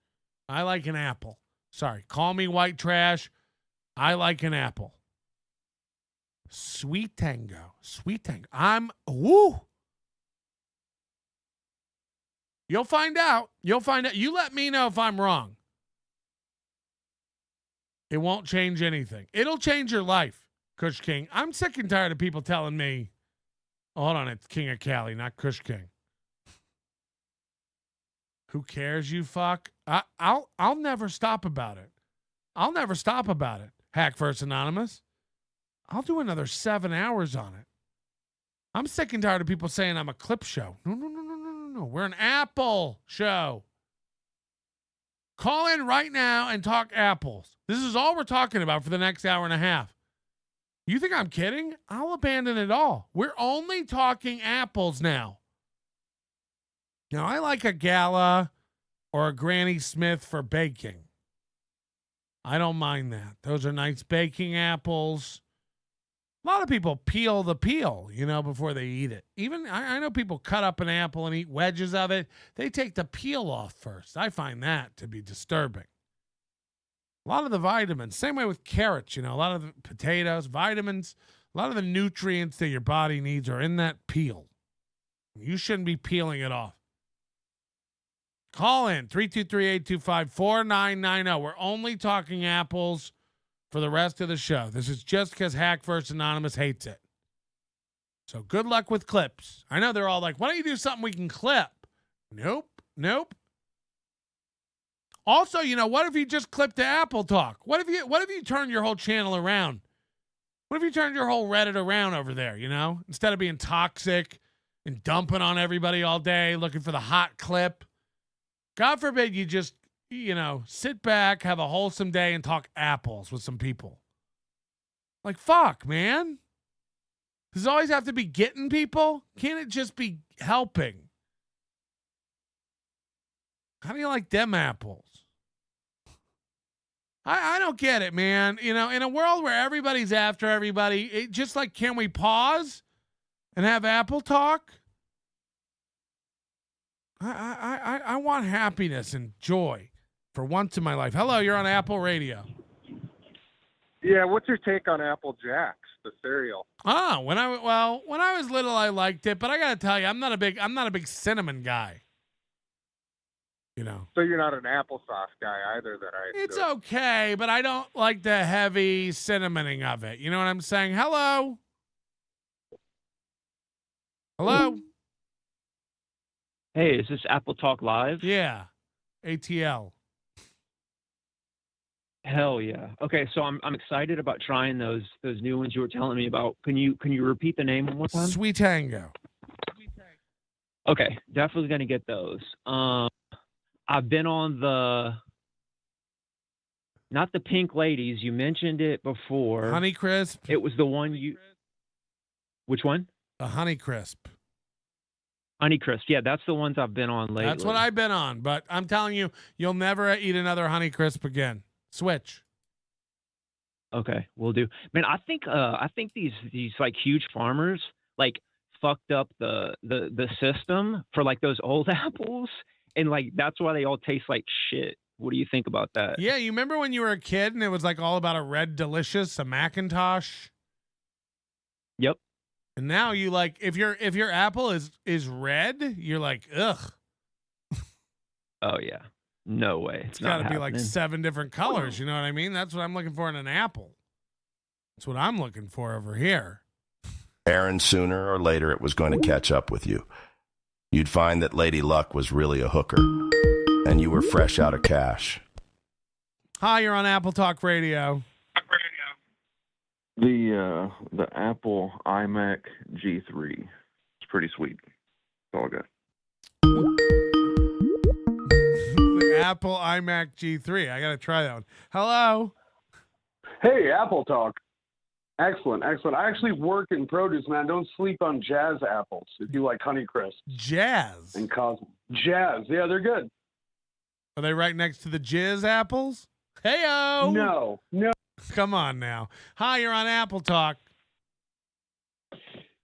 I like an apple. Sorry, call me white trash. I like an apple. Sweet tango. Woo. You'll find out. You let me know if I'm wrong. It won't change anything. It'll change your life, Kush King. I'm sick and tired of people telling me, hold on, it's King of Cali, not Kush King. Who cares, you fuck? I'll never stop about it. Hack First Anonymous. I'll do another 7 hours on it. I'm sick and tired of people saying I'm a clip show. No. We're an Apple show. Call in right now and talk apples. This is all we're talking about for the next hour and a half. You think I'm kidding? I'll abandon it all. We're only talking apples now. Now, I like a Gala or a Granny Smith for baking. I don't mind that. Those are nice baking apples. A lot of people peel the peel, before they eat it. Even I know people cut up an apple and eat wedges of it. They take the peel off first. I find that to be disturbing. A lot of the vitamins, same way with carrots, a lot of the potatoes, vitamins, a lot of the nutrients that your body needs are in that peel. You shouldn't be peeling it off. Call in 323-825-4990. We're only talking apples for the rest of the show. This is just because Hack First Anonymous hates it. So good luck with clips. I know they're all like, why don't you do something we can clip? Nope. Also, what if you just clip the Apple Talk? What if you turn your whole channel around? What if you turned your whole Reddit around over there, Instead of being toxic and dumping on everybody all day, looking for the hot clip. God forbid you just, sit back, have a wholesome day, and talk apples with some people. Like, fuck, man. Does it always have to be getting people? Can't it just be helping? How do you like them apples? I don't get it, man. In a world where everybody's after everybody, it just like, can we pause and have Apple Talk? I want happiness and joy for once in my life. Hello, you're on Apple Radio. Yeah, what's your take on Apple Jacks, the cereal? When I was little, I liked it, but I gotta tell you, I'm not a big cinnamon guy. So you're not an applesauce guy either, then It's okay, but I don't like the heavy cinnamoning of it. You know what I'm saying? Hello? Hey, is this Apple Talk Live? Yeah. ATL. Hell yeah. Okay, so I'm excited about trying those new ones you were telling me about. Can you repeat the name one more time? Sweet Tango. Okay, definitely gonna get those. I've been on not the Pink Ladies. You mentioned it before. Honey Crisp. It was the one Which one? The Honey Crisp. Honey Crisp. Yeah, that's the ones I've been on lately. That's what I've been on, but I'm telling you, you'll never eat another Honey Crisp again. Switch. Okay, we'll do. Man, I think these like huge farmers like fucked up the system for like those old apples, and like that's why they all taste like shit. What do you think about that? Yeah, you remember when you were a kid and it was like all about a Red Delicious, a Macintosh? Yep. And now you like if your apple is red, you're like, ugh. Oh yeah. No way. It's got to be like 7 different colors. You know what I mean? That's what I'm looking for in an apple. That's what I'm looking for over here. Aaron, sooner or later, it was going to catch up with you. You'd find that Lady Luck was really a hooker, and you were fresh out of cash. Hi, you're on Apple Talk Radio. The Apple iMac G3. It's pretty sweet. It's all good. Apple iMac G3. I got to try that one. Hello. Hey, Apple Talk. Excellent. I actually work in produce, man. Don't sleep on Jazz apples if you like Honeycrisp. Jazz? And Cosmo. Jazz. Yeah, they're good. Are they right next to the Jizz apples? Hey-o. No. Come on now. Hi, you're on Apple Talk.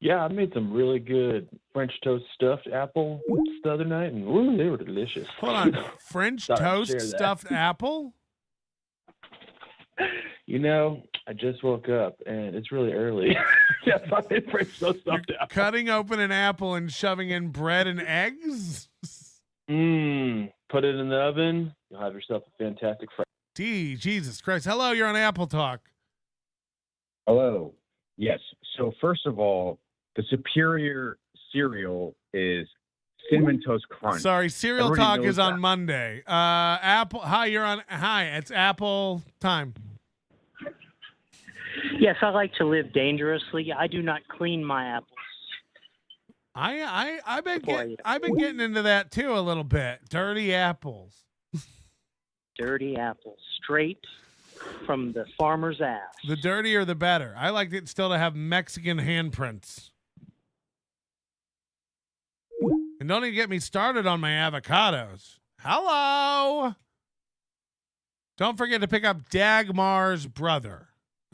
Yeah, I made some really good French toast stuffed apple the other night, and ooh, they were delicious. Hold on. French Thought I'd toast share that. stuffed apple? You know, I just woke up, and it's really early. Yes, I made French toast stuffed apple. Cutting open an apple and shoving in bread and eggs? Put it in the oven. You'll have yourself a fantastic French. Jesus Christ. Hello, you're on Apple Talk. Hello. Yes. So first of all, the superior cereal is Cinnamon Toast Crunch. Sorry, cereal Everybody talk knows is on that. Monday. Apple. Hi, you're on. Hi, it's Apple time. Yes, I like to live dangerously. I do not clean my apples. I've been getting into that too a little bit. Dirty apples. Dirty apples, straight from the farmer's ass. The dirtier, the better. I like it still to have Mexican handprints. And don't even get me started on my avocados. Hello. Don't forget to pick up Dagmar's Brother.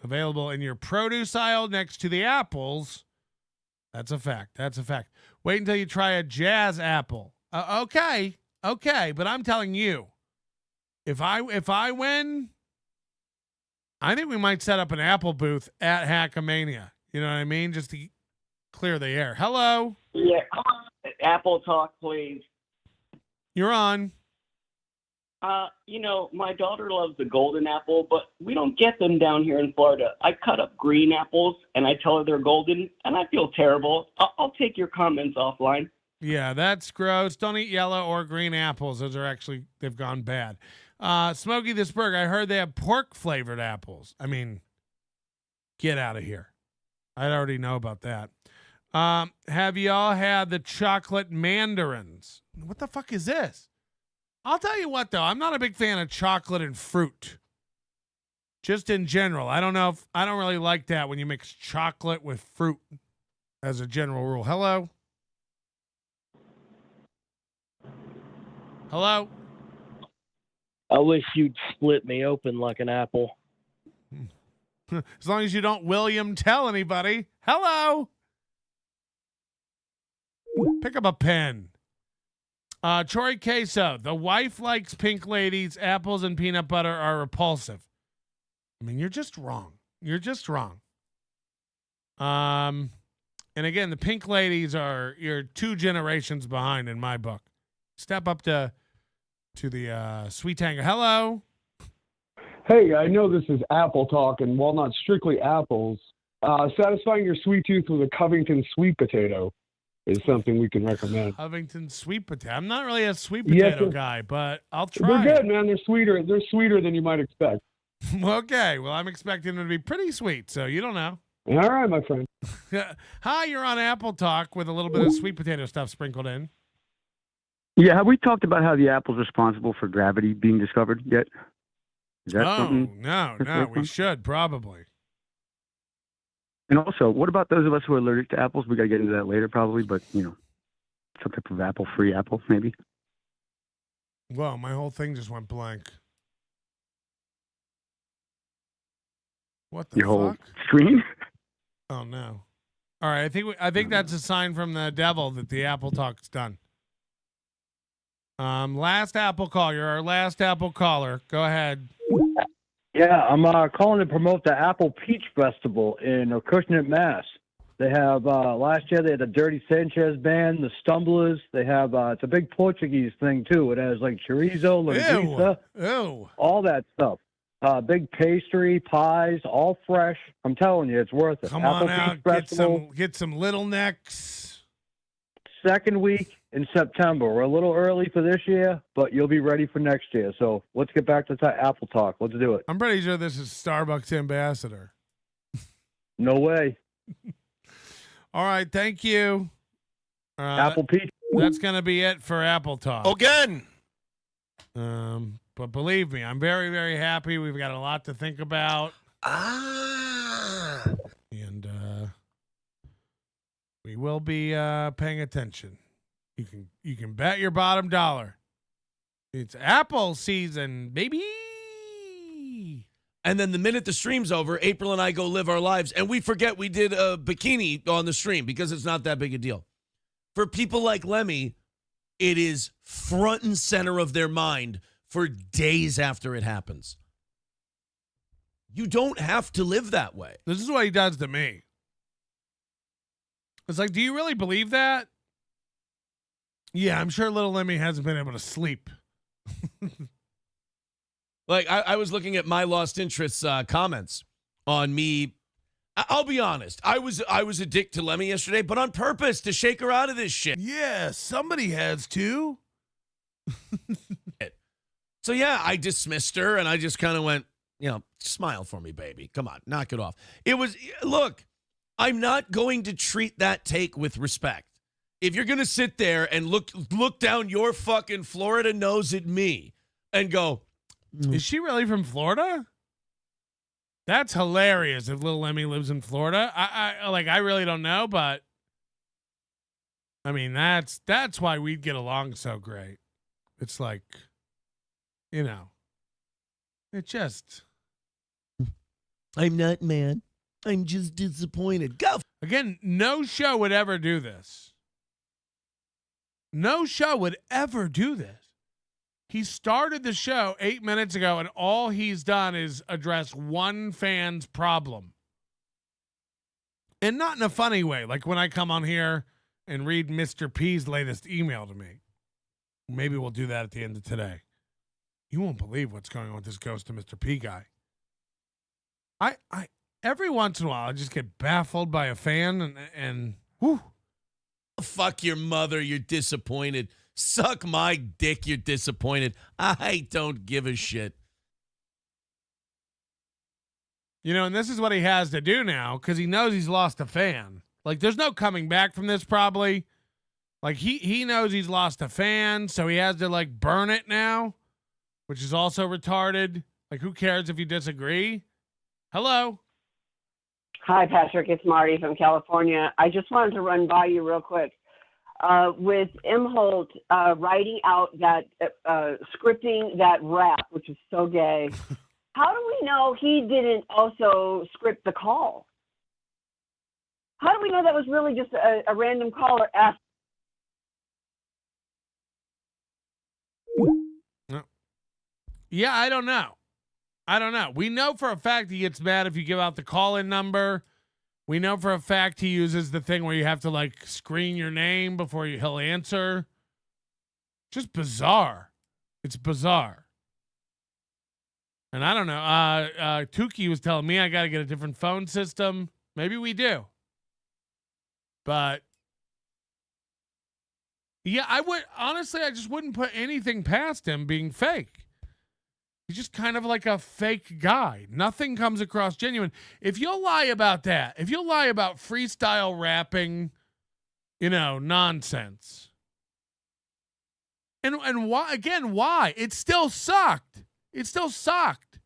Available in your produce aisle next to the apples. That's a fact. That's a fact. Wait until you try a jazz apple. Okay. But I'm telling you, if I win, I think we might set up an apple booth at Hackamania. You know what I mean? Just to clear the air. Hello. Yeah, Apple Talk, please. You're on. My daughter loves the golden apple, but we don't get them down here in Florida. I cut up green apples, and I tell her they're golden, and I feel terrible. I'll take your comments offline. Yeah, that's gross. Don't eat yellow or green apples. They've gone bad. Smokey this Berg, I heard they have pork-flavored apples. I mean, get out of here. I already know about that. Have y'all had the chocolate mandarins? What the fuck is this? I'll tell you what, though. I'm not a big fan of chocolate and fruit. Just in general. I don't really like that when you mix chocolate with fruit as a general rule. Hello? Hello? I wish you'd split me open like an apple. As long as you don't William tell anybody. Hello? Pick up a pen. Troy Queso, the wife likes pink ladies, apples and peanut butter are repulsive. I mean, you're just wrong. You're again, the pink ladies you're 2 generations behind in my book. Step up to the sweet tango. Hello. Hey, I know this is Apple Talk, and while not strictly apples, satisfying your sweet tooth with a Covington sweet potato is something we can recommend. Covington sweet potato. I'm not really a sweet potato guy, but I'll try. They're good, man. They're sweeter. They're sweeter than you might expect. Okay. Well, I'm expecting them to be pretty sweet, so you don't know. All right, my friend. Hi, you're on Apple Talk with a little bit of sweet potato stuff sprinkled in. Yeah, have we talked about how the apple's responsible for gravity being discovered yet? Is that something? No, we should probably. And also, what about those of us who are allergic to apples? We got to get into that later probably, but, some type of apple-free apple, maybe. Whoa, my whole thing just went blank. What the Your fuck? whole screen? Oh, no. All right, I think that's a sign from the devil that the Apple Talk's done. Last Apple call. You're our last Apple caller. Go ahead. Yeah, I'm calling to promote the Apple Peach Festival in Acushnet, Mass. They have, last year they had the Dirty Sanchez Band, the Stumblers. They have, it's a big Portuguese thing, too. It has, like, chorizo, linguiça, all that stuff. Big pastry, pies, all fresh. I'm telling you, it's worth it. Come Apple on out, Peach Festival, get some little necks. second week in September. We're a little early for this year, but you'll be ready for next year. So let's get back to Apple Talk. Let's do it. I'm pretty sure this is Starbucks ambassador. No way. All right, thank you. Apple Peach. That's going to be it for Apple Talk. Again. But believe me, I'm very, very happy. We've got a lot to think about. And we will be paying attention. You can bet your bottom dollar. It's Apple season, baby. And then the minute the stream's over, April and I go live our lives, and we forget we did a bikini on the stream because it's not that big a deal. For people like Lemmy, it is front and center of their mind for days after it happens. You don't have to live that way. This is what he does to me. It's like, do you really believe that? Yeah, I'm sure little Lemmy hasn't been able to sleep. Like, I was looking at my Lost Interests comments on me. I'll be honest. I was a dick to Lemmy yesterday, but on purpose to shake her out of this shit. Yeah, somebody has to. So, yeah, I dismissed her, and I just kind of went, smile for me, baby. Come on, knock it off. Look, I'm not going to treat that take with respect. If you're going to sit there and look down your fucking Florida nose at me and go, is she really from Florida? That's hilarious if little Lemmy lives in Florida. I really don't know, but I mean, that's why we'd get along so great. It's like, it just. I'm not mad. I'm just disappointed. Go. Again, no show would ever do this. No show would ever do this. He started the show 8 minutes ago, and all he's done is address one fan's problem. And not in a funny way, like when I come on here and read Mr. P's latest email to me. Maybe we'll do that at the end of today. You won't believe what's going on with this Ghost of Mr. P guy. I every once in a while, I just get baffled by a fan, and whew. Fuck your mother, you're disappointed. Suck my dick, you're disappointed. I don't give a shit. And this is what he has to do now because he knows he's lost a fan. Like, there's no coming back from this probably. Like, he knows he's lost a fan, so he has to, like, burn it now, which is also retarded. Like, who cares if you disagree? Hello? Hi, Patrick. It's Marty from California. I just wanted to run by you real quick. With Imholte writing out that, scripting that rap, which is so gay, how do we know he didn't also script the call? How do we know that was really just a random caller asked? No. Yeah, I don't know. We know for a fact he gets mad if you give out the call-in number. We know for a fact he uses the thing where you have to, like, screen your name before he'll answer. Just bizarre. It's bizarre. And I don't know. Tukey was telling me I got to get a different phone system. Maybe we do. But, yeah, I just wouldn't put anything past him being fake. He's just kind of like a fake guy. Nothing comes across genuine. If you'll lie about that, if you'll lie about freestyle rapping, nonsense. And why, again, why? It still sucked. It still sucked.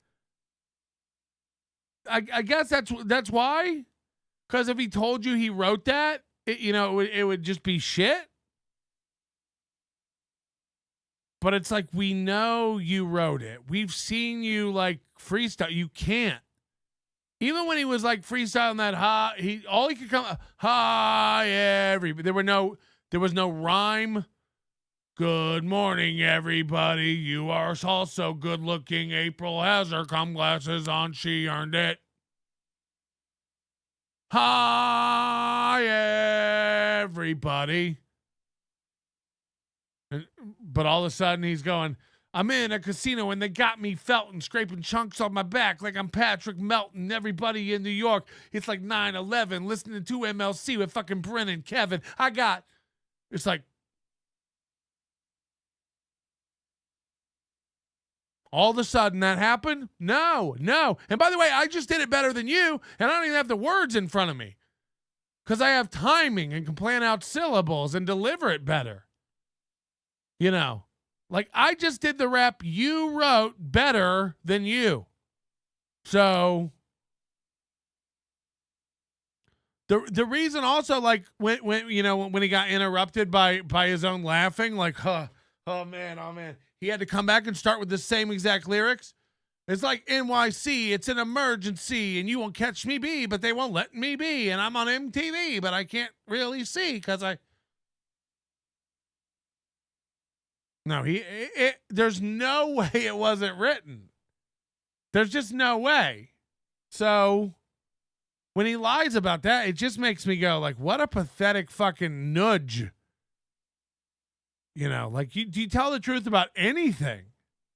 I guess that's why. Because if he told you he wrote that, it would just be shit. But it's like, we know you wrote it. We've seen you, like, freestyle. You can't. Even when he was, like, freestyling that all he could come, hi, everybody. There was no rhyme. Good morning, everybody. You are also good looking. April has her cum glasses on. She earned it. Hi, everybody. But all of a sudden he's going, I'm in a casino and they got me felting, scraping chunks off my back like I'm Patrick Melton. Everybody in New York, it's like 9/11, listening to MLC with fucking Brennan, Kevin. It's like, all of a sudden that happened? No. And by the way, I just did it better than you, and I don't even have the words in front of me because I have timing and can plan out syllables and deliver it better. Like, I just did the rap you wrote better than you. So the reason also, like, when he got interrupted by his own laughing, like, oh man, he had to come back and start with the same exact lyrics. It's like NYC, it's an emergency, and you won't catch me be, but they won't let me be, and I'm on MTV, but I can't really see because I... No, there's no way it wasn't written. There's just no way. So when he lies about that, it just makes me go like, what a pathetic fucking nudge. You know, like do you tell the truth about anything?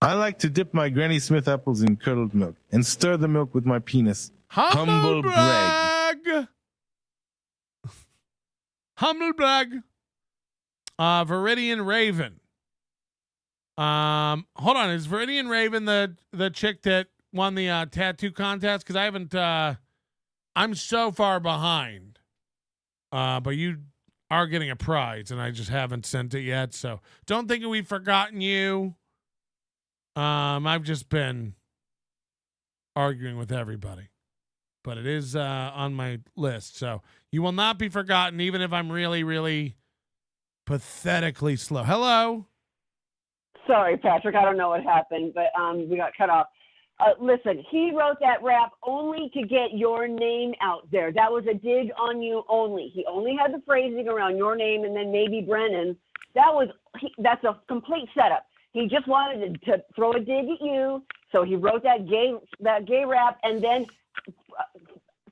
I like to dip my Granny Smith apples in curdled milk and stir the milk with my penis. Humble brag. Humble brag. Viridian Raven. Hold on. Is Viridian Raven the chick that won the tattoo contest? Because I haven't. I'm so far behind. But you are getting a prize, and I just haven't sent it yet. So don't think we've forgotten you. I've just been arguing with everybody, but it is on my list. So you will not be forgotten, even if I'm really, really pathetically slow. Hello. Sorry, Patrick. I don't know what happened, but we got cut off. Listen, he wrote that rap only to get your name out there. That was a dig on you only. He only had the phrasing around your name and then maybe Brennan. That's a complete setup. He just wanted to throw a dig at you, so he wrote that gay rap, and then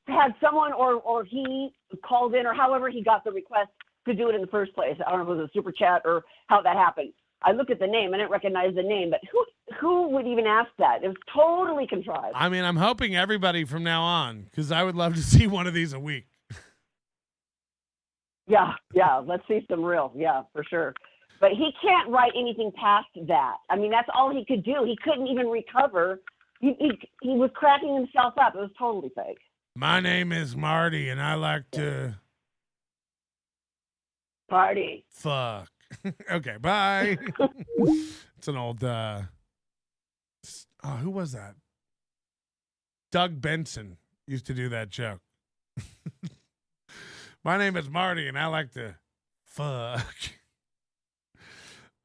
had someone or he called in, or however he got the request to do it in the first place. I don't know if it was a super chat or how that happened. I looked at the name. I didn't recognize the name, but who would even ask that? It was totally contrived. I mean, I'm hoping everybody from now on, because I would love to see one of these a week. Yeah. Let's see some real. Yeah, for sure. But he can't write anything past that. I mean, that's all he could do. He couldn't even recover. He was cracking himself up. It was totally fake. My name is Marty, and I like to party. Fuck. Okay, bye. It's an old. Who was that? Doug Benson used to do that joke. My name is Marty, and I like to fuck.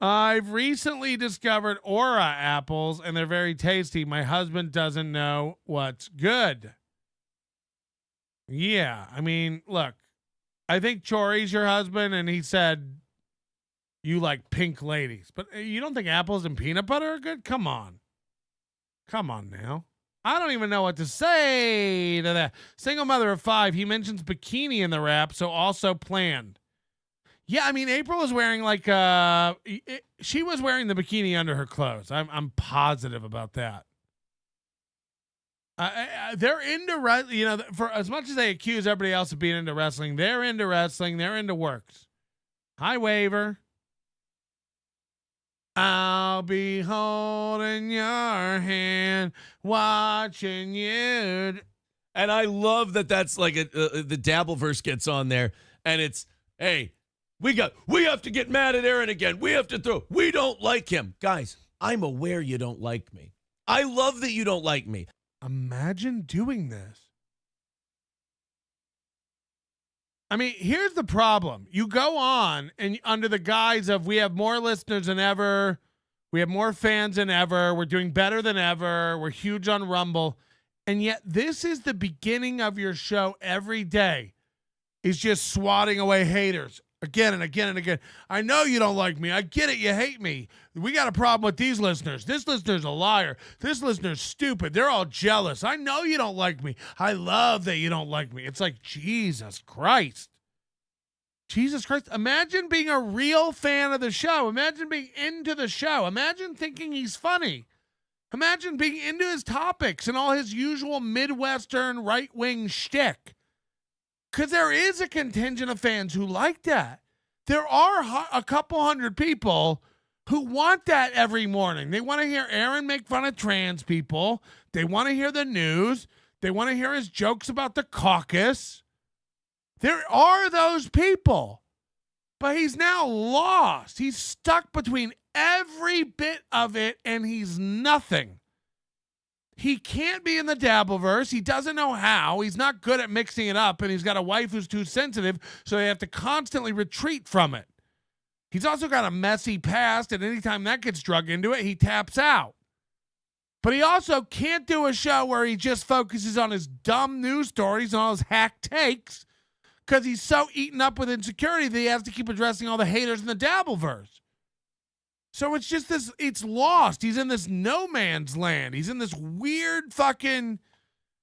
I've recently discovered Aura apples, and they're very tasty. My husband doesn't know what's good. Yeah, I mean, look, I think Chori's your husband, and he said you like pink ladies. But you don't think apples and peanut butter are good? Come on. Come on now. I don't even know what to say to that. Single mother of 5. He mentions bikini in the rap, so also planned. Yeah, I mean, April was wearing like she was wearing the bikini under her clothes. I'm positive about that. They're into you know, for as much as they accuse everybody else of being into wrestling, they're into wrestling. They're into works. Hi, Waver. I'll be holding your hand, watching you. And I love that. That's like the dabble verse gets on there, and it's hey. We have to get mad at Aaron again. We don't like him. Guys, I'm aware you don't like me. I love that you don't like me. Imagine doing this. I mean, here's the problem. You go on and under the guise of we have more listeners than ever. We have more fans than ever. We're doing better than ever. We're huge on Rumble. And yet this is the beginning of your show every day is just swatting away haters. Again and again and again. I know you don't like me. I get it. You hate me. We got a problem with these listeners. This listener's a liar. This listener's stupid. They're all jealous. I know you don't like me. I love that you don't like me. It's like, Jesus Christ. Jesus Christ. Imagine being a real fan of the show. Imagine being into the show. Imagine thinking he's funny. Imagine being into his topics and all his usual Midwestern right-wing shtick. Because there is a contingent of fans who like that. There are a couple hundred people who want that every morning. They want to hear Aaron make fun of trans people. They want to hear the news. They want to hear his jokes about the caucus. There are those people. But he's now lost. He's stuck between every bit of it, and he's nothing. He can't be in the Dabbleverse. He doesn't know how. He's not good at mixing it up, and he's got a wife who's too sensitive, so they have to constantly retreat from it. He's also got a messy past, and anytime that gets drug into it, he taps out. But he also can't do a show where he just focuses on his dumb news stories and all his hack takes because he's so eaten up with insecurity that he has to keep addressing all the haters in the Dabbleverse. So it's just this, it's lost. He's in this no man's land. He's in this weird fucking,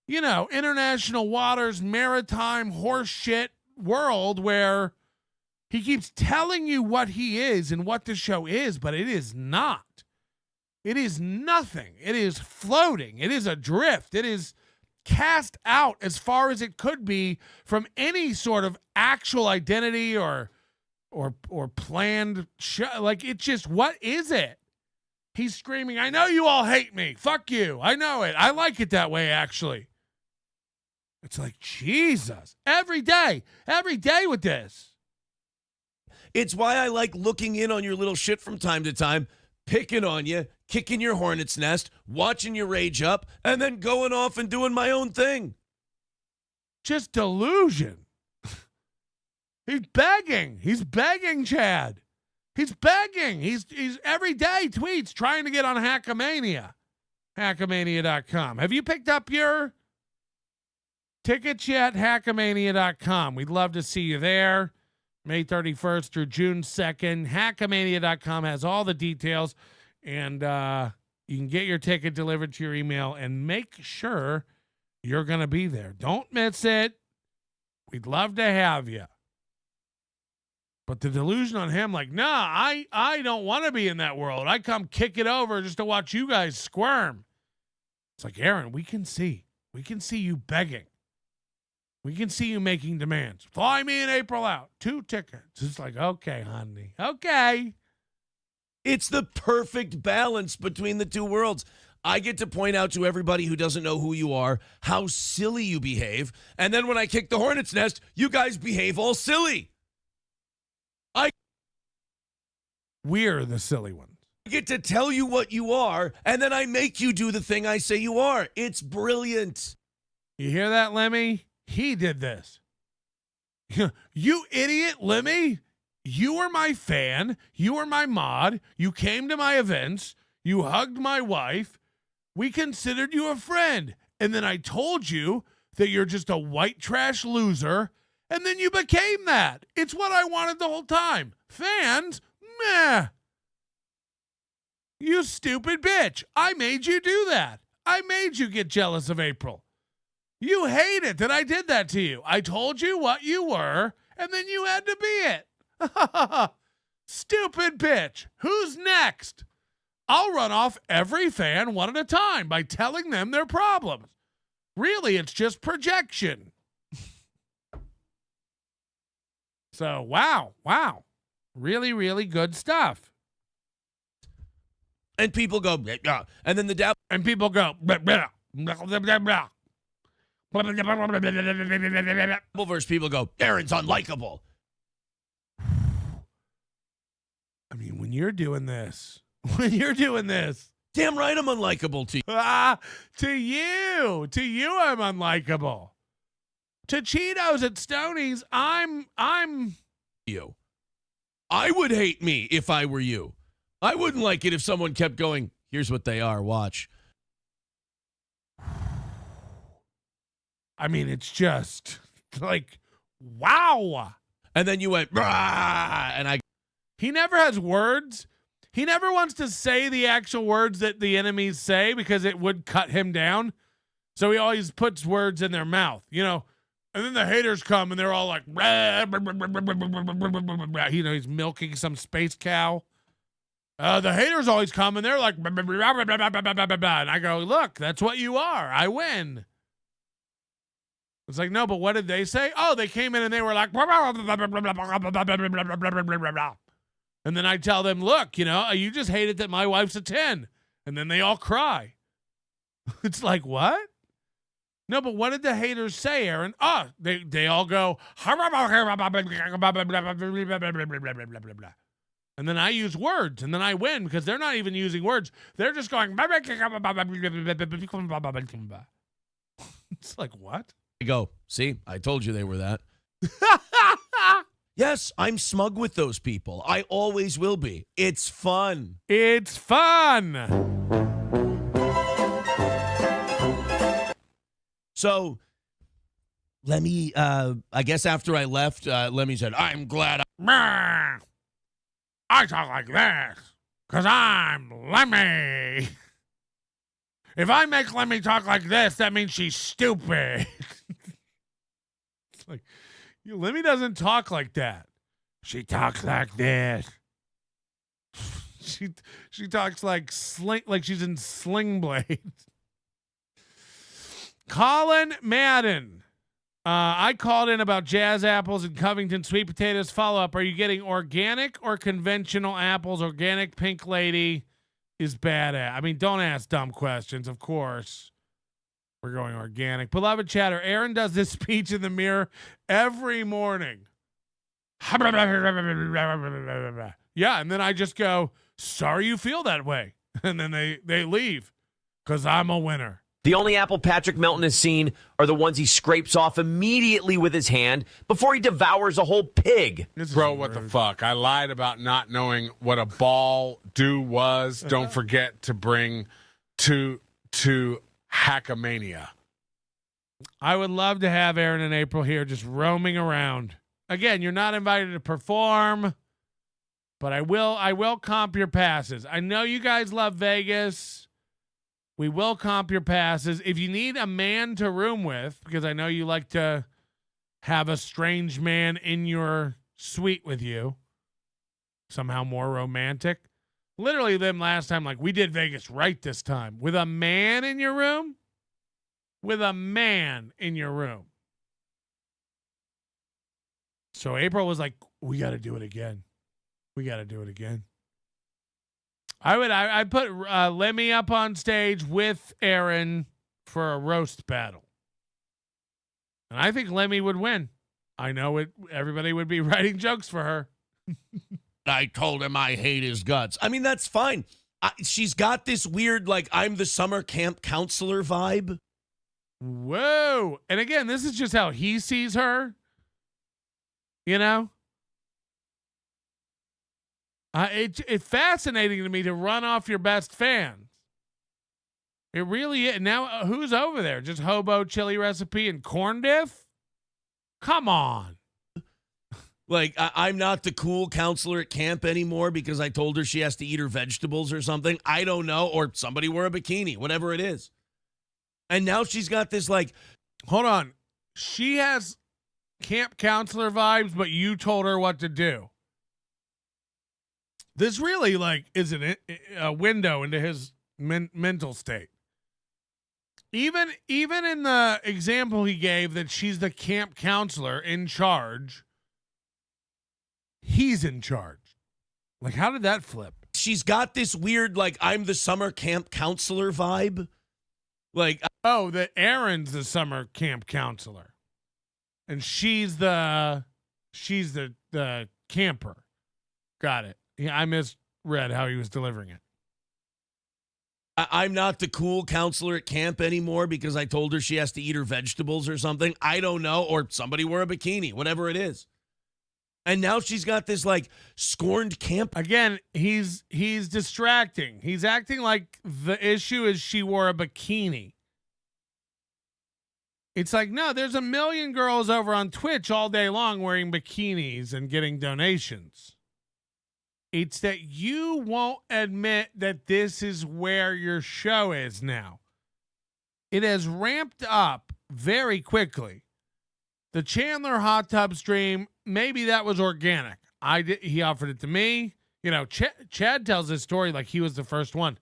you know, international waters, maritime horse shit world where he keeps telling you what he is and what the show is, but it is not. It is nothing. It is floating. It is adrift. It is cast out as far as it could be from any sort of actual identity or planned show. Like, it just, what is it? He's screaming, I know you all hate me. Fuck you. I know it. I like it that way, actually. It's like, Jesus. Every day with this. It's why I like looking in on your little shit from time to time, picking on you, kicking your hornet's nest, watching you rage up, and then going off and doing my own thing. Just delusion. He's begging. He's begging, Chad. He's begging. He's every day tweets trying to get on Hackamania. Hackamania.com. Have you picked up your tickets yet? Hackamania.com. We'd love to see you there. May 31st through June 2nd. Hackamania.com has all the details. And you can get your ticket delivered to your email and make sure you're going to be there. Don't miss it. We'd love to have you. But the delusion on him, like, nah, I don't want to be in that world. I come kick it over just to watch you guys squirm. It's like, Aaron, we can see. We can see you begging. We can see you making demands. Fly me in April out. 2 tickets. It's like, okay, honey. Okay. It's the perfect balance between the two worlds. I get to point out to everybody who doesn't know who you are how silly you behave. And then when I kick the hornet's nest, you guys behave all silly. We're the silly ones. I get to tell you what you are, and then I make you do the thing I say you are. It's brilliant. You hear that, Limi? He did this. You idiot, Limi. You were my fan. You were my mod. You came to my events. You hugged my wife. We considered you a friend. And then I told you that you're just a white trash loser. And then you became that. It's what I wanted the whole time. Fans? Meh. You stupid bitch. I made you do that. I made you get jealous of April. You hate it that I did that to you. I told you what you were, and then you had to be it. Stupid bitch. Who's next? I'll run off every fan one at a time by telling them their problems. Really, it's just projection. So, wow. Really, really good stuff. And people go, yeah. And then the and people go, Dabbleverse people go, Aaron's unlikable. I mean, when you're doing this, damn right I'm unlikable to you. To you, I'm unlikable. To Cheetos at Stoney's, I'm you. I would hate me if I were you. I wouldn't like it if someone kept going, here's what they are, watch. I mean, it's just like, wow. And then you went, rah, and he never has words. He never wants to say the actual words that the enemies say because it would cut him down. So he always puts words in their mouth, you know. And then the haters come and they're all like, you know, he's milking some space cow. The haters always come and they're like, and I go, look, that's what you are. I win. It's like, no, but what did they say? Oh, they came in and they were like, and then I tell them, look, you know, you just hate it that my wife's a 10. And then they all cry. It's like, what? No, but what did the haters say, Aaron? Oh, they all go, and then I use words, and then I win because they're not even using words. They're just going, it's like, what? I go, see, I told you they were that. Yes, I'm smug with those people. I always will be. It's fun. It's fun. So Lemmy, I guess after I left, Lemmy said, I'm glad I talk like this because I'm Lemmy. If I make Lemmy talk like this, that means she's stupid. It's like, Lemmy doesn't talk like that. She talks like this. She talks like she's in Sling Blade. Colin Madden. I called in about jazz apples and Covington sweet potatoes. Follow up. Are you getting organic or conventional apples? Organic Pink Lady is bad at. I mean, don't ask dumb questions, of course. We're going organic. Beloved chatter, Aaron does this speech in the mirror every morning. Yeah, and then I just go, sorry you feel that way. And then they leave because I'm a winner. The only apple Patrick Melton has seen are the ones he scrapes off immediately with his hand before he devours a whole pig. Bro, what the fuck? I lied about not knowing what a ball do was. Don't forget to bring to Hackamania. I would love to have Aaron and April here just roaming around. Again, you're not invited to perform, but I will comp your passes. I know you guys love Vegas. We will comp your passes. If you need a man to room with, because I know you like to have a strange man in your suite with you, somehow more romantic. Literally them last time, like, we did Vegas right this time. With a man in your room? With a man in your room. So April was like, we got to do it again. We got to do it again. I put Lemmy up on stage with Aaron for a roast battle. And I think Lemmy would win. I know it. Everybody would be writing jokes for her. I told him I hate his guts. I mean, that's fine. She's got this weird, like, I'm the summer camp counselor vibe. Whoa. And again, this is just how he sees her. You know? It's fascinating to me to run off your best fans. It really is. Now, who's over there? Just hobo chili recipe and corn diff? Come on. Like, I'm not the cool counselor at camp anymore because I told her she has to eat her vegetables or something. I don't know. Or somebody wear a bikini, whatever it is. And now she's got this, like, hold on. She has camp counselor vibes, but you told her what to do. This really, like, is a window into his mental state. Even in the example he gave that she's the camp counselor in charge, he's in charge. Like, how did that flip? She's got this weird, like, I'm the summer camp counselor vibe. Like, oh, that Aaron's the summer camp counselor. And she's the camper. Got it. Yeah, I misread how he was delivering it. I'm not the cool counselor at camp anymore because I told her she has to eat her vegetables or something. I don't know. Or somebody wear a bikini, whatever it is. And now she's got this, like, scorned camp. Again, he's distracting. He's acting like the issue is she wore a bikini. It's like, no, there's a million girls over on Twitch all day long wearing bikinis and getting donations. It's that you won't admit that this is where your show is now. It has ramped up very quickly. The Chandler hot tub stream, maybe that was organic. He offered it to me. You know, Chad tells this story like he was the first one.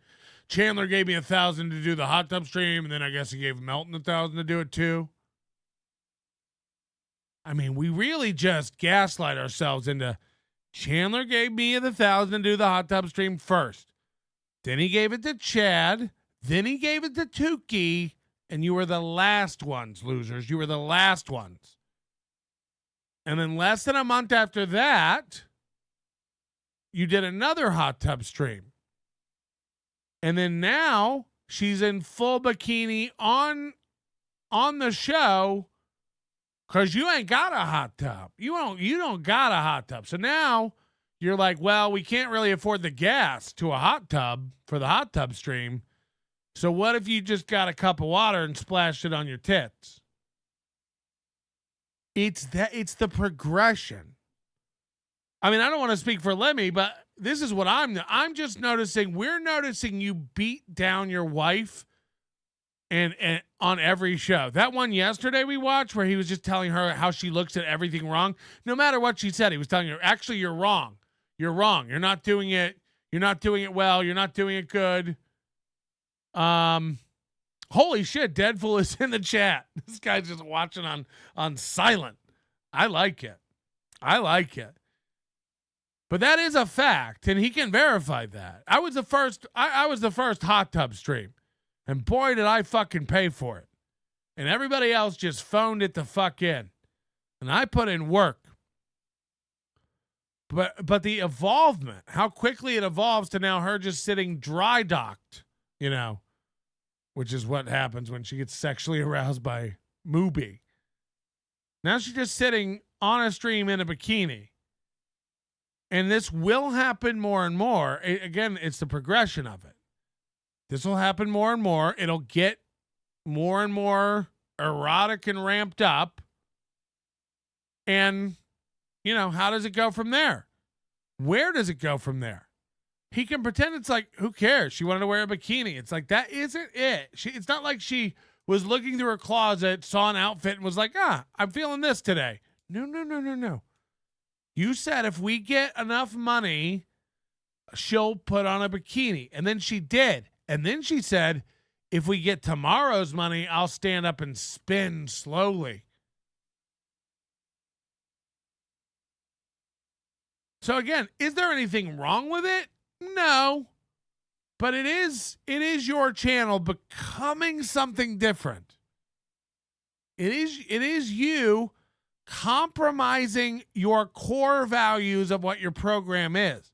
Chandler gave me $1,000 to do the hot tub stream, and then I guess he gave Melton $1,000 to do it too. I mean, we really just gaslight ourselves into Chandler gave me $1,000 to do the hot tub stream first. Then he gave it to Chad. Then he gave it to Tukey. And you were the last ones, losers. You were the last ones. And then less than a month after that, you did another hot tub stream. And then now she's in full bikini on the show. Because you ain't got a hot tub. You don't got a hot tub. So now you're like, well, we can't really afford the gas to a hot tub for the hot tub stream. So what if you just got a cup of water and splashed it on your tits? It's the progression. I mean, I don't want to speak for Limi, but this is what I'm just noticing. We're noticing you beat down your wife and on every show. That one yesterday we watched where he was just telling her how she looks at everything wrong. No matter what she said, he was telling her, actually, you're wrong. You're wrong. You're not doing it. You're not doing it well. You're not doing it good. Holy shit, Deadpool is in the chat. This guy's just watching on silent. I like it. But that is a fact, and he can verify that. I was the first hot tub stream, and boy did I fucking pay for it. And everybody else just phoned it the fuck in. And I put in work. But the evolvement, how quickly it evolves to now her just sitting dry docked, you know, which is what happens when she gets sexually aroused by Mooby. Now she's just sitting on a stream in a bikini. And this will happen more and more. Again, it's the progression of it. This will happen more and more. It'll get more and more erotic and ramped up. And, you know, how does it go from there? Where does it go from there? He can pretend it's like, who cares? She wanted to wear a bikini. It's like, that isn't it. It's not like she was looking through her closet, saw an outfit, and was like, I'm feeling this today. No. You said if we get enough money, she'll put on a bikini. And then she did. And then she said, if we get tomorrow's money, I'll stand up and spin slowly. So again, is there anything wrong with it? No. But it is your channel becoming something different. It is you compromising your core values of what your program is.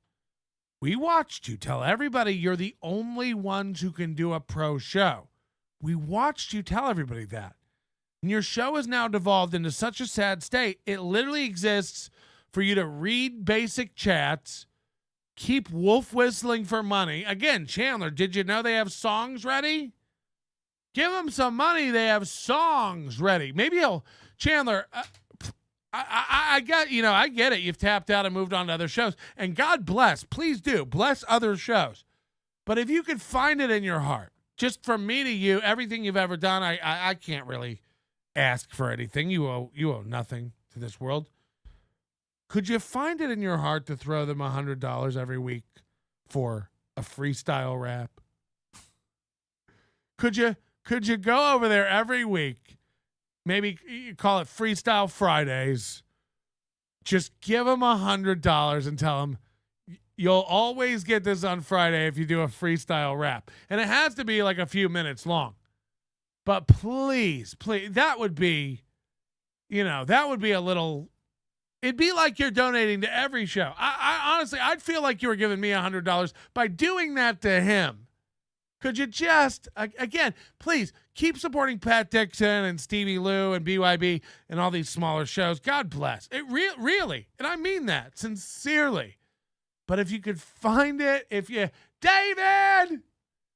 We watched you tell everybody you're the only ones who can do a pro show. We watched you tell everybody that. And your show has now devolved into such a sad state. It literally exists for you to read basic chats, keep wolf whistling for money. Again, Chandler, did you know they have songs ready? Give them some money. They have songs ready. Maybe Chandler, I get it. You've tapped out and moved on to other shows. And God bless. Please do. Bless other shows. But if you could find it in your heart, just from me to you, everything you've ever done, I can't really ask for anything. You owe nothing to this world. Could you find it in your heart to throw them $100 every week for a freestyle rap? Could you go over there every week? Maybe you call it Freestyle Fridays. Just give them $100 and tell them you'll always get this on Friday if you do a freestyle rap. And it has to be like a few minutes long. But please, that would be a little, it'd be like you're donating to every show. I honestly, I'd feel like you were giving me $100 by doing that to him. Could you just, again, please keep supporting Pat Dixon and Stevie Lou and BYB and all these smaller shows. God bless. It really, and I mean that sincerely. But if you could find it, David,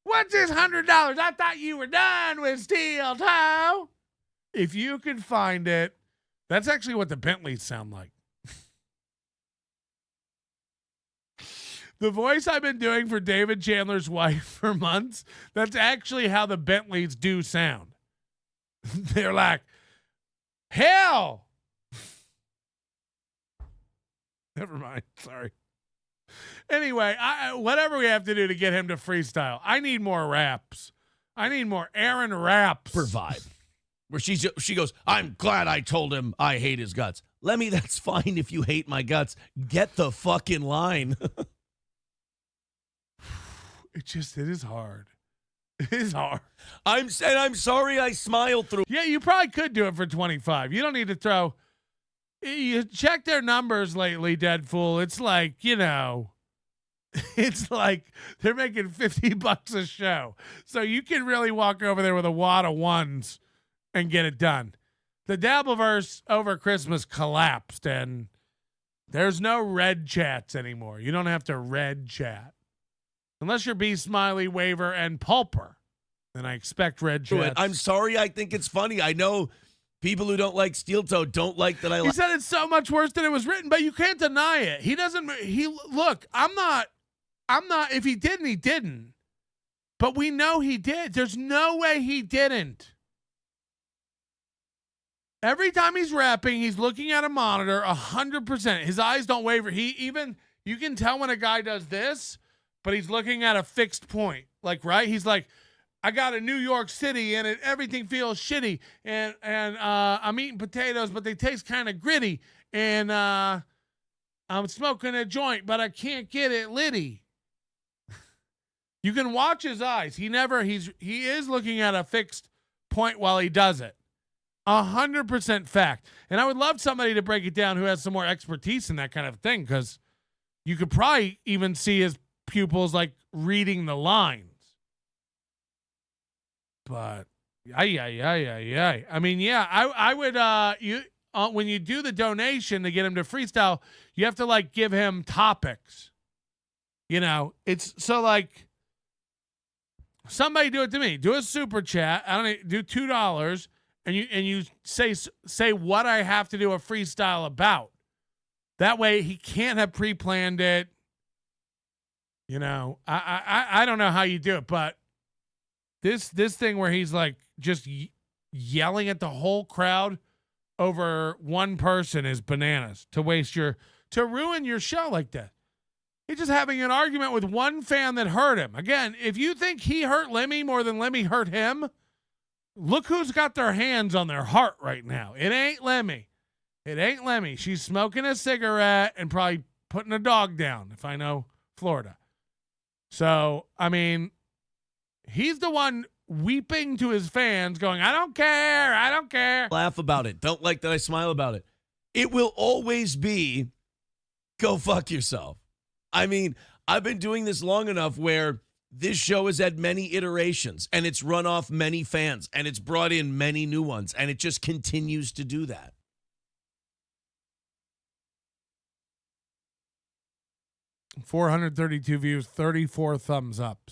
what's this $100? I thought you were done with Steel Toe. If you could find it, that's actually what the Bentleys sound like. The voice I've been doing for David Chandler's wife for months, that's actually how the Bentleys do sound. They're like, hell. Never mind. Sorry. Anyway, whatever we have to do to get him to freestyle. I need more raps. I need more Aaron raps. Per vibe. Where she goes, I'm glad I told him I hate his guts. Lemmy, that's fine if you hate my guts. Get the fuck in line. It is hard. It is hard. I'm sorry I smiled through. Yeah, you probably could do it for 25. You don't need to throw. You check their numbers lately, Deadpool. It's like, it's like they're making $50 a show. So you can really walk over there with a wad of ones and get it done. The Dabbleverse over Christmas collapsed, and there's no red chats anymore. You don't have to red chat. Unless you're B, Smiley, Waver, and Pulper. And I expect red Do it. jets. I'm sorry. I think it's funny. I know people who don't like steel toe don't like that I He like. said it's so much worse than it was written, but you can't deny it. Look, I'm not, if he didn't, he didn't. But we know he did. There's no way he didn't. Every time he's rapping, he's looking at a monitor 100%. His eyes don't waver. You can tell when a guy does this, but he's looking at a fixed point. Like, right? He's like, I got a New York City and everything feels shitty. And I'm eating potatoes, but they taste kind of gritty. And I'm smoking a joint, but I can't get it litty. You can watch his eyes. He is looking at a fixed point while he does it. 100% fact. And I would love somebody to break it down who has some more expertise in that kind of thing, because you could probably even see his pupils like reading the lines. But I mean, yeah, I would when you do the donation to get him to freestyle, you have to like give him topics. You know, it's so like somebody do it to me. Do a super chat. I don't know, do $2 and you say what I have to do a freestyle about. That way he can't have pre-planned it. You know, I don't know how you do it, but this thing where he's like just yelling at the whole crowd over one person is bananas. To ruin your show like that. He's just having an argument with one fan that hurt him. Again, if you think he hurt Limi more than Limi hurt him, look who's got their hands on their heart right now. It ain't Limi. It ain't Limi. She's smoking a cigarette and probably putting a dog down, if I know Florida. So, I mean, he's the one weeping to his fans going, I don't care. I don't care. Laugh about it. Don't like that I smile about it. It will always be go fuck yourself. I mean, I've been doing this long enough where this show has had many iterations and it's run off many fans and it's brought in many new ones and it just continues to do that. $432 views, 34 thumbs up,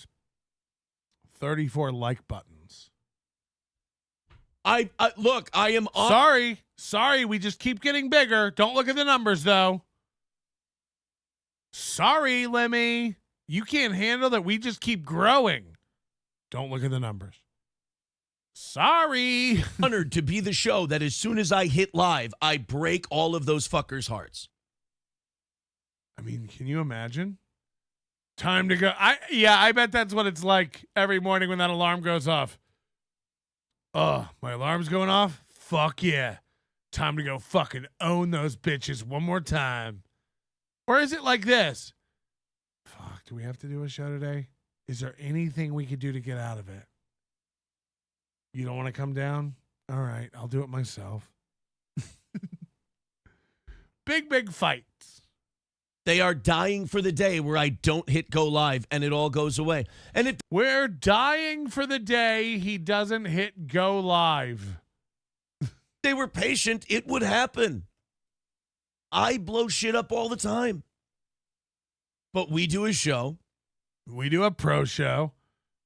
34 like buttons. I look, I am on. Sorry, we just keep getting bigger. Don't look at the numbers though. Sorry, Limi. You can't handle that we just keep growing. Don't look at the numbers. Sorry. Honored to be the show that as soon as I hit live, I break all of those fuckers' hearts. I mean, can you imagine? Time to go. I bet that's what it's like every morning when that alarm goes off. Oh, my alarm's going off? Fuck yeah. Time to go fucking own those bitches one more time. Or is it like this? Fuck, do we have to do a show today? Is there anything we could do to get out of it? You don't want to come down? All right, I'll do it myself. Big fights. They are dying for the day where I don't hit go live and it all goes away. And we're dying for the day he doesn't hit go live. They were patient. It would happen. I blow shit up all the time. But we do a show. We do a pro show.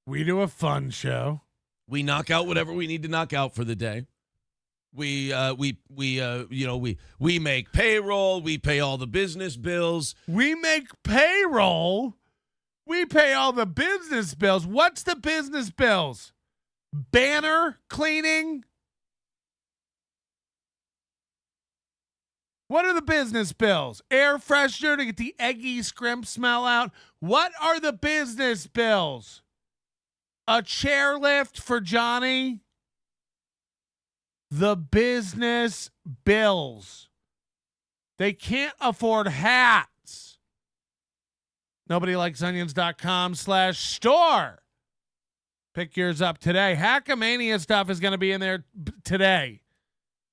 We do a fun show. We knock out whatever we need to knock out for the day. We make payroll. We pay all the business bills. We make payroll. We pay all the business bills. What's the business bills? Banner cleaning. What are the business bills? Air freshener to get the eggy scrimp smell out. What are the business bills? A chairlift for Johnny. The business bills. They can't afford hats. NobodyLikesOnions.com/store. Pick yours up today. Hackamania stuff is going to be in there today.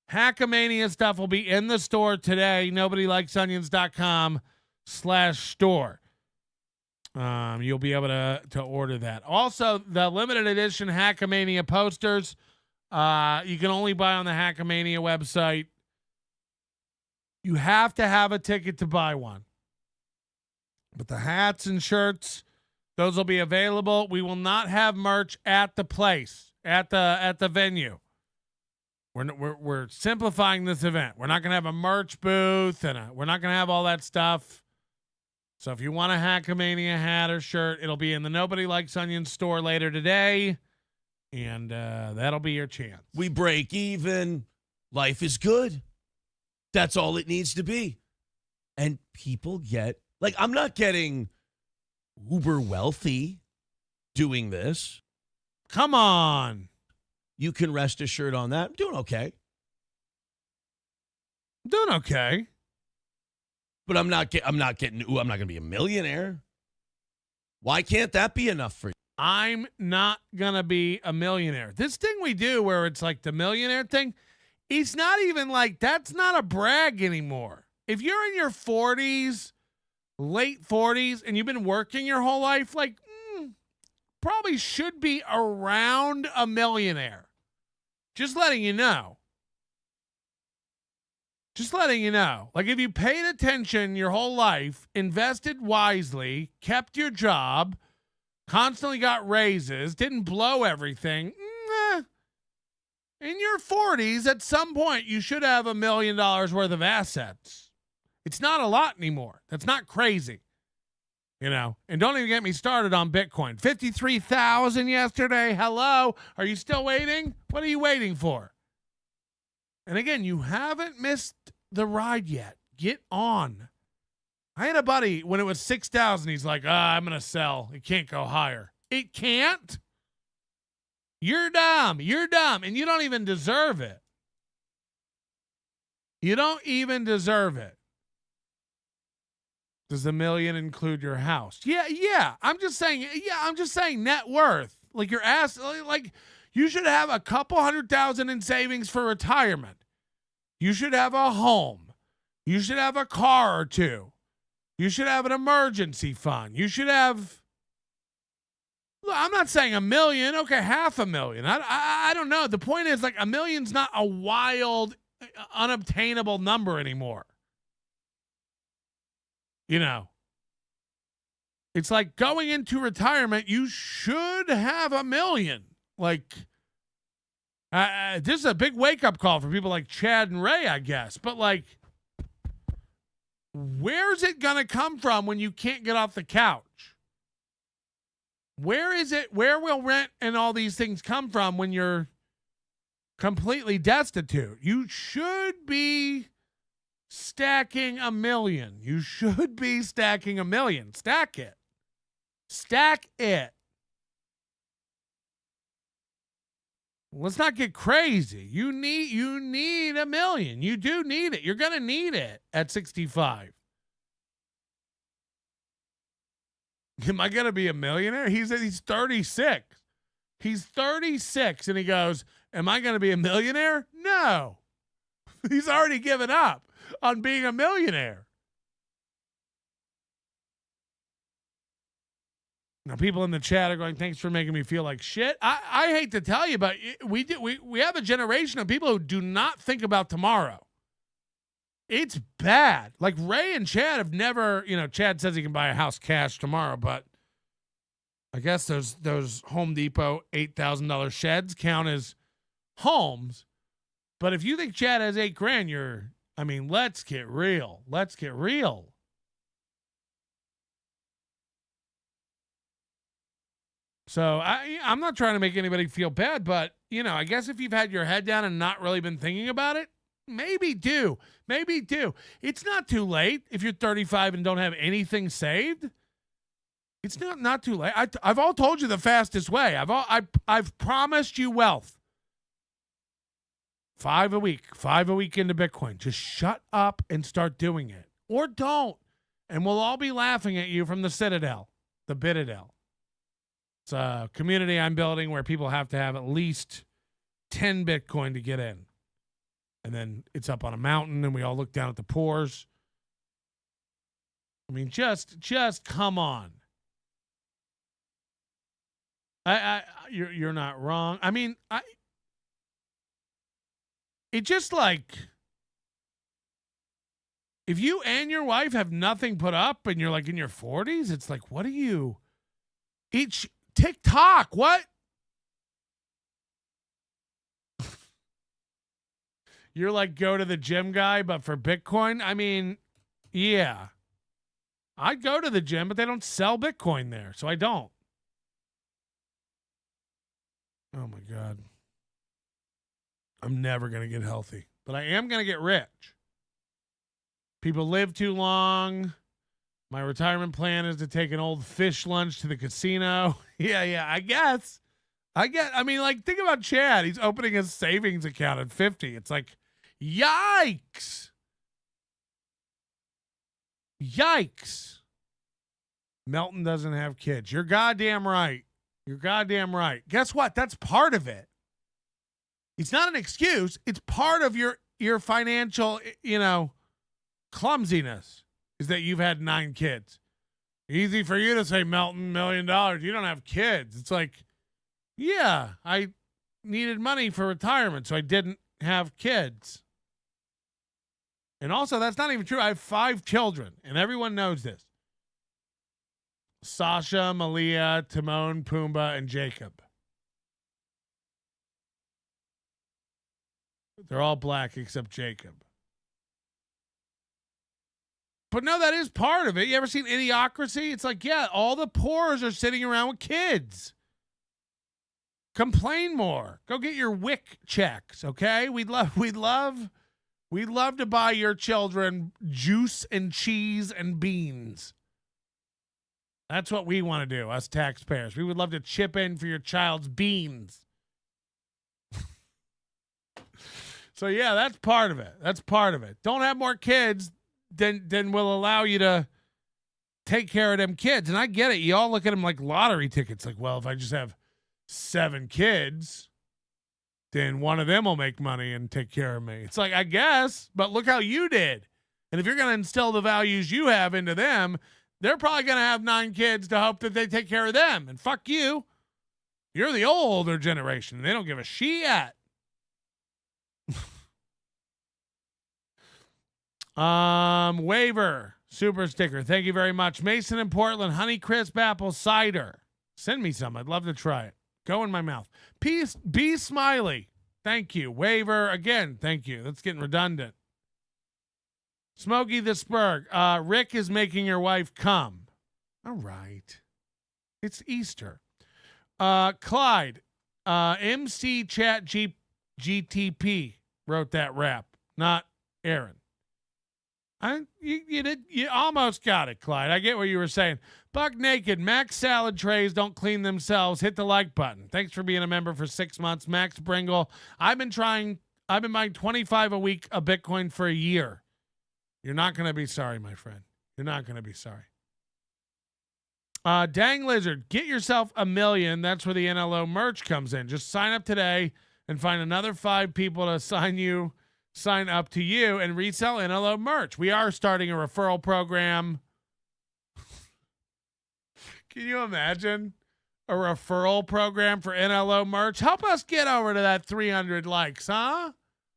Hackamania stuff will be in the store today. NobodyLikesOnions.com/store. You'll be able to order that. Also, the limited edition Hackamania posters. You can only buy on the Hackamania website. You have to have a ticket to buy one. But the hats and shirts, Those will be available. We will not have merch at the place, at the venue. We're simplifying this event. We're not going to have a merch booth, and we're not going to have all that stuff. So if you want a Hackamania hat or shirt, it'll be in the Nobody Likes Onions store later today, and that'll be your chance. We break even. Life is good. That's all it needs to be. And people get, like, I'm not getting uber wealthy doing this. Come on. You can rest assured on that. I'm doing okay. Doing okay. But I'm not getting, I'm not going to be a millionaire. Why can't that be enough for you? I'm not going to be a millionaire. This thing we do where it's like the millionaire thing, it's not even like, that's not a brag anymore. If you're in your 40s, late 40s, and you've been working your whole life, like, probably should be around a millionaire. Just letting you know. Just letting you know. Like, if you paid attention your whole life, invested wisely, kept your job, constantly got raises, didn't blow everything, in your 40s, at some point, you should have $1 million worth of assets. It's not a lot anymore. That's not crazy. You know, and don't even get me started on Bitcoin. 53,000 yesterday. Hello. Are you still waiting? What are you waiting for? And again, you haven't missed the ride yet. Get on. I had a buddy when it was 6,000. He's like, I'm going to sell. It can't go higher. It can't. You're dumb. You're dumb. And you don't even deserve it. You don't even deserve it. Does the million include your house? Yeah. I'm just saying net worth. Like your ass, like you should have a couple 100,000 in savings for retirement. You should have a home. You should have a car or two. You should have an emergency fund. You should have, look, I'm not saying $1 million. Okay, $500,000. I don't know. The point is, like, $1 million's not a wild, unobtainable number anymore. You know, it's like going into retirement, you should have $1 million. Like, this is a big wake-up call for people like Chad and Ray, I guess. But, like, where's it going to come from when you can't get off the couch? Where is it? Where will rent and all these things come from when you're completely destitute? You should be stacking $1 million. You should be stacking $1 million. Stack it. Stack it. Let's not get crazy. You need $1 million. You do need it. You're gonna need it at 65. Am I gonna be a millionaire? He's 36. He's 36, and he goes, "Am I gonna be a millionaire?" No. He's already given up on being a millionaire. Now, people in the chat are going, "Thanks for making me feel like shit." I hate to tell you, but we have a generation of people who do not think about tomorrow. It's bad. Like Ray and Chad have never, Chad says he can buy a house cash tomorrow, but I guess those Home Depot $8,000 sheds count as homes. But if you think Chad has $8,000, let's get real. Let's get real. So I'm not trying to make anybody feel bad, but, I guess if you've had your head down and not really been thinking about it, maybe do. Maybe do. It's not too late if you're 35 and don't have anything saved. It's not too late. I've all told you the fastest way. I've promised you wealth. 5 a week into Bitcoin. Just shut up and start doing it. Or don't. And we'll all be laughing at you from the Citadel, the Bitadel. It's a community I'm building where people have to have at least 10 Bitcoin to get in. And then it's up on a mountain and we all look down at the pores. Just come on. You're not wrong. It just like, if you and your wife have nothing put up and you're like in your 40s, it's like, what are you Each TikTok, what? You're like go to the gym guy, but for Bitcoin? I mean, yeah. I'd go to the gym, but they don't sell Bitcoin there, so I don't. Oh my God. I'm never going to get healthy, but I am going to get rich. People live too long. My retirement plan is to take an old fish lunch to the casino. Yeah, I guess. I mean, like, think about Chad. He's opening his savings account at 50. It's like, yikes. Yikes. Melton doesn't have kids. You're goddamn right. You're goddamn right. Guess what? That's part of it. It's not an excuse. It's part of your financial, clumsiness is that you've had 9 kids. Easy for you to say, Melton, $1 million. You don't have kids. It's like, yeah, I needed money for retirement, so I didn't have kids. And also, that's not even true. I have 5 children, and everyone knows this. Sasha, Malia, Timon, Pumbaa, and Jacob. They're all black except Jacob. But no, that is part of it. You ever seen Idiocracy? It's like, yeah, all the poors are sitting around with kids. Complain more. Go get your WIC checks, okay? We'd love to buy your children juice and cheese and beans. That's what we want to do, us taxpayers. We would love to chip in for your child's beans. So, yeah, that's part of it. That's part of it. Don't have more kids than will allow you to take care of them kids. And I get it. You all look at them like lottery tickets. Like, well, if I just have 7 kids, then one of them will make money and take care of me. It's like, I guess, but look how you did. And if you're going to instill the values you have into them, they're probably going to have 9 kids to hope that they take care of them. And fuck you. You're the older generation. They don't give a shit. Waiver super sticker. Thank you very much. Mason in Portland, Honey Crisp apple cider. Send me some. I'd love to try it. Go in my mouth. Peace. Be smiley. Thank you. Waiver again. Thank you. That's getting redundant. Smokey the Spurg. Rick is making your wife come. All right. It's Easter. Clyde. MC Chat GTP wrote that rap, not Aaron. You almost got it, Clyde. I get what you were saying. Buck Naked. Max salad trays don't clean themselves. Hit the like button. Thanks for being a member for 6 months. Max Bringle. I've been buying 25 a week of Bitcoin for a year. You're not going to be sorry, my friend. You're not going to be sorry. Dang Lizard. Get yourself $1 million. That's where the NLO merch comes in. Just sign up today and find another 5 people to sign up to you and resell NLO merch. We are starting a referral program. Can you imagine a referral program for NLO merch? Help us get over to that 300 likes, huh?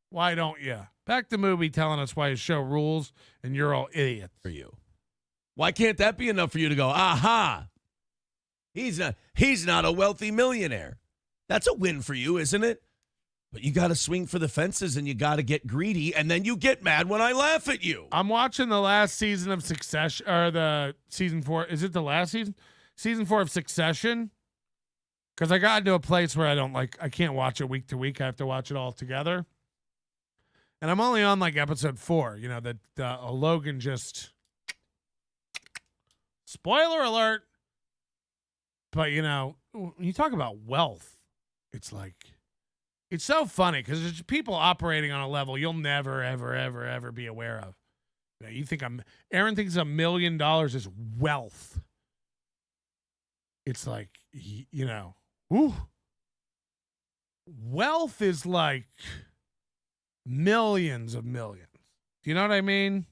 Why don't you? Back to Mooby telling us why his show rules and you're all idiots. For you. Why can't that be enough for you to go, aha? He's not a wealthy millionaire. That's a win for you, isn't it? But you got to swing for the fences and you got to get greedy, and then you get mad when I laugh at you. I'm watching the last season of Succession, or the season 4. Is it the last season? Season 4 of Succession. Because I got into a place where I can't watch it week to week. I have to watch it all together. And I'm only on episode 4. You know, that Logan just. Spoiler alert. But, when you talk about wealth, it's it's so funny because there's people operating on a level you'll never, ever, ever, ever be aware of. You think Aaron thinks $1 million is wealth. It's whew. Wealth is like millions of millions. Do you know what I mean?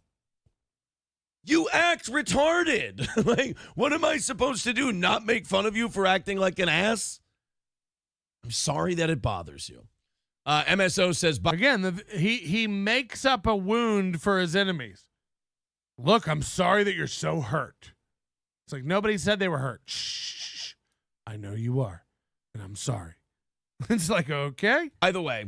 You act retarded. What am I supposed to do? Not make fun of you for acting like an ass? I'm sorry that it bothers you. MSO says, again, he makes up a wound for his enemies. Look, I'm sorry that you're so hurt. It's like nobody said they were hurt. Shh. I know you are, and I'm sorry. It's like, okay. By the way,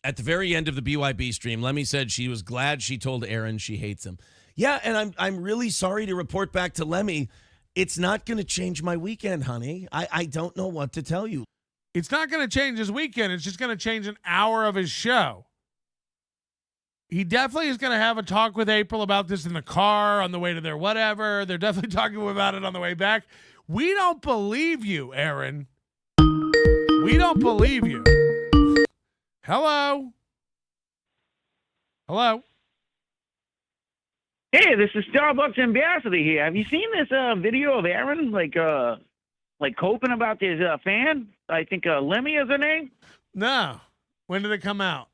at the very end of the BYB stream, Lemmy said she was glad she told Aaron she hates him. Yeah, and I'm really sorry to report back to Lemmy. It's not going to change my weekend, honey. I don't know what to tell you. It's not going to change his weekend. It's just going to change an hour of his show. He definitely is going to have a talk with April about this in the car on the way to their whatever. They're definitely talking about it on the way back. We don't believe you, Aaron. We don't believe you. Hello? Hello? Hey, this is Starbucks Ambassador here. Have you seen this video of Aaron, like coping about his fan? I think Limi is her name. No. When did it come out?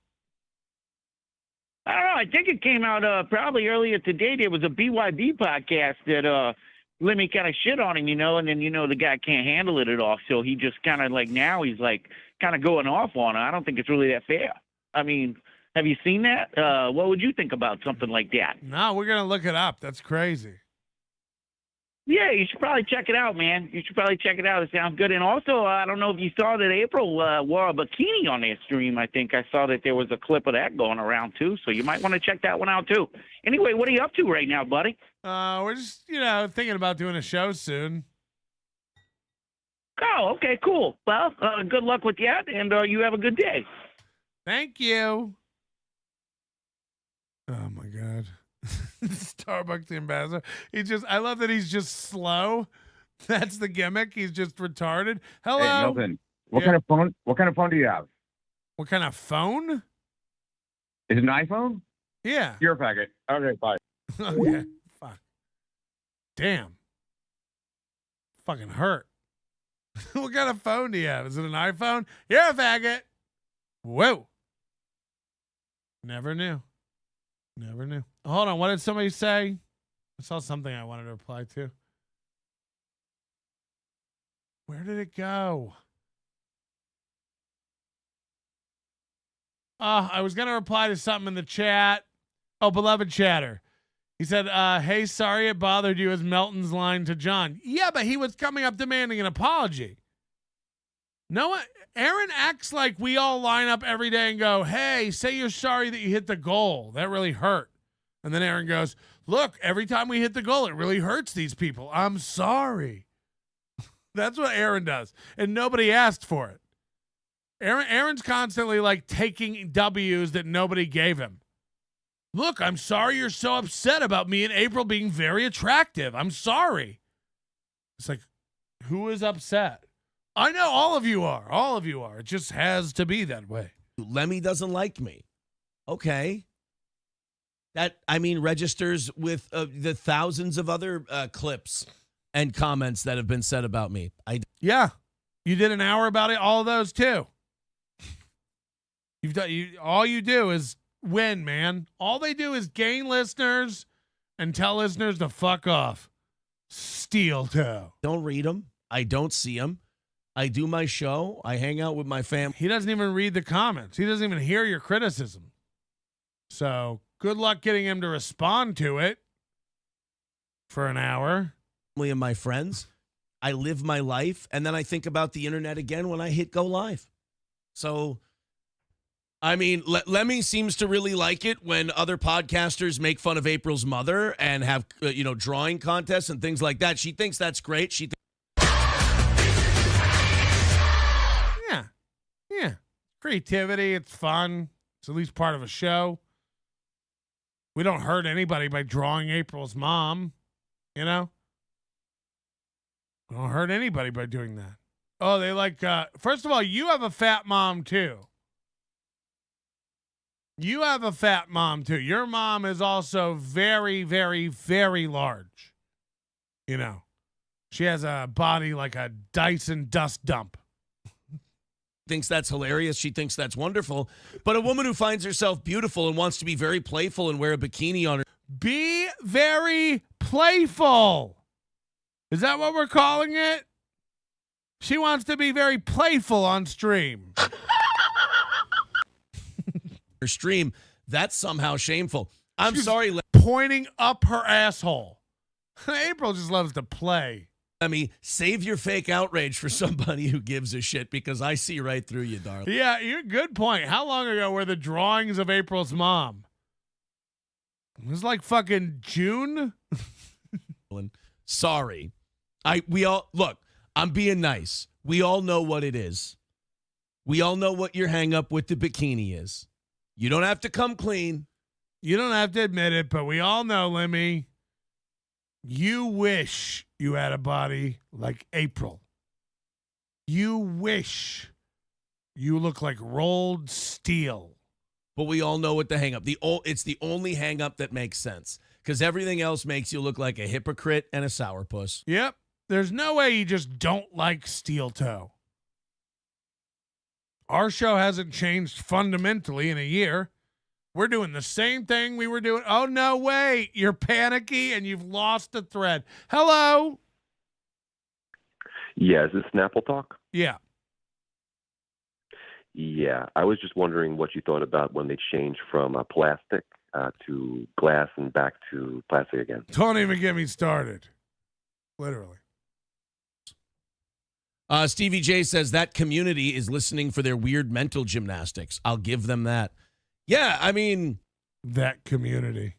I don't know. I think it came out probably earlier today. There was a BYB podcast that Limi kind of shit on him, and then, the guy can't handle it at all. So he just kind of now he's kind of going off on her. I don't think it's really that fair. I mean, have you seen that? What would you think about something like that? No, we're going to look it up. That's crazy. Yeah, you should probably check it out, man. You should probably check it out. It sounds good. And also, I don't know if you saw that April wore a bikini on their stream. I think I saw that there was a clip of that going around, too. So you might want to check that one out, too. Anyway, what are you up to right now, buddy? We're just, thinking about doing a show soon. Oh, okay, cool. Well, good luck with that, and you have a good day. Thank you. Oh, my God. Starbucks ambassador. I love that he's just slow. That's the gimmick. He's just retarded. Hello. Hey, Melton. What kind of phone? What kind of phone do you have? What kind of phone? Is it an iPhone? Yeah. Your packet. Okay, bye. Okay. Fuck. Damn. Fucking hurt. What kind of phone do you have? Is it an iPhone? You're a faggot. Whoa. Never knew. Never knew. Hold on. What did somebody say? I saw something I wanted to reply to. Where did it go? I was going to reply to something in the chat. Oh, beloved chatter. He said, hey, sorry it bothered you, as Melton's line to John. Yeah, but he was coming up demanding an apology. No, Aaron acts like we all line up every day and go, hey, say you're sorry that you hit the goal. That really hurt. And then Aaron goes, look, every time we hit the goal, it really hurts these people. I'm sorry. That's what Aaron does. And nobody asked for it. Aaron's constantly taking W's that nobody gave him. Look, I'm sorry you're so upset about me and April being very attractive. I'm sorry. It's like, who is upset? I know all of you are. All of you are. It just has to be that way. Lemmy doesn't like me. Okay. That, registers with the thousands of other clips and comments that have been said about me. Yeah. You did an hour about it, all of those too. All you do is win, man. All they do is gain listeners and tell listeners to fuck off. Steel toe. Don't read them. I don't see them. I do my show. I hang out with my family. He doesn't even read the comments. He doesn't even hear your criticism. So good luck getting him to respond to it for an hour. And my friends. I live my life, and then I think about the internet again when I hit go live. So, Lemmy seems to really like it when other podcasters make fun of April's mother and have, drawing contests and things like that. She thinks that's great. Yeah. Creativity. It's fun. It's at least part of a show. We don't hurt anybody by drawing April's mom, We don't hurt anybody by doing that. Oh, they first of all, you have a fat mom too. You have a fat mom too. Your mom is also very, very, very large. She has a body like a Dyson dust dump. Thinks that's hilarious. She thinks that's wonderful. But a woman who finds herself beautiful and wants to be very playful and wear a bikini on her. Be very playful. Is that what we're calling it? She wants to be very playful on stream. Her stream, that's somehow shameful. I'm sorry. Pointing up her asshole. April just loves to play. I mean, save your fake outrage for somebody who gives a shit because I see right through you, darling. Yeah, you're good point. How long ago were the drawings of April's mom? It was like fucking June. Sorry. We all look, I'm being nice. We all know what it is. We all know what your hang up with the bikini is. You don't have to come clean. You don't have to admit it, but we all know, Limi, you wish you had a body like April. You wish you look like rolled steel. But we all know what the hang up. It's the only hang up that makes sense because everything else makes you look like a hypocrite and a sourpuss. Yep. There's no way you just don't like steel toe. Our show hasn't changed fundamentally in a year. We're doing the same thing we were doing. Oh, no, wait. You're panicky and you've lost the thread. Hello? Yeah, is this Snapple Talk? Yeah. Yeah, I was just wondering what you thought about when they changed from plastic to glass and back to plastic again. Don't even get me started. Literally. Stevie J says that community is listening for their weird mental gymnastics. I'll give them that. Yeah, I mean, that community.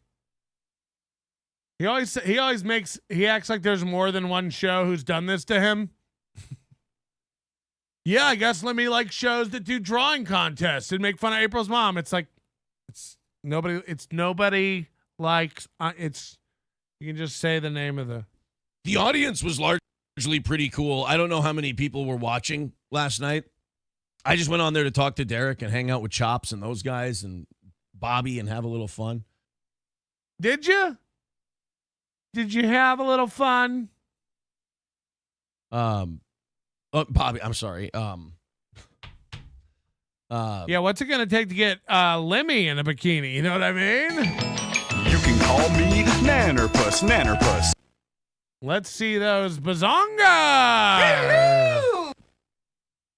He always acts like there's more than one show who's done this to him. Yeah, I guess Limi likes shows that do drawing contests and make fun of April's mom. It's like it's nobody likes it's you can just say the name of the audience was largely pretty cool. I don't know how many people were watching last night. I just went on there to talk to Derek and hang out with Chops and those guys and Bobby and have a little fun. Did you? Did you have a little fun? Bobby, I'm sorry. Yeah, what's it gonna take to get Limi in a bikini? You know what I mean? You can call me Nannerpuss. Let's see those bazonga.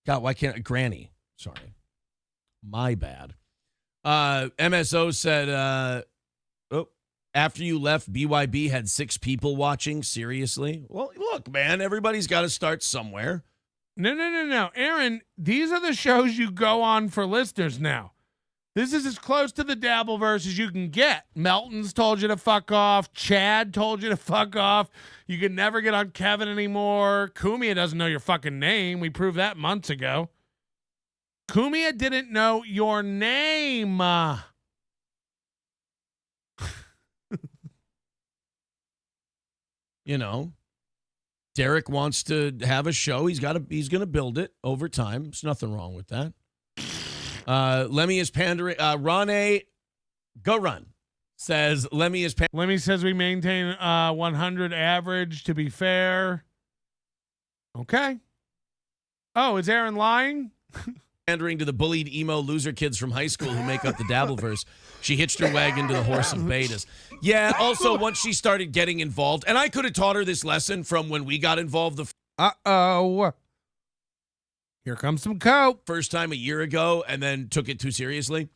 God, why can't Granny? Sorry, my bad. MSO said, after you left, BYB had 6 people watching. Seriously? Well, look, man, everybody's got to start somewhere. No. Aaron, these are the shows you go on for listeners now. This is as close to the Dabbleverse as you can get. Melton's told you to fuck off. Chad told you to fuck off. You can never get on Kevin anymore. Kumia doesn't know your fucking name. We proved that months ago. Kumia didn't know your name. You know, Derek wants to have a show. He's going to build it over time. There's nothing wrong with that. Lemmy is pandering. Ron Go Run says Lemmy is pandering. Lemmy says we maintain 100 average to be fair. Okay. Oh, is Aaron lying? Pandering to the bullied emo loser kids from high school who make up the Dabbleverse. She hitched her wagon to the horse of betas. Yeah, also once she started getting involved, and I could have taught her this lesson from when we got involved Uh-oh. Here comes some coke. First time a year ago and then took it too seriously.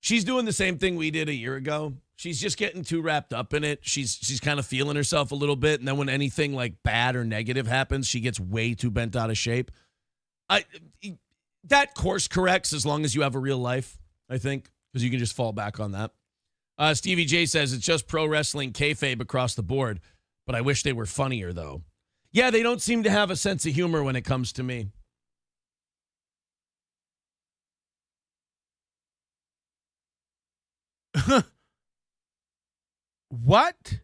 She's doing the same thing we did a year ago. She's just getting too wrapped up in it. She's kind of feeling herself a little bit, and then when anything like bad or negative happens, she gets way too bent out of shape. That course corrects as long as you have a real life, I think, because you can just fall back on that. Stevie J says it's just pro wrestling kayfabe across the board, but I wish they were funnier, though. Yeah, they don't seem to have a sense of humor when it comes to me. What?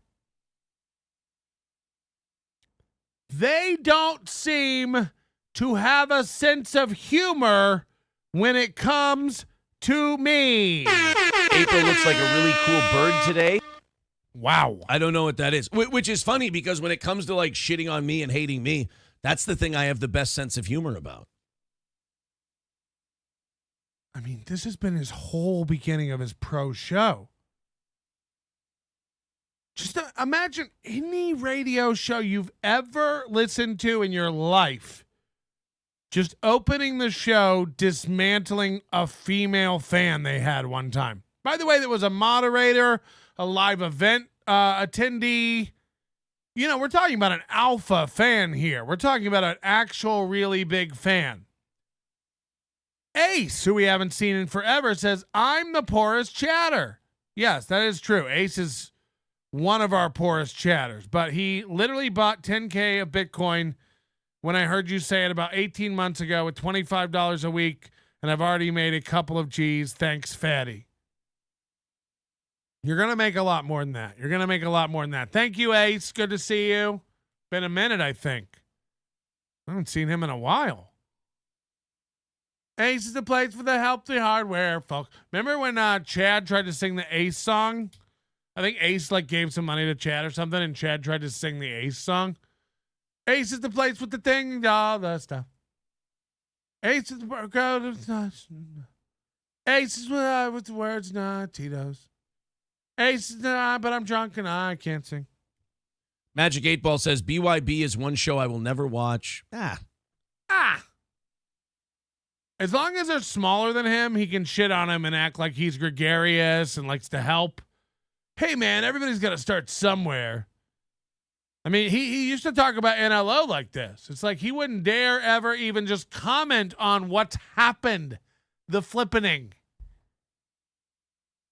They don't seem to have a sense of humor when it comes to me. April looks like a really cool bird today. Wow. I don't know what that is, which is funny because when it comes to like shitting on me and hating me, that's the thing I have the best sense of humor about. I mean, this has been his whole beginning of his pro show. Just imagine any radio show you've ever listened to in your life. Just opening the show, dismantling a female fan they had one time. By the way, there was a moderator, a live event attendee. we're talking about an alpha fan here. We're talking about an actual really big fan. Ace, who we haven't seen in forever, says, I'm the poorest chatter. Yes, that is true. Ace is one of our poorest chatters, but he literally bought 10K of Bitcoin when I heard you say it about 18 months ago with $25 a week, and I've already made a couple of G's. Thanks, Fatty. You're going to make a lot more than that. You're going to make a lot more than that. Thank you, Ace. Good to see you. Been a minute, I think. I haven't seen him in a while. Ace is the place for the healthy hardware, folks. Remember when Chad tried to sing the Ace song? I think Ace gave some money to Chad or something, and Chad tried to sing the Ace song. Ace is the place with the thing, all the stuff. Ace is the Ace is with the words, not Tito's. Ace is but I'm drunk and I can't sing. Magic 8 Ball says BYB is one show I will never watch. As long as they're smaller than him, he can shit on him and act like he's gregarious and likes to help. Hey, man, everybody's got to start somewhere. I mean, he used to talk about NLO like this. It's like he wouldn't dare ever even just comment on what's happened, the flippening.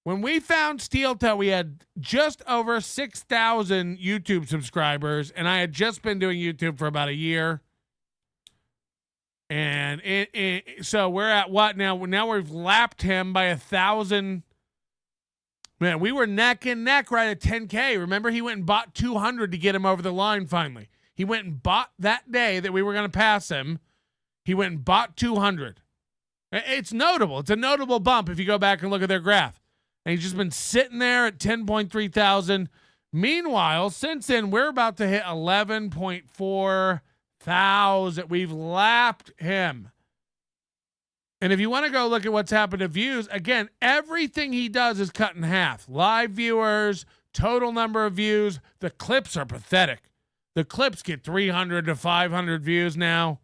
When we found Steel Toe, we had just over 6,000 YouTube subscribers, and I had just been doing YouTube for about a year. And so we're at what now? Now we've lapped him by 1,000. Man, we were neck and neck right at 10K. Remember, he went and bought 200 to get him over the line finally. He went and bought that day that we were going to pass him. He went and bought 200. It's notable. It's a notable bump if you go back and look at their graph. And he's just been sitting there at 10.3 thousand. Meanwhile, since then, we're about to hit 11.4 thousand. We've lapped him. And if you want to go look at what's happened to views, again, everything he does is cut in half. Live viewers, total number of views. The clips are pathetic. The clips get 300 to 500 views now.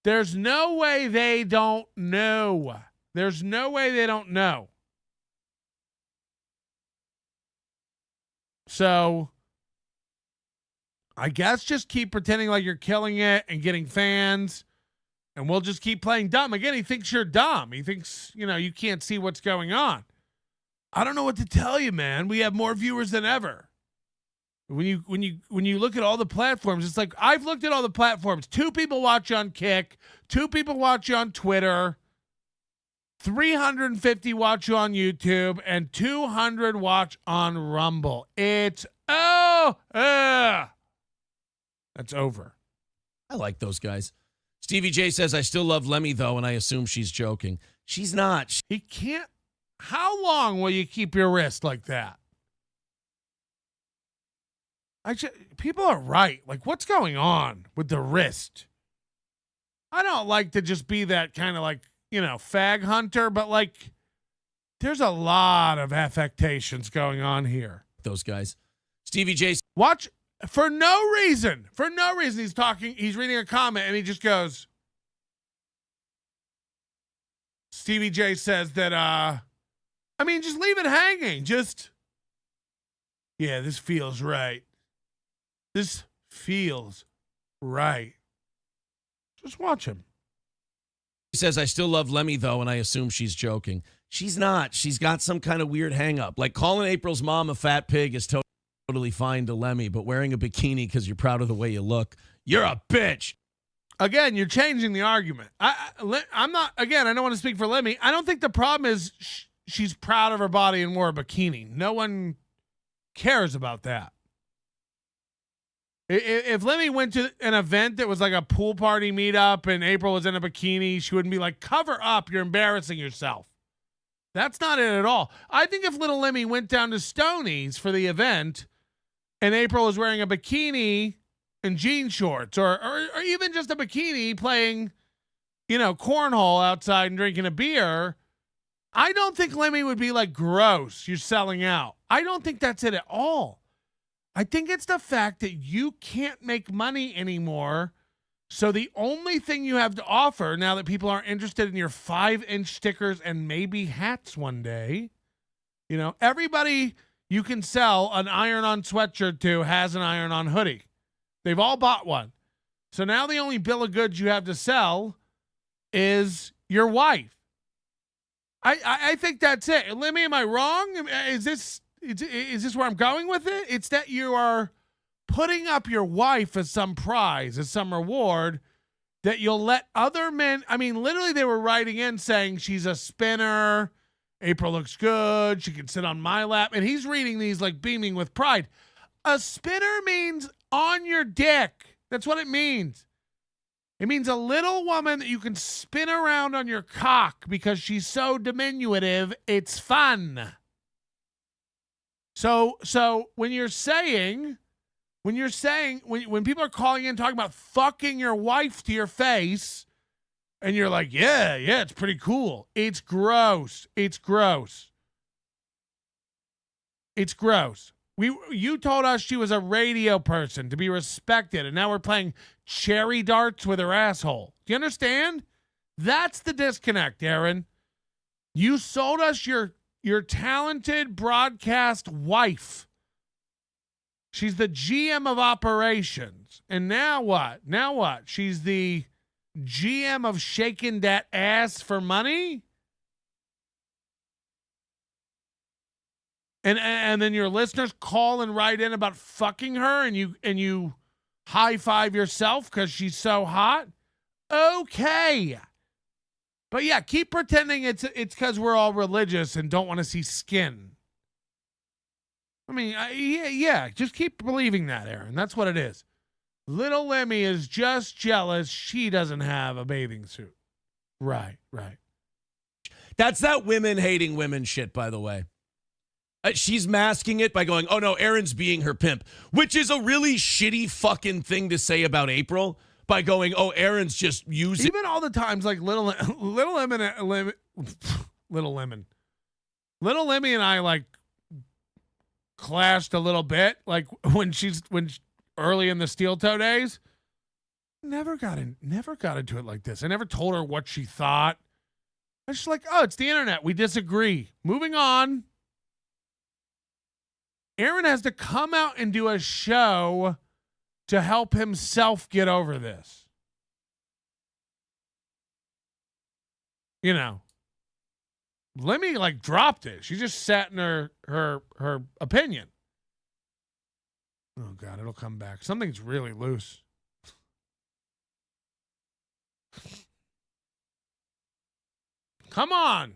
There's no way they don't know. There's no way they don't know. So I guess just keep pretending like you're killing it and getting fans, and we'll just keep playing dumb. Again, he thinks you're dumb. He thinks, you can't see what's going on. I don't know what to tell you, man. We have more viewers than ever. When you look at all the platforms, it's like I've looked at all the platforms. 2 people watch you on Kick, 2 people watch you on Twitter, 350 watch you on YouTube, and 200 watch on Rumble. It's that's over. I like those guys. Stevie J says, I still love Lemmy, though, and I assume she's joking. She's not. He can't. How long will you keep your wrist like that? People are right. Like, what's going on with the wrist? I don't like to just be that kind of fag hunter, but there's a lot of affectations going on here. Those guys. Stevie J. Watch. For no reason, he's reading a comment and he just goes, Stevie J says that, just leave it hanging. This feels right. This feels right. Just watch him. He says, I still love Lemmy, though, and I assume she's joking. She's not. She's got some kind of weird hang up. Like calling April's mom a fat pig is totally fine to Lemmy, but wearing a bikini because you're proud of the way you look, you're a bitch. Again, you're changing the argument. I'm not, again, I don't want to speak for Lemmy. I don't think the problem is she's proud of her body and wore a bikini. No one cares about that. If Lemmy went to an event that was like a pool party meetup and April was in a bikini, she wouldn't be like, cover up, you're embarrassing yourself. That's not it at all. I think if little Lemmy went down to Stoney's for the event and April was wearing a bikini and jean shorts or even just a bikini playing, cornhole outside and drinking a beer, I don't think Lemmy would be like, gross, you're selling out. I don't think that's it at all. I think it's the fact that you can't make money anymore. So the only thing you have to offer now that people aren't interested in your 5-inch stickers and maybe hats one day, everybody, you can sell an iron-on sweatshirt to has an iron-on hoodie. They've all bought one. So now the only bill of goods you have to sell is your wife. I think that's it. Limi, am I wrong? Is this where I'm going with it? It's that you are putting up your wife as some prize, as some reward, that you'll let other men. I mean, literally, they were writing in saying she's a spinner. April looks good. She can sit on my lap. And he's reading these like beaming with pride. A spinner means on your dick. That's what it means. It means a little woman that you can spin around on your cock because she's so diminutive. It's fun. So when people are calling in talking about fucking your wife to your face, and you're like, yeah, it's pretty cool. It's gross. It's gross. It's gross. You told us she was a radio person to be respected, and now we're playing cherry darts with her asshole. Do you understand? That's the disconnect, Aaron. You sold us your talented broadcast wife. She's the GM of operations. And now what? Now what? She's the GM of shaking that ass for money? And then your listeners call and write in about fucking her, and you high five yourself because she's so hot. Okay, but yeah, keep pretending it's because we're all religious and don't want to see skin. I mean, yeah, just keep believing that, Aaron. That's what it is. Little Limi is just jealous she doesn't have a bathing suit. Right. That's that women hating women shit, by the way. She's masking it by going, oh no, Aaron's being her pimp, which is a really shitty fucking thing to say about April, by going, oh, Aaron's just using. Even all the times, like Little Lemon and I like clashed a little bit, like when early in the steel toe days. Never got into it like this. I never told her what she thought. I was just like, oh, it's the internet. We disagree. Moving on. Aaron has to come out and do a show to help himself get over this. You know, Limi like dropped it. She just sat in her opinion. Oh God, it'll come back. Something's really loose. Come on.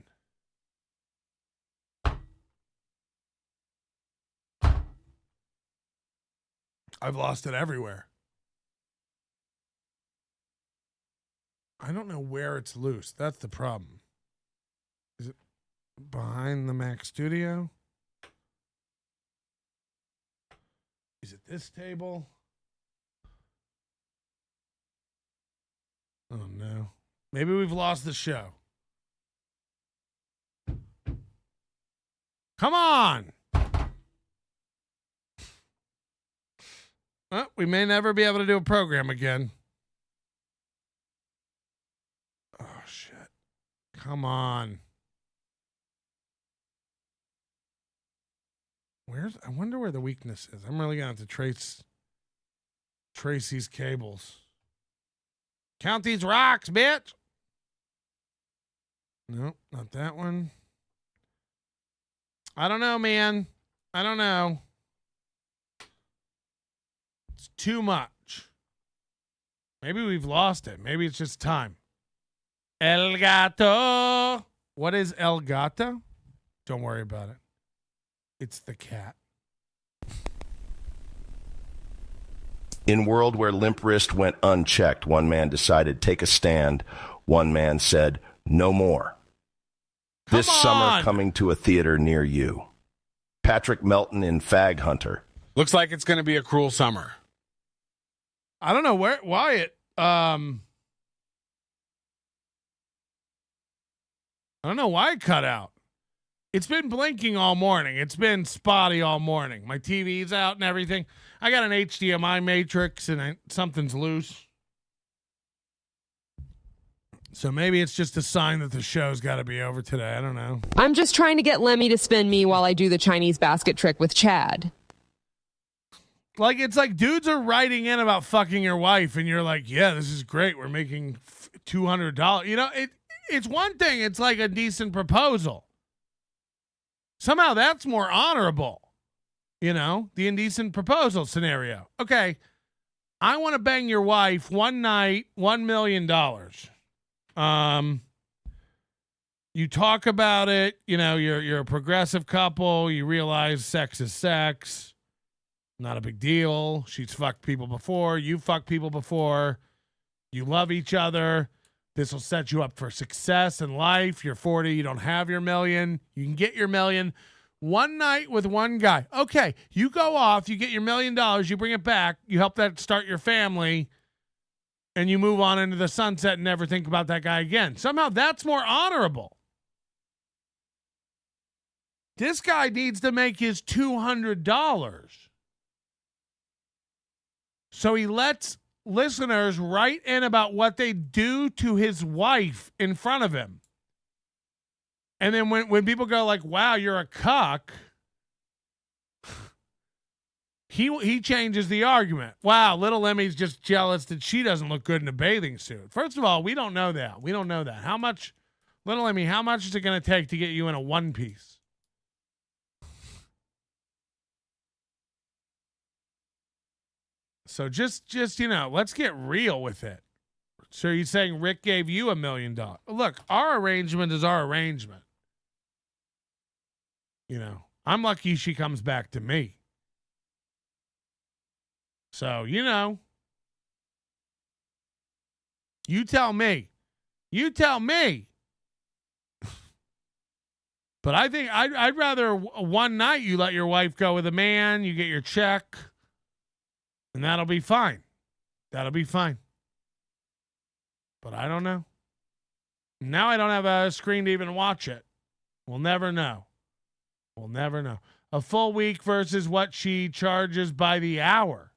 I've lost it everywhere. I don't know where it's loose. That's the problem. Is it behind the Mac Studio? Is it this table? Oh, no. Maybe we've lost the show. Come on. Well, we may never be able to do a program again. Oh, shit. Come on. I wonder where the weakness is. I'm really going to have to trace these cables. Count these rocks, bitch. Nope, not that one. I don't know, man. I don't know. It's too much. Maybe we've lost it. Maybe it's just time. El gato. What is El gato? Don't worry about it. It's the cat. In world where limp wrist went unchecked, one man decided take a stand. One man said, no more. This summer coming to a theater near you. Patrick Melton in Fag Hunter. Looks like it's going to be a cruel summer. I don't know why it I don't know why it cut out. It's been blinking all morning. It's been spotty all morning. My TV's out and everything. I got an HDMI matrix and something's loose. So maybe it's just a sign that the show's got to be over today. I don't know. I'm just trying to get Lemmy to spin me while I do the Chinese basket trick with Chad. Like, it's like dudes are writing in about fucking your wife, and you're like, yeah, this is great. We're making $200. You know, it's one thing. It's like a decent proposal. Somehow that's more honorable. You know, the indecent proposal scenario. Okay, I want to bang your wife one night, $1 million. You talk about it. You know, you're a progressive couple. You realize sex is sex. Not a big deal. She's fucked people before. You've fucked people before. You love each other. This will set you up for success in life. You're 40. You don't have your million. You can get your million. One night with one guy. Okay, you go off. You get your $1 million. You bring it back. You help that start your family. And you move on into the sunset and never think about that guy again. Somehow that's more honorable. This guy needs to make his $200. So he lets listeners write in about what they do to his wife in front of him. And then when people go like, wow, you're a cuck, he changes the argument. Wow, little Emmy's just jealous that she doesn't look good in a bathing suit. First of all, we don't know that. We don't know that. How much, little Emmy, how much is it going to take to get you in a one piece? So just you know, let's get real with it. So you're saying Rick gave you $1 million. Look, our arrangement is our arrangement. You know, I'm lucky she comes back to me. So, you know, you tell me. You tell me. But I think I'd rather one night you let your wife go with a man, you get your check, and that'll be fine. That'll be fine. But I don't know. Now I don't have a screen to even watch it. We'll never know. We'll never know. A full week versus what she charges by the hour.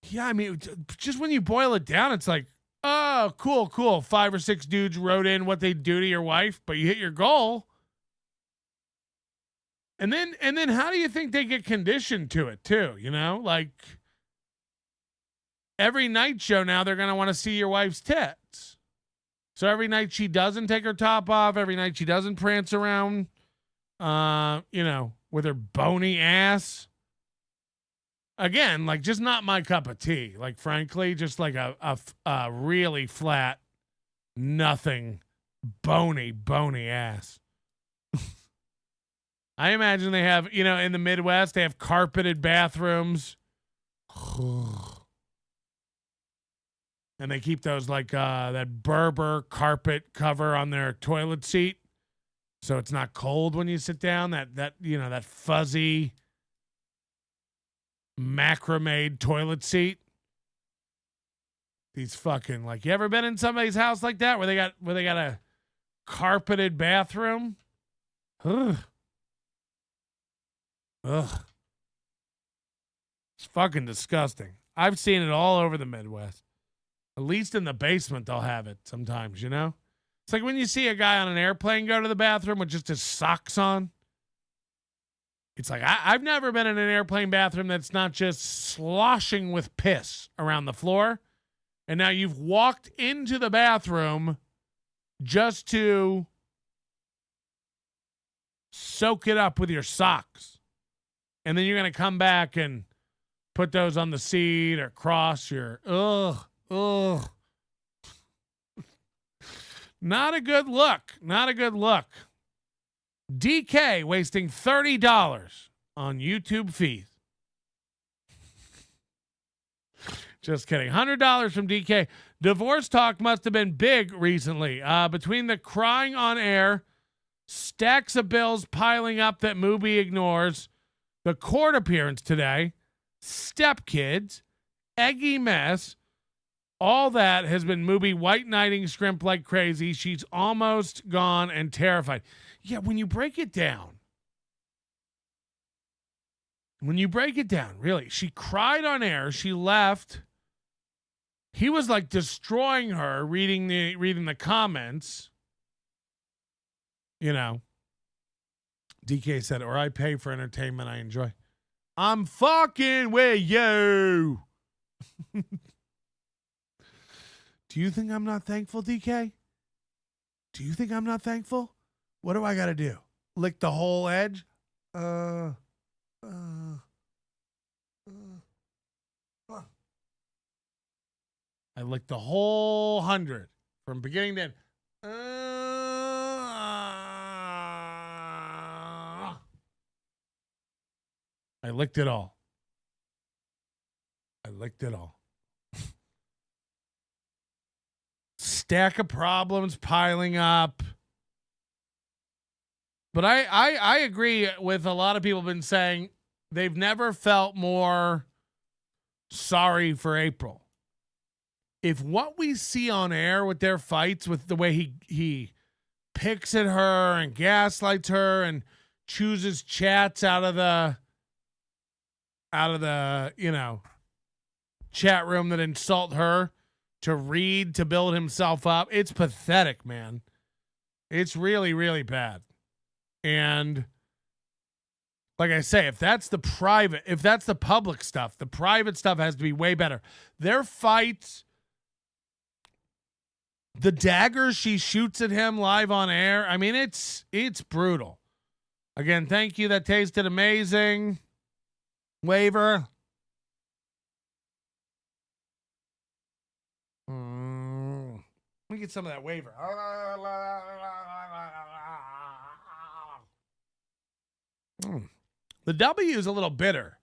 Yeah, I mean, just when you boil it down, it's like, oh, cool. 5 or 6 dudes wrote in what they do to your wife, but you hit your goal. And then how do you think they get conditioned to it too? You know, like every night show now, they're going to want to see your wife's tits. So every night she doesn't take her top off, every night she doesn't prance around, you know, with her bony ass. Again, like just not my cup of tea. Like frankly, just like a really flat, nothing, bony ass. I imagine they have, you know, in the Midwest, they have carpeted bathrooms. And they keep those like that Berber carpet cover on their toilet seat, so it's not cold when you sit down. That you know, that fuzzy macrame toilet seat. These fucking, like, you ever been in somebody's house like that where they got a carpeted bathroom? Ugh. It's fucking disgusting. I've seen it all over the Midwest. At least in the basement, they'll have it sometimes, you know? It's like when you see a guy on an airplane go to the bathroom with just his socks on. It's like, I've never been in an airplane bathroom that's not just sloshing with piss around the floor. And now you've walked into the bathroom just to soak it up with your socks. And then you're going to come back and put those on the seat or cross your, ugh. Not a good look. Not a good look. DK wasting $30 on YouTube fees. Just kidding. $100 from DK. Divorce talk must have been big recently. Between the crying on air, stacks of bills piling up that Mooby ignores, the court appearance today, stepkids, eggy mess, all that has been Mooby white knighting Scrimp like crazy. She's almost gone and terrified. Yeah, when you break it down, really, she cried on air. She left he was like destroying her, reading the comments. You know, DK said, or I pay for entertainment I enjoy. I'm fucking with you. Do you think I'm not thankful, DK? Do you think I'm not thankful? What do I got to do? Lick the whole edge? I licked the whole 100 from beginning to end. I licked it all. I licked it all. Stack of problems piling up. But I agree with a lot of people have been saying they've never felt more sorry for April. If what we see on air with their fights, with the way he picks at her and gaslights her and chooses chats out of the chat room that insult her to read to build himself up, it's pathetic, man. It's really, really bad. And like I say, if that's the public stuff, the private stuff has to be way better. Their fights, the daggers she shoots at him live on air, I mean, it's brutal. Again, thank you. That tasted amazing. Waiver. Let me get some of that waiver. The W is a little bitter.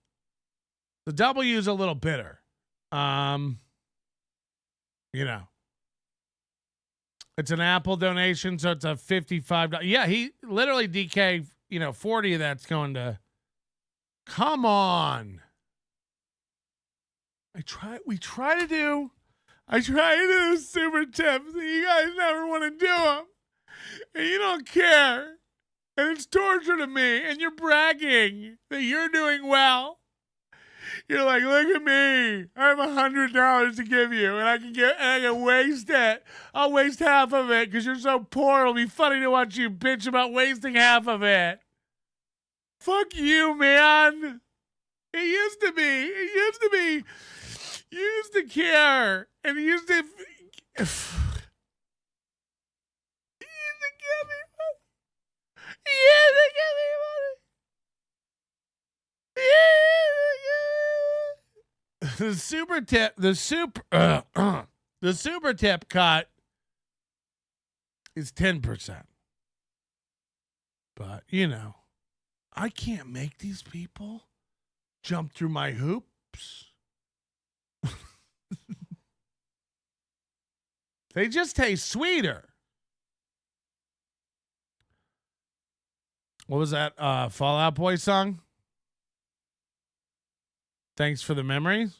It's an Apple donation, so it's a $55. Yeah, he literally DK, 40 of that's going to. Come on. We try to do super tips, and you guys never want to do them. And you don't care. And it's torture to me. And you're bragging that you're doing well. You're like, look at me. I have $100 to give you, and I can waste it. I'll waste half of it because you're so poor. It'll be funny to watch you bitch about wasting half of it. Fuck you, man. It used to be. You used to care. And you used to give me money. The super tip cut is 10%. But, I can't make these people jump through my hoops. They just taste sweeter. What was that Fall Out Boy song? Thanks for the memories.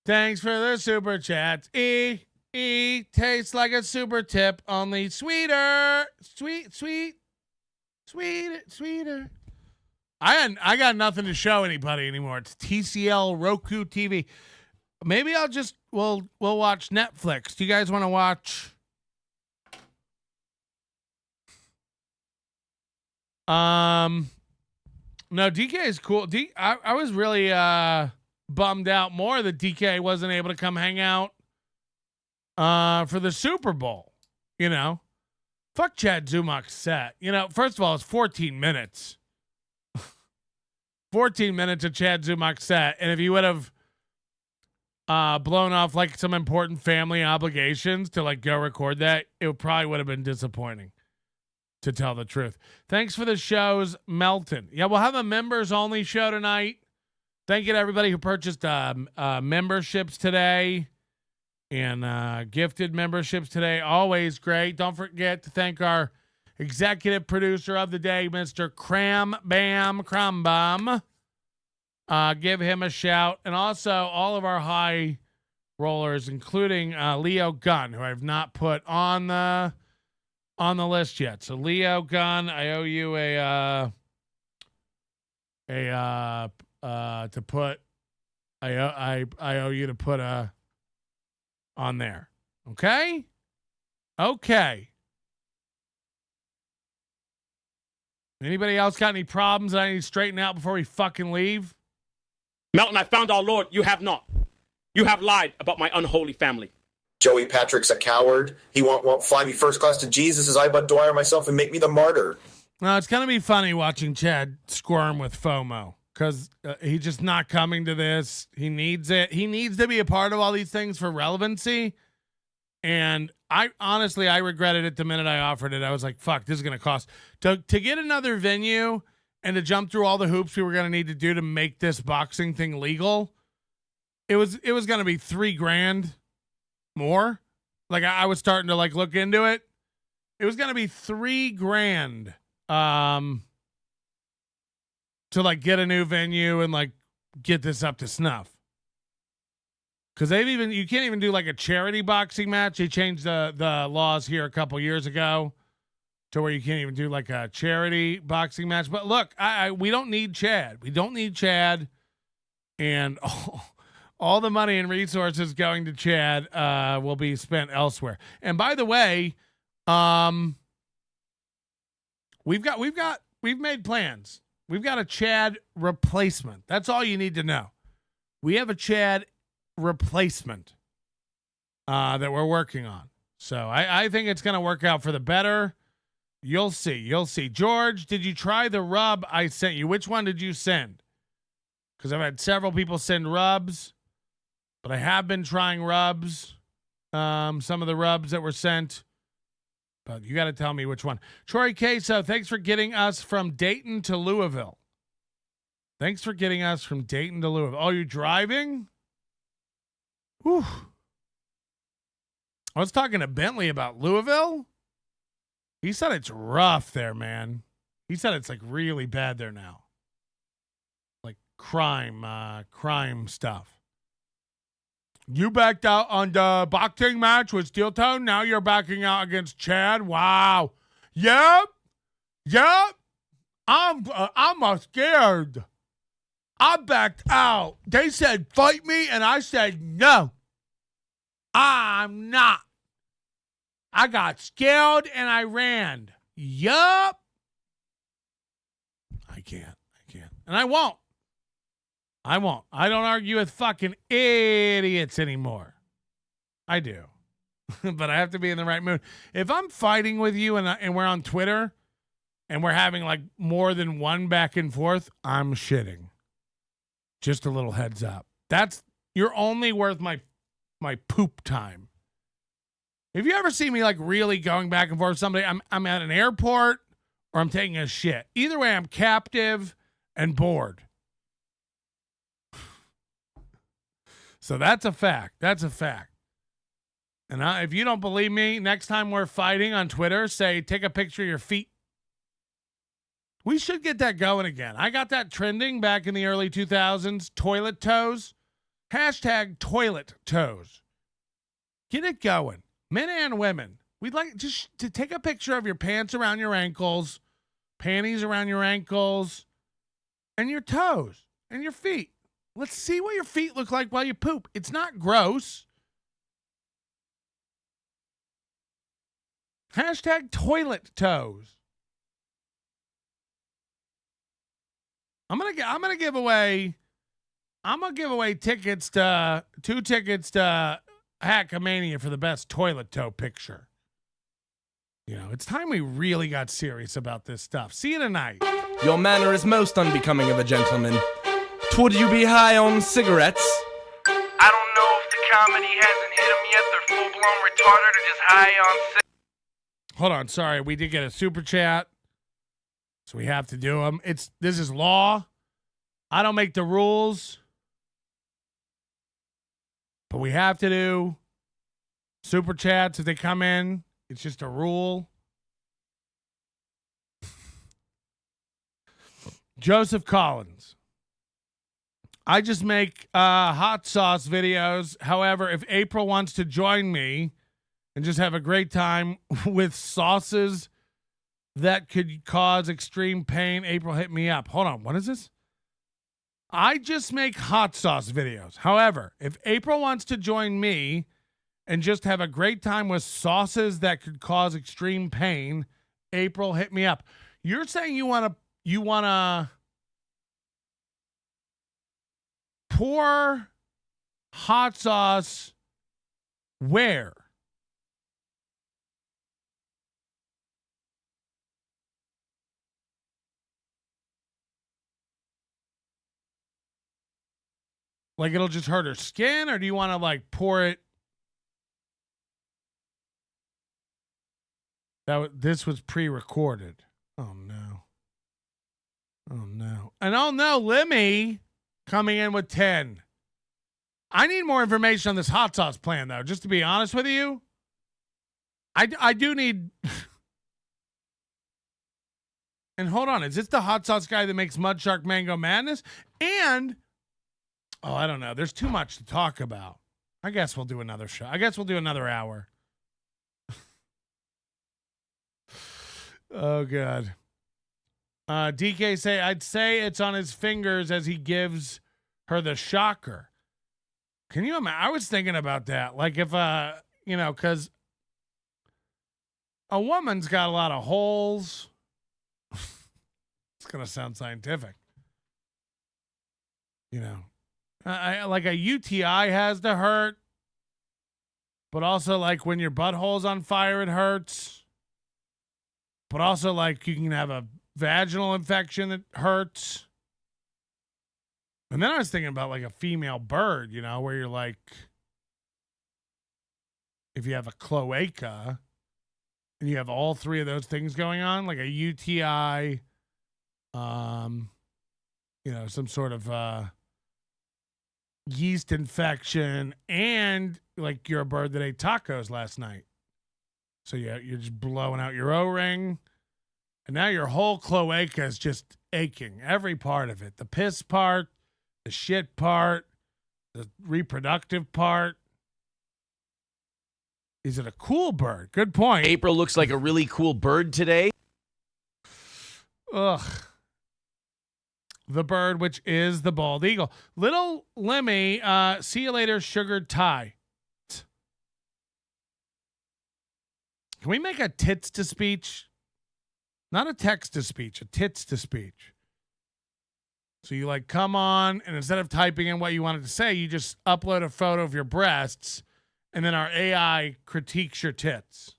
Thanks for the super chats. Tastes like a super tip, only sweeter. Sweeter. I got nothing to show anybody anymore. It's TCL Roku TV. Maybe we'll watch Netflix. Do you guys want to watch? No, DK is cool. I was really bummed out more that DK wasn't able to come hang out for the Super Bowl. Fuck Chad Zumock's set. First of all, it's 14 minutes. 14 minutes of Chad Zumock's set. And if you would have blown off like some important family obligations to go record that, it probably would have been disappointing, to tell the truth. Thanks for the shows, Melton. Yeah, we'll have a members only show tonight. Thank you to everybody who purchased memberships today and gifted memberships today. Always great. Don't forget to thank our executive producer of the day, Mr. Cram Bam Crumbaum. Give him a shout. And also all of our high rollers, including Leo Gunn, who I've not put on the list yet. So Leo Gunn, I owe you I owe you to put a on there. Okay? Okay. Anybody else got any problems that I need to straighten out before we fucking leave? Melton, I found our Lord. You have not. You have lied about my unholy family. Joey Patrick's a coward. He won't fly me first class to Jesus as I but Dyer myself and make me the martyr. No, it's going to be funny watching Chad squirm with FOMO because he's just not coming to this. He needs it. He needs to be a part of all these things for relevancy. And I honestly regretted it the minute I offered it. I was like, fuck, this is going to cost. To get another venue and to jump through all the hoops we were going to need to do to make this boxing thing legal, it was going to be $3,000 more. Like I was starting to like look into it. It was going to be $3,000 to like get a new venue and like get this up to snuff. Because you can't even do like a charity boxing match. They changed the laws here a couple years ago to where you can't even do like a charity boxing match. But look, we don't need Chad. We don't need Chad. And all the money and resources going to Chad will be spent elsewhere. And by the way, we've made plans. We've got a Chad replacement. That's all you need to know. We have a Chad replacement that we're working on. So I think it's going to work out for the better. You'll see. You'll see. George, did you try the rub I sent you? Which one did you send? Because I've had several people send rubs, but I have been trying rubs. Some of the rubs that were sent. But you got to tell me which one. Troy Queso, thanks for getting us from Dayton to Louisville. Thanks for getting us from Dayton to Louisville. Oh, you're driving? Whew. I was talking to Bentley about Louisville. He said it's rough there, man. He said it's like really bad there now. Like crime stuff. You backed out on the boxing match with Steel Toe. Now you're backing out against Chad. Wow. Yep. I'm scared. I backed out. They said fight me, and I said no. I'm not. I got scared and I ran. Yup. I can't. And I won't. I don't argue with fucking idiots anymore. I do. But I have to be in the right mood. If I'm fighting with you and we're on Twitter and we're having like more than one back and forth, I'm shitting. Just a little heads up. You're only worth my poop time. If you ever see me like really going back and forth with somebody, I'm at an airport or I'm taking a shit. Either way, I'm captive and bored. So that's a fact. And if you don't believe me, next time we're fighting on Twitter, say, take a picture of your feet. We should get that going again. I got that trending back in the early 2000s. Toilet toes. Hashtag toilet toes. Get it going. Men and women. We'd like just to take a picture of your pants around your ankles, panties around your ankles, and your toes and your feet. Let's see what your feet look like while you poop. It's not gross. Hashtag toilet toes. I'm gonna give away tickets to 2 tickets to Hackamania for the best toilet toe picture. You know, it's time we really got serious about this stuff. See you tonight. Your manner is most unbecoming of a gentleman. Would you be high on cigarettes? I don't know if the comedy hasn't hit them yet. They're full-blown retarded or just high on Hold on, sorry. We did get a super chat, so we have to do them. This is law. I don't make the rules, but we have to do super chats if they come in. It's just a rule. Joseph Collins. I just make hot sauce videos. However, if April wants to join me and just have a great time with sauces that could cause extreme pain, April, hit me up. Hold on. What is this? I just make hot sauce videos. However, if April wants to join me and just have a great time with sauces that could cause extreme pain, April, hit me up. You're saying you want to pour hot sauce where? Like it'll just hurt her skin, or do you want to like pour it? This was pre-recorded. Oh no. Oh no. And oh no, Limi coming in with 10. I need more information on this hot sauce plan, though, just to be honest with you. I do need. And hold on, is this the hot sauce guy that makes Mud Shark Mango Madness? And I don't know. There's too much to talk about. I guess we'll do another show. I guess we'll do another hour. Oh God. DK say I'd say it's on his fingers as he gives her the shocker. Can you imagine? I was thinking about that. Like if because a woman's got a lot of holes. It's gonna sound scientific. I like a UTI has to hurt, but also like when your butthole's on fire, it hurts. But also like you can have a vaginal infection that hurts. And then I was thinking about like a female bird, where you're like, if you have a cloaca and you have all three of those things going on, like a UTI, some sort of yeast infection, and like you're a bird that ate tacos last night. So yeah, you're just blowing out your O-ring, and now your whole cloaca is just aching. Every part of it. The piss part, the shit part, the reproductive part. Is it a cool bird? Good point. April looks like a really cool bird today. Ugh. The bird, which is the bald eagle. Little Limi, see you later, sugared tie. Can we make a tits to speech? Not a text to speech, a tits to speech. So you like come on, and instead of typing in what you wanted to say, you just upload a photo of your breasts, and then our AI critiques your tits.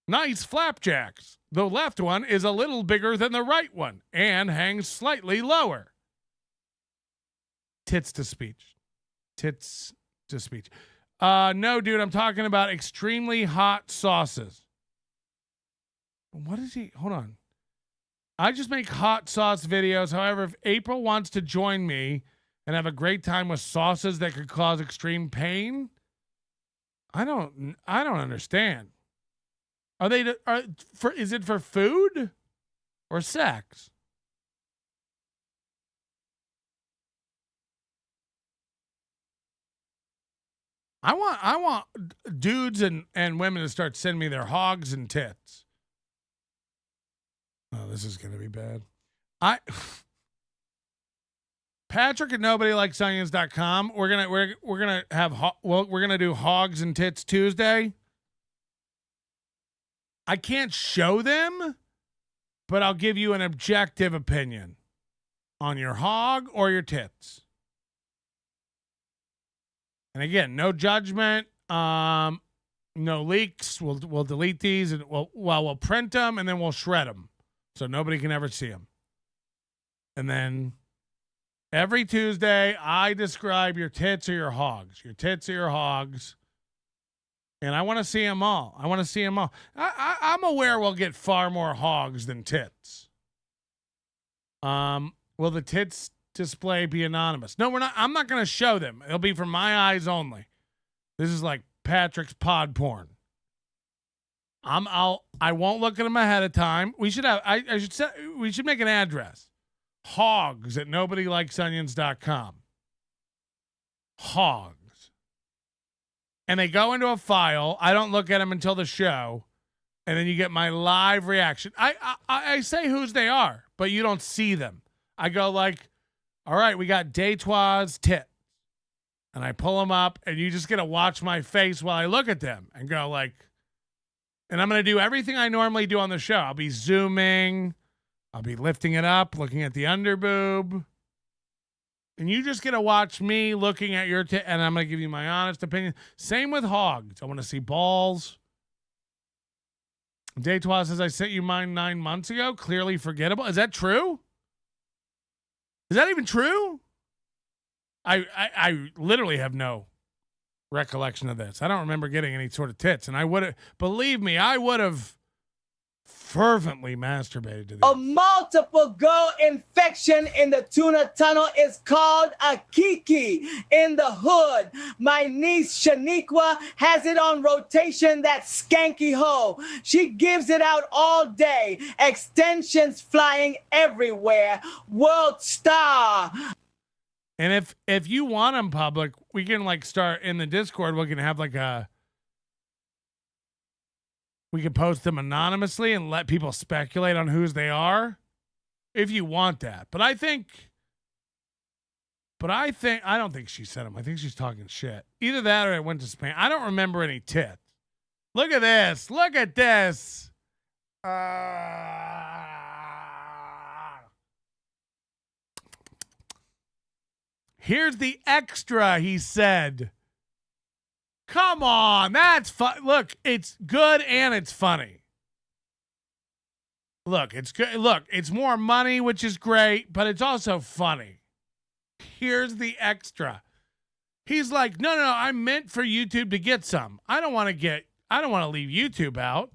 Nice flapjacks. The left one is a little bigger than the right one and hangs slightly lower. Tits to speech. Tits to speech. No, dude, I'm talking about extremely hot sauces. What is he? Hold on. I just make hot sauce videos. However, if April wants to join me and have a great time with sauces that could cause extreme pain, I don't understand. Is it for food or sex? I want dudes and women to start sending me their hogs and tits. Oh, this is gonna be bad. Patrick at nobodylikesonions.com. We're gonna do hogs and tits Tuesday. I can't show them, but I'll give you an objective opinion on your hog or your tits. And again, no judgment, no leaks. We'll delete these and we'll print them and then we'll shred them so nobody can ever see them. And then every Tuesday, I describe your tits or your hogs. Your tits or your hogs. And I want to see them all. I'm aware we'll get far more hogs than tits. Will the tits display be anonymous? No, we're not. I'm not going to show them. It'll be for my eyes only. This is like Patrick's pod porn. I won't look at them ahead of time. We should make an address. Hogs at nobodylikesonions.com. Hogs. And they go into a file. I don't look at them until the show. And then you get my live reaction. I say whose they are, but you don't see them. I go like, all right, we got Deitoi's tit. and I pull them up, and you just get to watch my face while I look at them and go like, and I'm going to do everything I normally do on the show. I'll be zooming. I'll be lifting it up, looking at the underboob. And you just get to watch me looking at your and I'm going to give you my honest opinion. Same with hogs. I want to see balls. Daytois says, I sent you mine 9 months ago. Clearly forgettable. Is that true? Is that even true? I literally have no recollection of this. I don't remember getting any sort of tits. And I would have, believe me, I would have fervently masturbated to this. A multiple go infection in the tuna tunnel is called a kiki in the hood. My niece Shaniqua has it on rotation, that skanky hoe. She gives it out all day. Extensions flying everywhere. World star. And if you want them public, we can like start in the Discord. We can have like we can post them anonymously and let people speculate on whose they are if you want that. But I don't think she sent them. I think she's talking shit. Either that or it went to spam. I don't remember any tits. Look at this. Look at this. Here's the extra, he said. Come on, that's fun. Look, it's good and it's funny. Look, it's good. Look, it's more money, which is great, but it's also funny. Here's the extra. He's like, no, I meant for YouTube to get some. I don't want to leave YouTube out,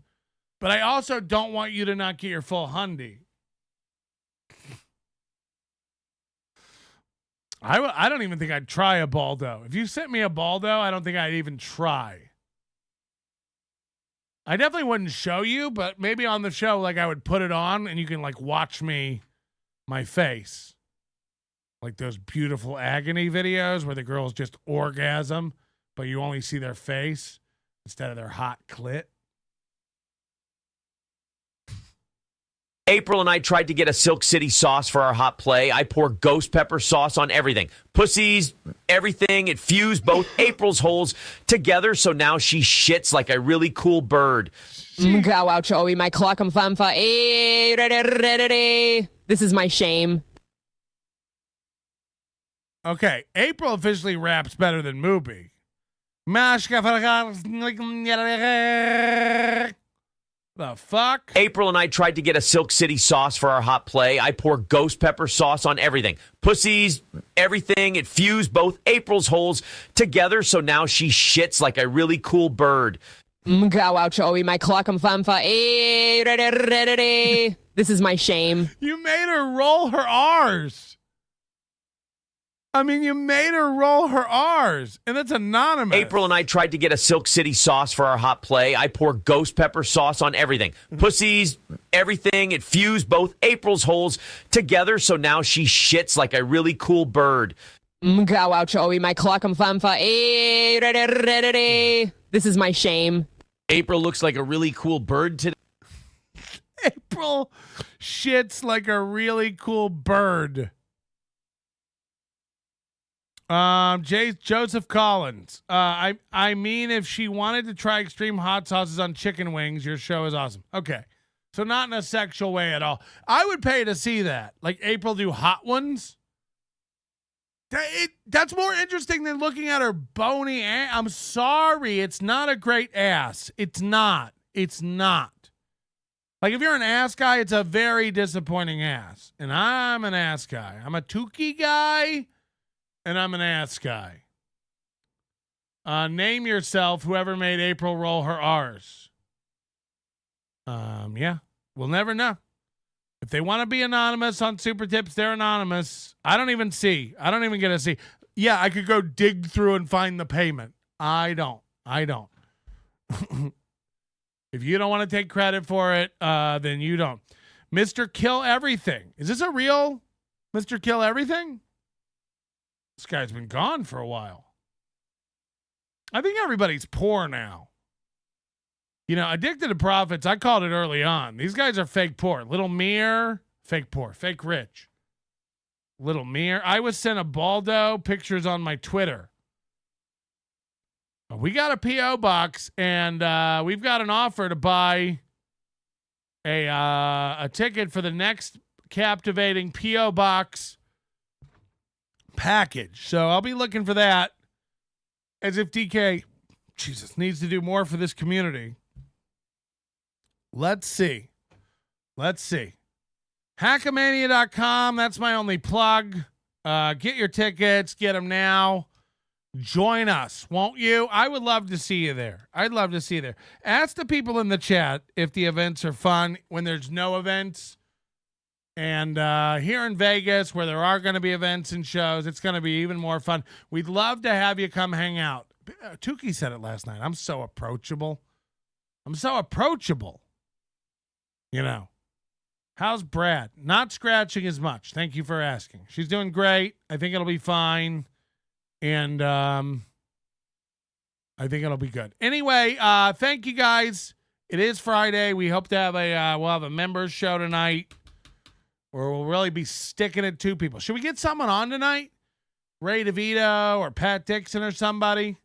but I also don't want you to not get your full hundy. I don't even think I'd try a Baldo. If you sent me a Baldo, I don't think I'd even try. I definitely wouldn't show you, but maybe on the show, like I would put it on and you can like watch my face. Like those beautiful agony videos where the girls just orgasm, but you only see their face instead of their hot clit. April and I tried to get a Silk City sauce for our hot play. I pour ghost pepper sauce on everything. Pussies, everything. It fused both April's holes together, so now she shits like a really cool bird. This is my shame. Okay, April officially raps better than Mooby. The fuck? April and I tried to get a Silk City sauce for our hot play. I pour ghost pepper sauce on everything. Pussies, everything. It fused both April's holes together, so now she shits like a really cool bird. This is my shame. You made her roll her R's. I mean, you made her roll her R's, and that's anonymous. April and I tried to get a Silk City sauce for our hot play. I pour ghost pepper sauce on everything. Pussies, everything. It fused both April's holes together, so now she shits like a really cool bird. This is my shame. April looks like a really cool bird today. April shits like a really cool bird. Joseph Collins. I mean, if she wanted to try extreme hot sauces on chicken wings, your show is awesome. Okay. So not in a sexual way at all. I would pay to see that. Like April do hot ones. That's more interesting than looking at her bony ass. I'm sorry. It's not a great ass. It's not. Like if you're an ass guy, it's a very disappointing ass. And I'm an ass guy. I'm a Tukey guy. And I'm an ass guy. Name yourself, whoever made April roll her R's. Yeah, we'll never know. If they want to be anonymous on Super Tips, they're anonymous. I don't even get to see. Yeah, I could go dig through and find the payment. I don't. If you don't want to take credit for it, then you don't. Mr. Kill Everything. Is this a real Mr. Kill Everything? This guy's been gone for a while. I think everybody's poor now. You know, Addicted to Profits, I called it early on. These guys are fake poor. Little Mir, fake poor. Fake rich. Little Mir. I was sent a Baldo pictures on my Twitter. We got a P.O. box, and we've got an offer to buy a ticket for the next captivating P.O. box package. So I'll be looking for that, as if DK, Jesus, needs to do more for this community. Let's see. Hackamania.com, that's my only plug. Get your tickets, get them now. Join us, won't you? I would love to see you there. I'd love to see you there. Ask the people in the chat if the events are fun when there's no events. And here in Vegas, where there are going to be events and shows, it's going to be even more fun. We'd love to have you come hang out. Tukey said it last night. I'm so approachable. You know. How's Brad? Not scratching as much. Thank you for asking. She's doing great. I think it'll be fine. And I think it'll be good. Anyway, thank you guys. It is Friday. We hope to have we'll have a members show tonight where we'll really be sticking it to people. Should we get someone on tonight? Ray DeVito or Pat Dixon or somebody?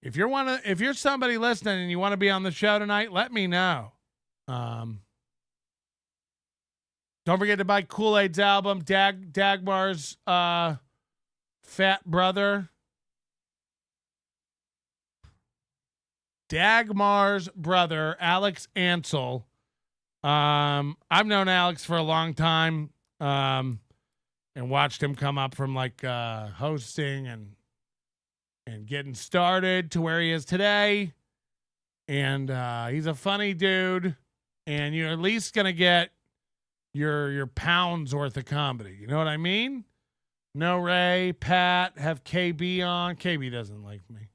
If you're somebody listening and you want to be on the show tonight, let me know. Don't forget to buy Kool-Aid's album, Dagmar's fat brother. Dagmar's brother, Alex Ansel. I've known Alex for a long time and watched him come up from like hosting and getting started to where he is today. And he's a funny dude, and you're at least going to get your pounds worth of comedy. You know what I mean? No Ray, Pat, have KB on. KB doesn't like me.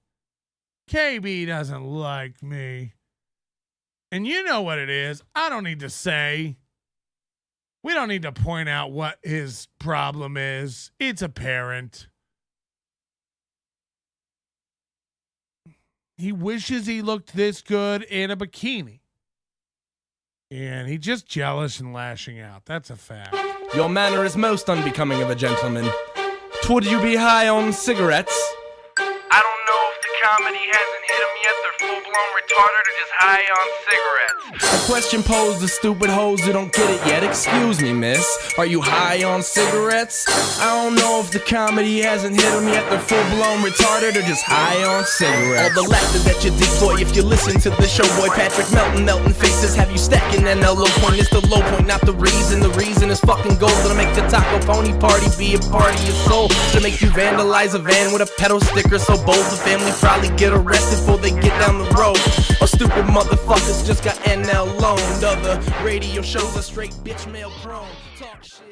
And you know what it is. I don't need to say. We don't need to point out what his problem is. It's apparent. He wishes he looked this good in a bikini. And he's just jealous and lashing out. That's a fact. Your manner is most unbecoming of a gentleman. Would you be high on cigarettes? I don't know if the comedy hasn't hit them yet. They're full-blown retarded or just high on cigarettes. A question posed to stupid hoes who don't get it yet. Excuse me, miss. Are you high on cigarettes? I don't know if the comedy hasn't hit them yet. They're full-blown retarded or just high on cigarettes. All the laughter that you dig, boy, if you listen to the show, boy. Patrick Melton faces have you stacking an low point. It's the low point, not the reason. The reason is fucking gold. Gonna make the taco pony party be a party of soul. To make you vandalize a van with a pedal sticker so bold the family probably get arrested before they get down the road. Or stupid motherfuckers just got NL loaned. Other radio shows are straight bitch mail prone. Talk shit.